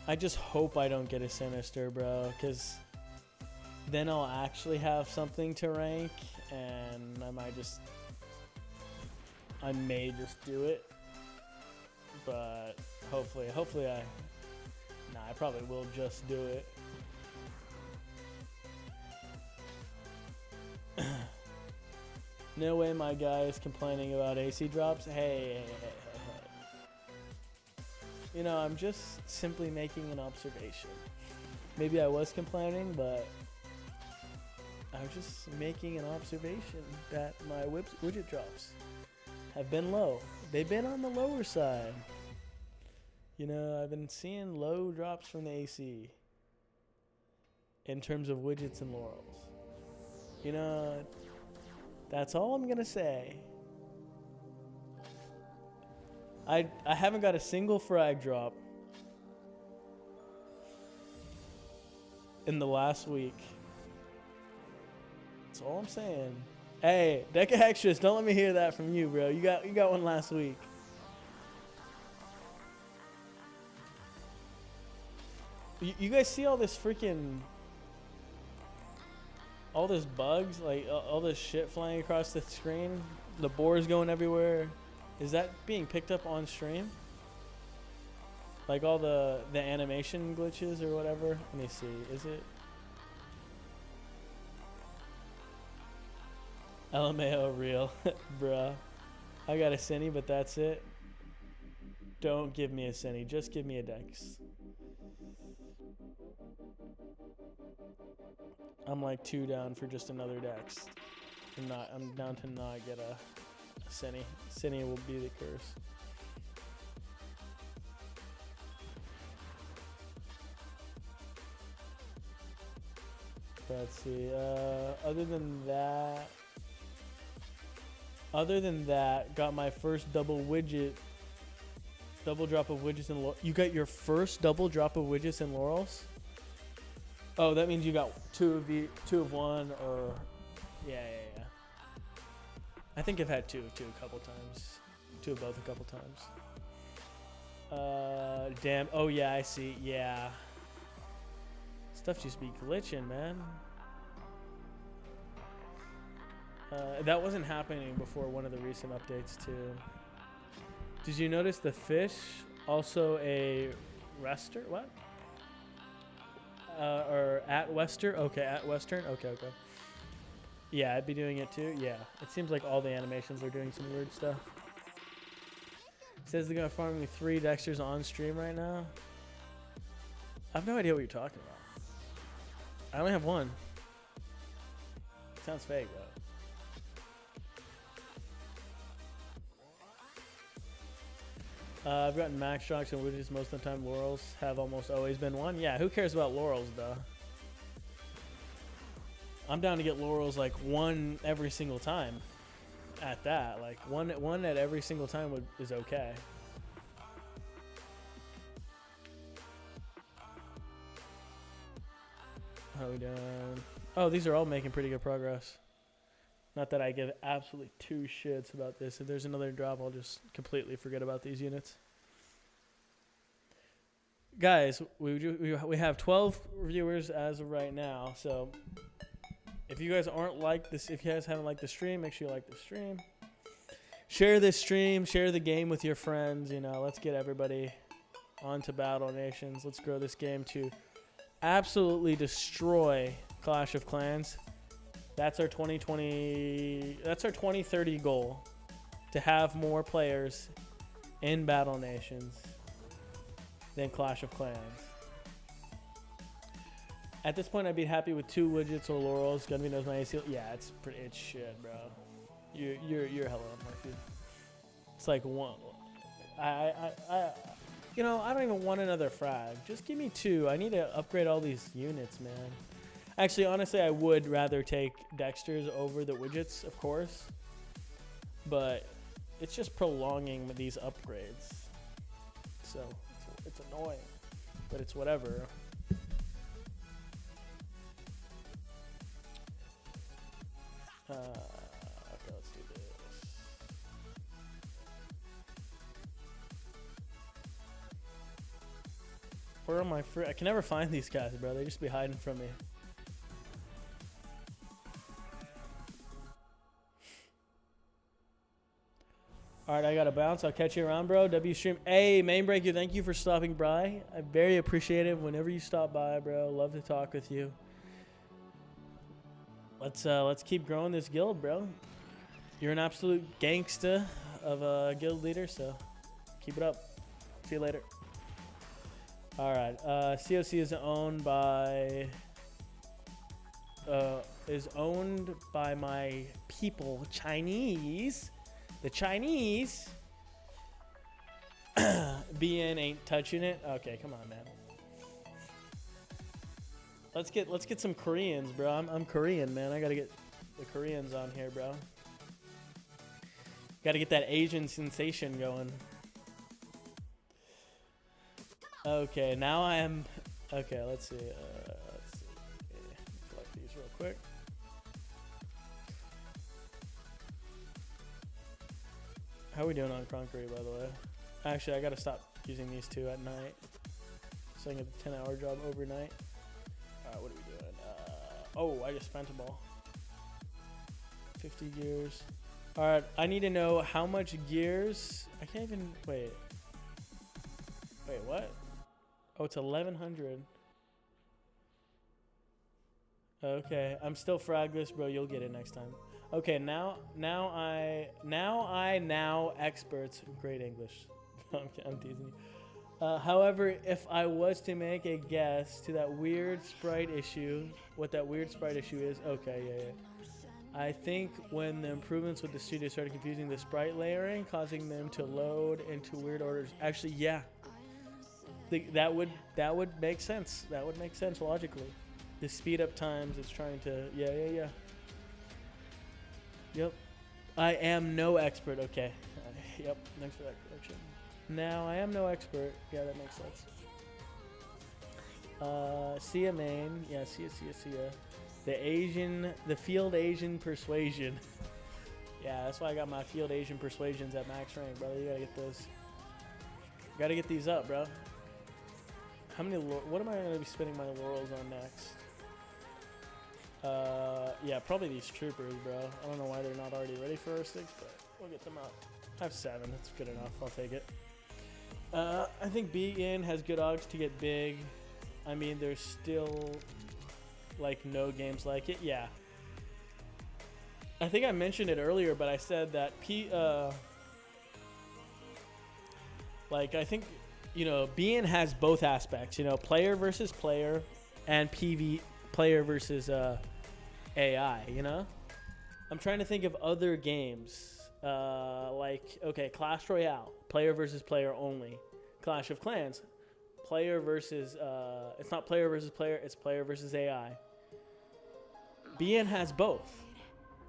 I just hope I don't get a Sinister, bro, because then I'll actually have something to rank, and I may just do it. But hopefully I probably will just do it. No way my guy is complaining about AC drops. Hey. You know, I'm just simply making an observation. Maybe I was complaining, but I was just making an observation that my widget drops have been low. They've been on the lower side. You know, I've been seeing low drops from the AC in terms of widgets and laurels. You know, that's all I'm gonna say. I haven't got a single frag drop in the last week. That's all I'm saying. Hey, deck of extras, don't let me hear that from you, bro. You got one last week. You guys see all this freaking, all this bugs, like all this shit flying across the screen? The boar's going everywhere. Is that being picked up on stream? Like all the animation glitches or whatever? Let me see. Is it? LMAO real. Bruh. I got a Cine, but that's it. Don't give me a Cine. Just give me a Dex. I'm like 2 down for just another Dex. I'm down to not get a Cine. Cine will be the curse. Let's see. Other than that, got my first double drop of widgets in Laurels. You got your first double drop of widgets in Laurels? Oh, that means you got two of one, or yeah. I think I've had two a couple times. Two of both a couple times. Damn. Oh yeah, I see. Yeah. Stuff just be glitching, man. That wasn't happening before one of the recent updates too. Did you notice the fish also a rester? What? Or at Wester? Okay, at Western. Okay. Yeah, I'd be doing it too. Yeah, it seems like all the animations are doing some weird stuff. It says they're gonna farm me 3 Dexters on stream right now. I have no idea what you're talking about. I only have 1. Sounds fake though. I've gotten max shocks and widgets most of the time. Laurels have almost always been 1. Yeah, who cares about Laurels though? I'm down to get Laurels like 1 every single time. At that, like one at every single time is okay. How are we doing? Oh, these are all making pretty good progress. Not that I give absolutely 2 shits about this. If there's another drop, I'll just completely forget about these units. Guys, we have 12 viewers as of right now, so if you guys aren't like this, if you guys haven't liked the stream, make sure you like the stream. Share this stream, share the game with your friends. You know, let's get everybody onto Battle Nations. Let's grow this game to absolutely destroy Clash of Clans. That's our 2020. That's our 2030 goal, to have more players in Battle Nations than Clash of Clans. At this point, I'd be happy with 2 widgets or Laurels. Gunby knows my ACL. Yeah, it's shit, bro. You're hella unlucky. It's like 1. You know, I don't even want another frag. Just give me 2. I need to upgrade all these units, man. Actually, honestly, I would rather take Dexters over the widgets, of course. But it's just prolonging these upgrades. So it's annoying, but it's whatever. Okay, let's do this. Where are my I can never find these guys, bro. They just be hiding from me. Alright, I gotta bounce. I'll catch you around, bro. W stream. Hey, Main Breaker, thank you for stopping by. I very appreciate it whenever you stop by, bro. Love to talk with you. Let's keep growing this guild, bro. You're an absolute gangsta of a guild leader, so keep it up. See you later. All right. COC is owned by my people, Chinese. The Chinese. BN ain't touching it. Okay, come on, man. Let's get some Koreans, bro. I'm Korean, man. I gotta get the Koreans on here, bro. Gotta get that Asian sensation going. Okay, now I am. Okay, let's see. Let's see. Okay, collect these real quick. How are we doing on concrete, by the way? Actually, I gotta stop using these two at night, so I can get the 10-hour job overnight. Alright, what are we doing? Oh, I just spent a ball. 50 gears. Alright, I need to know how much gears. I can't even. Wait. Wait, what? Oh, it's 1100. Okay, I'm still fragless, bro. You'll get it next time. Okay, now experts. Great English. I'm teasing you. However, if I was to make a guess to that weird sprite issue, what that weird sprite issue is, okay, yeah. I think when the improvements with the studio started confusing the sprite layering, causing them to load into weird orders. Actually, yeah. That would make sense. That would make sense logically. The speed up times it's trying to. Yeah. Yep. I am no expert. Okay. Yep. Thanks for that correction. Now I am no expert. Yeah, that makes sense. See ya, main. Yeah, see ya. The field Asian persuasion. Yeah, that's why I got my field Asian persuasions at max rank, brother. You gotta get those. Gotta get these up, bro. How many? What am I gonna be spending my laurels on next? Yeah, probably these troopers, bro. I don't know why they're not already ready for our sticks, but we'll get them out. I have 7. That's good enough. I'll take it. I think B-In has good odds to get big. I mean, there's still like no games like it. Yeah. I think I mentioned it earlier, but I said that I think, you know, B-In has both aspects, you know, player versus player and player versus AI, you know? I'm trying to think of other games. Okay, Clash Royale, player versus player only. Clash of Clans, player versus, it's not player versus player, it's player versus AI. B-In has both.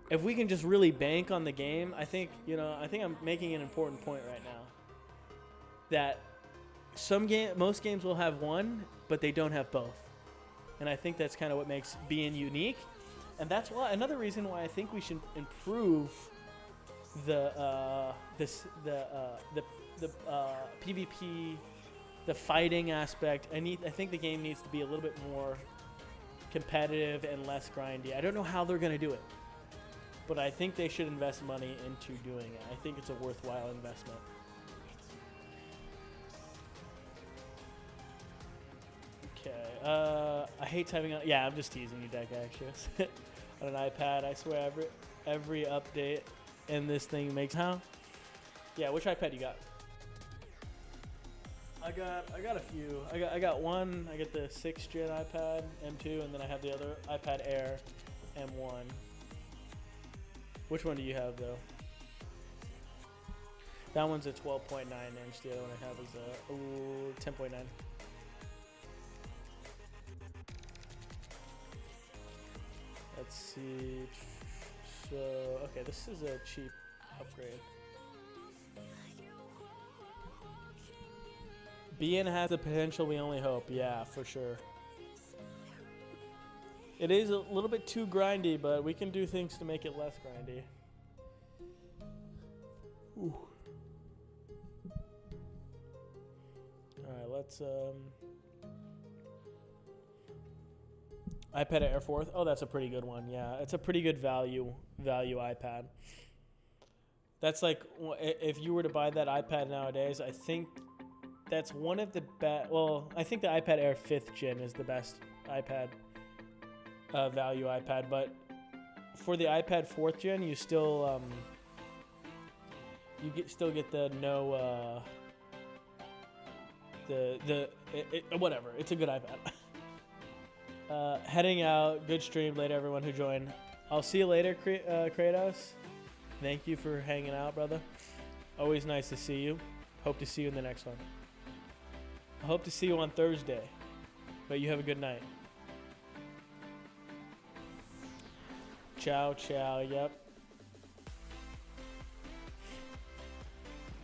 If we can just really bank on the game, I think I'm making an important point right now. That most games will have one, but they don't have both. And I think that's kind of what makes B-In unique. And that's why another reason why I think we should improve the PvP, the fighting aspect. I think the game needs to be a little bit more competitive and less grindy. I don't know how they're going to do it, but I think they should invest money into doing it. I think it's a worthwhile investment. Okay. I hate typing on. Yeah, I'm just teasing you, Deck Actress. On an iPad, I swear every update in this thing makes how? Yeah, which iPad you got? I got a few. I got one. I got the 6th gen iPad M2, and then I have the other iPad Air M1. Which one do you have though? That one's a 12.9 inch. The other one I have is a 10.9. Let's see. So, okay, this is a cheap upgrade. B-In has the potential, we only hope. Yeah, for sure. It is a little bit too grindy, but we can do things to make it less grindy. Ooh. Alright, let's iPad Air 4th. Oh, that's a pretty good one. Yeah, it's a pretty good value iPad. That's like, if you were to buy that iPad nowadays, I think that's one of the best. Well, I think the iPad Air 5th gen is the best iPad value iPad, but for the iPad 4th gen, you still still get the no whatever. It's a good iPad. Heading out. Good stream. Later, everyone who joined. I'll see you later, Kratos. Thank you for hanging out, brother. Always nice to see you. Hope to see you in the next one. I hope to see you on Thursday. But you have a good night. Ciao, ciao. Yep.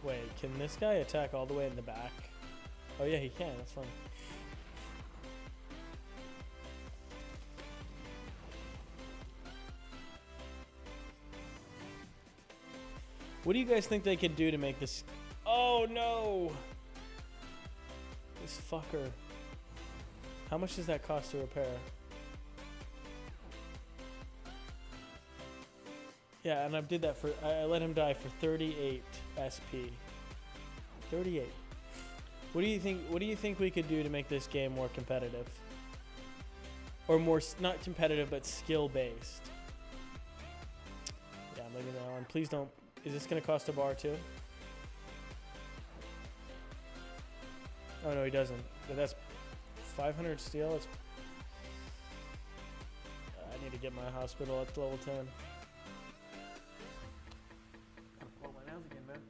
Wait, can this guy attack all the way in the back? Oh yeah, he can. That's fun. What do you guys think they could do to make this? Oh no! This fucker. How much does that cost to repair? Yeah, and I did that for. I let him die for 38 SP. 38. What do you think? What do you think we could do to make this game more competitive? Or more, not competitive, but skill based? Yeah, I'm leaving that one. Please don't. Is this gonna cost a bar too? Oh no, he doesn't. But that's 500 steel. It's. I need to get my hospital up to level 10. Pull my nails again, man.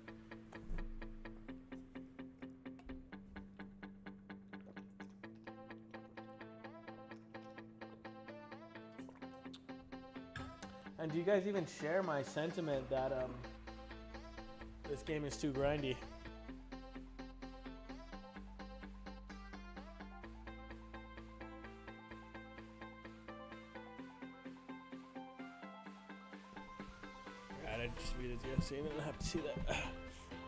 And do you guys even share my sentiment that this game is too grindy? Alright, I just muted you, so you didn't have to see that.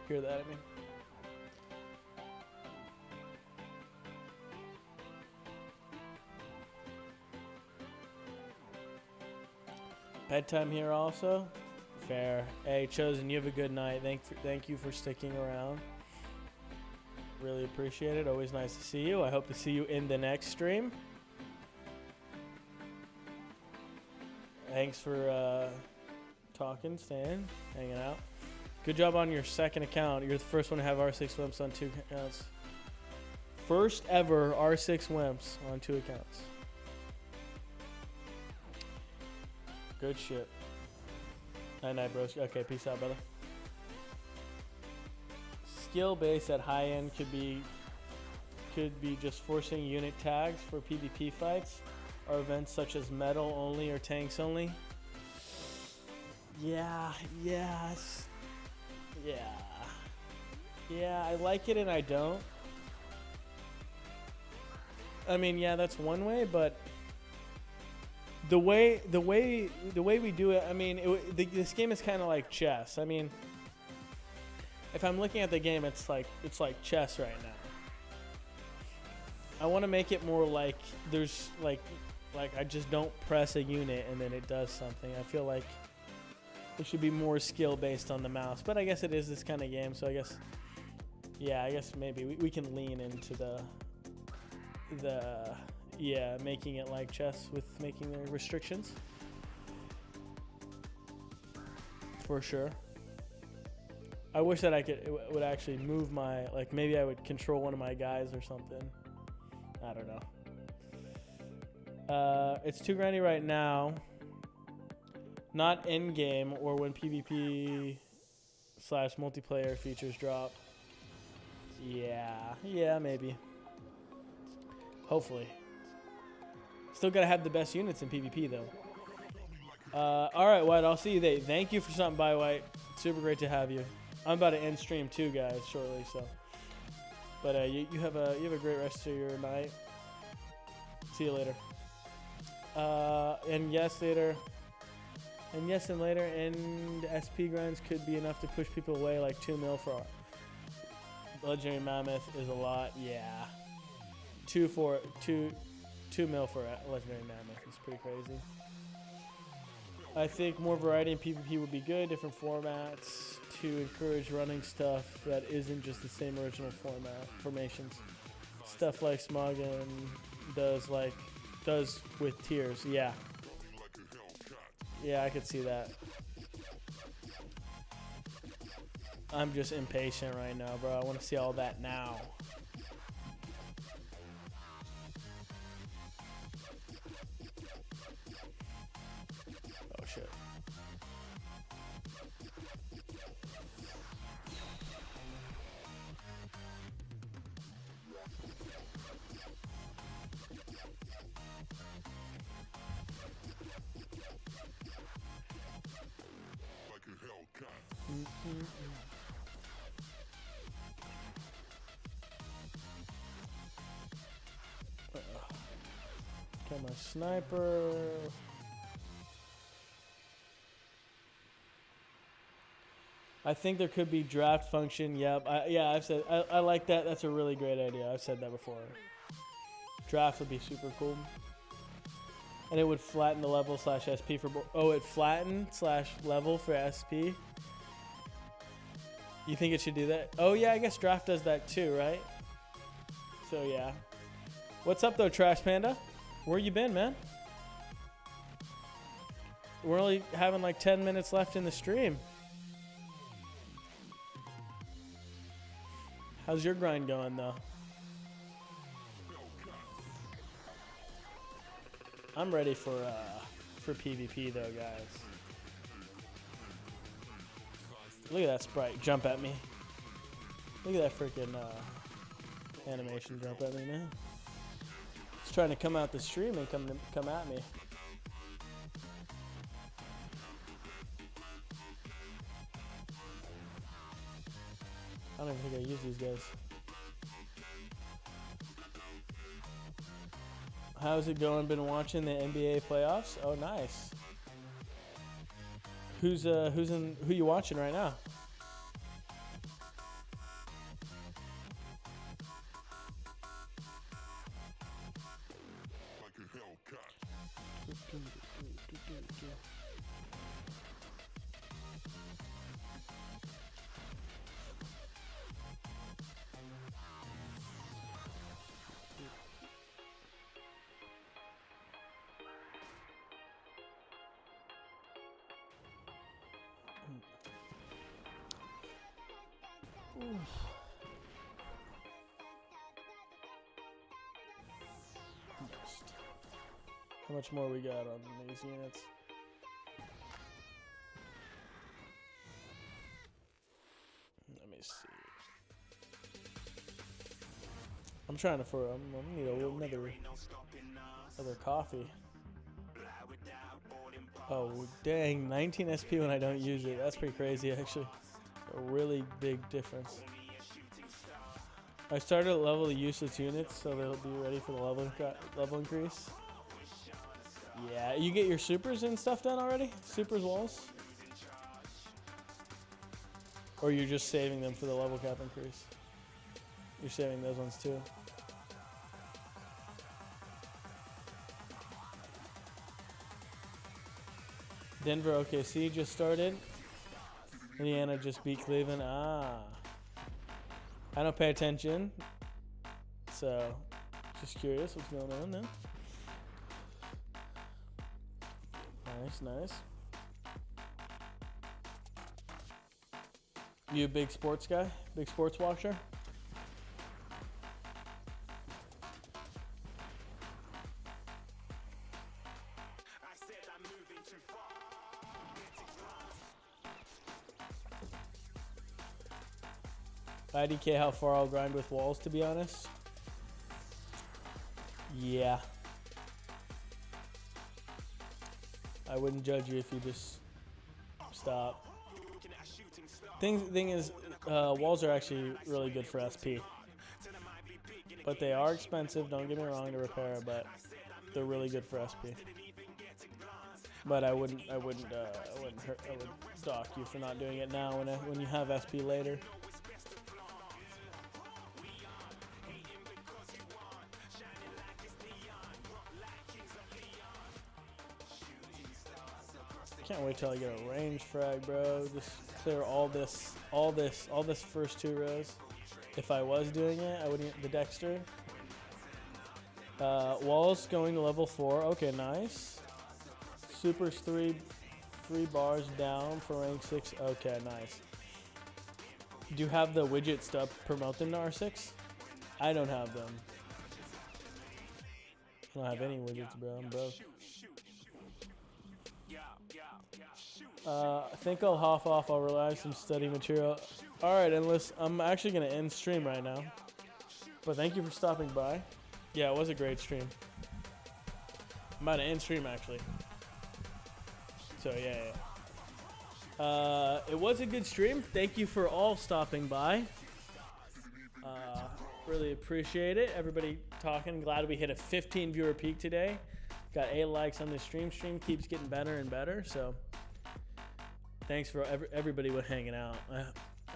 Hear that, I mean. Bedtime here also. Fair. Hey, Chosen, you have a good night. Thank you for sticking around. Really appreciate it. Always nice to see you. I hope to see you in the next stream. Thanks for talking, staying, hanging out. Good job on your second account. You're the first one to have R6 Wimps on 2 accounts. First ever R6 Wimps on 2 accounts. Good shit. Night, bros. Okay, peace out, brother. Skill base at high end could be just forcing unit tags for PvP fights or events such as metal only or tanks only. Yeah, yes. Yeah, I like it and I don't. I mean, yeah, that's one way, but the way we do it, I mean, this game is kind of like chess. I mean, if I'm looking at the game, it's like chess right now. I want to make it more like there's like I just don't press a unit and then it does something. I feel like it should be more skill based on the mouse, but I guess it is this kind of game, so I guess maybe we can lean into the making it like chess with making the restrictions. For sure. I wish that would actually move my, like maybe I would control one of my guys or something. I don't know. It's too grindy right now. Not end game or when PvP / multiplayer features drop. Yeah, maybe. Hopefully. Still gotta have the best units in PvP though. Alright, White, I'll see you there. Thank you for stopping by, White. Super great to have you. I'm about to end stream too, guys, shortly, so. But you have a great rest of your night. See you later. And yes, later. And yes, and later. And SP grinds could be enough to push people away, like 2 mil for Legendary Mammoth is a lot. Yeah. 2 mil for a Legendary Mammoth is pretty crazy. I think more variety in PvP would be good. Different formats to encourage running stuff that isn't just the same original formations. Stuff like Smogon does with tiers. Yeah. Yeah, I could see that. I'm just impatient right now, bro. I want to see all that now. Oh shit. Get my sniper. I think there could be draft function. Yep. Yeah, I've said I like that. That's a really great idea. I've said that before. Draft would be super cool. And it would flatten the level / SP for... Oh, it flatten / level for SP? You think it should do that? Oh, yeah, I guess draft does that too, right? So, yeah. What's up, though, Trash Panda? Where you been, man? We're only having like 10 minutes left in the stream. How's your grind going, though? I'm ready for PvP, though, guys. Look at that sprite jump at me. Look at that freaking animation jump at me, man. It's trying to come out the stream and come at me. I don't even think I use these guys. How's it going? Been watching the NBA playoffs? Oh, nice. Who you watching right now? How much more we got on these units? Let me see. I'm trying to I need another coffee. Oh dang, 19 SP when I don't use it. That's pretty crazy actually. A really big difference. I started to level the useless units so they'll be ready for the level increase. Yeah, you get your supers and stuff done already? Supers walls? Or you're just saving them for the level cap increase? You're saving those ones too. Denver OKC just started. Indiana just beat Cleveland. Ah. I don't pay attention. So, just curious what's going on now. Nice, nice. You a big sports guy? Big sports watcher? IDK how far I'll grind with walls, to be honest. Yeah. I wouldn't judge you if you just stop. Thing is, walls are actually really good for SP. But they are expensive, don't get me wrong, to repair, but they're really good for SP. But I wouldn't dock you for not doing it now when you have SP later. Can't wait till I get a range frag, bro. Just clear all this first 2 rows. If I was doing it, I wouldn't. The Dexter. Walls going to level 4. Okay, nice. Supers 3 bars down for rank 6. Okay, nice. Do you have the widgets to promote them to R6? I don't have them. I don't have any widgets, bro. I'm broke. I think I'll hop off. I'll relax some study material. Alright, Endless. I'm actually going to end stream right now. But thank you for stopping by. Yeah, it was a great stream. I'm about to end stream, actually. So, yeah. It was a good stream. Thank you for all stopping by. Really appreciate it. Everybody talking. Glad we hit a 15 viewer peak today. Got 8 likes on this stream. Stream keeps getting better and better. So thanks for everybody with hanging out.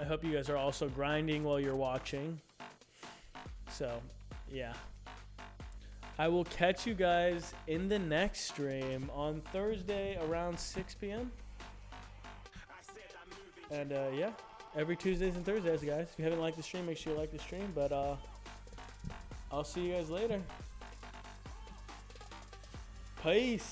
I hope you guys are also grinding while you're watching. So yeah. I will catch you guys in the next stream on Thursday around 6 p.m. And yeah, every Tuesdays and Thursdays, guys. If you haven't liked the stream, make sure you like the stream. But I'll see you guys later. Peace.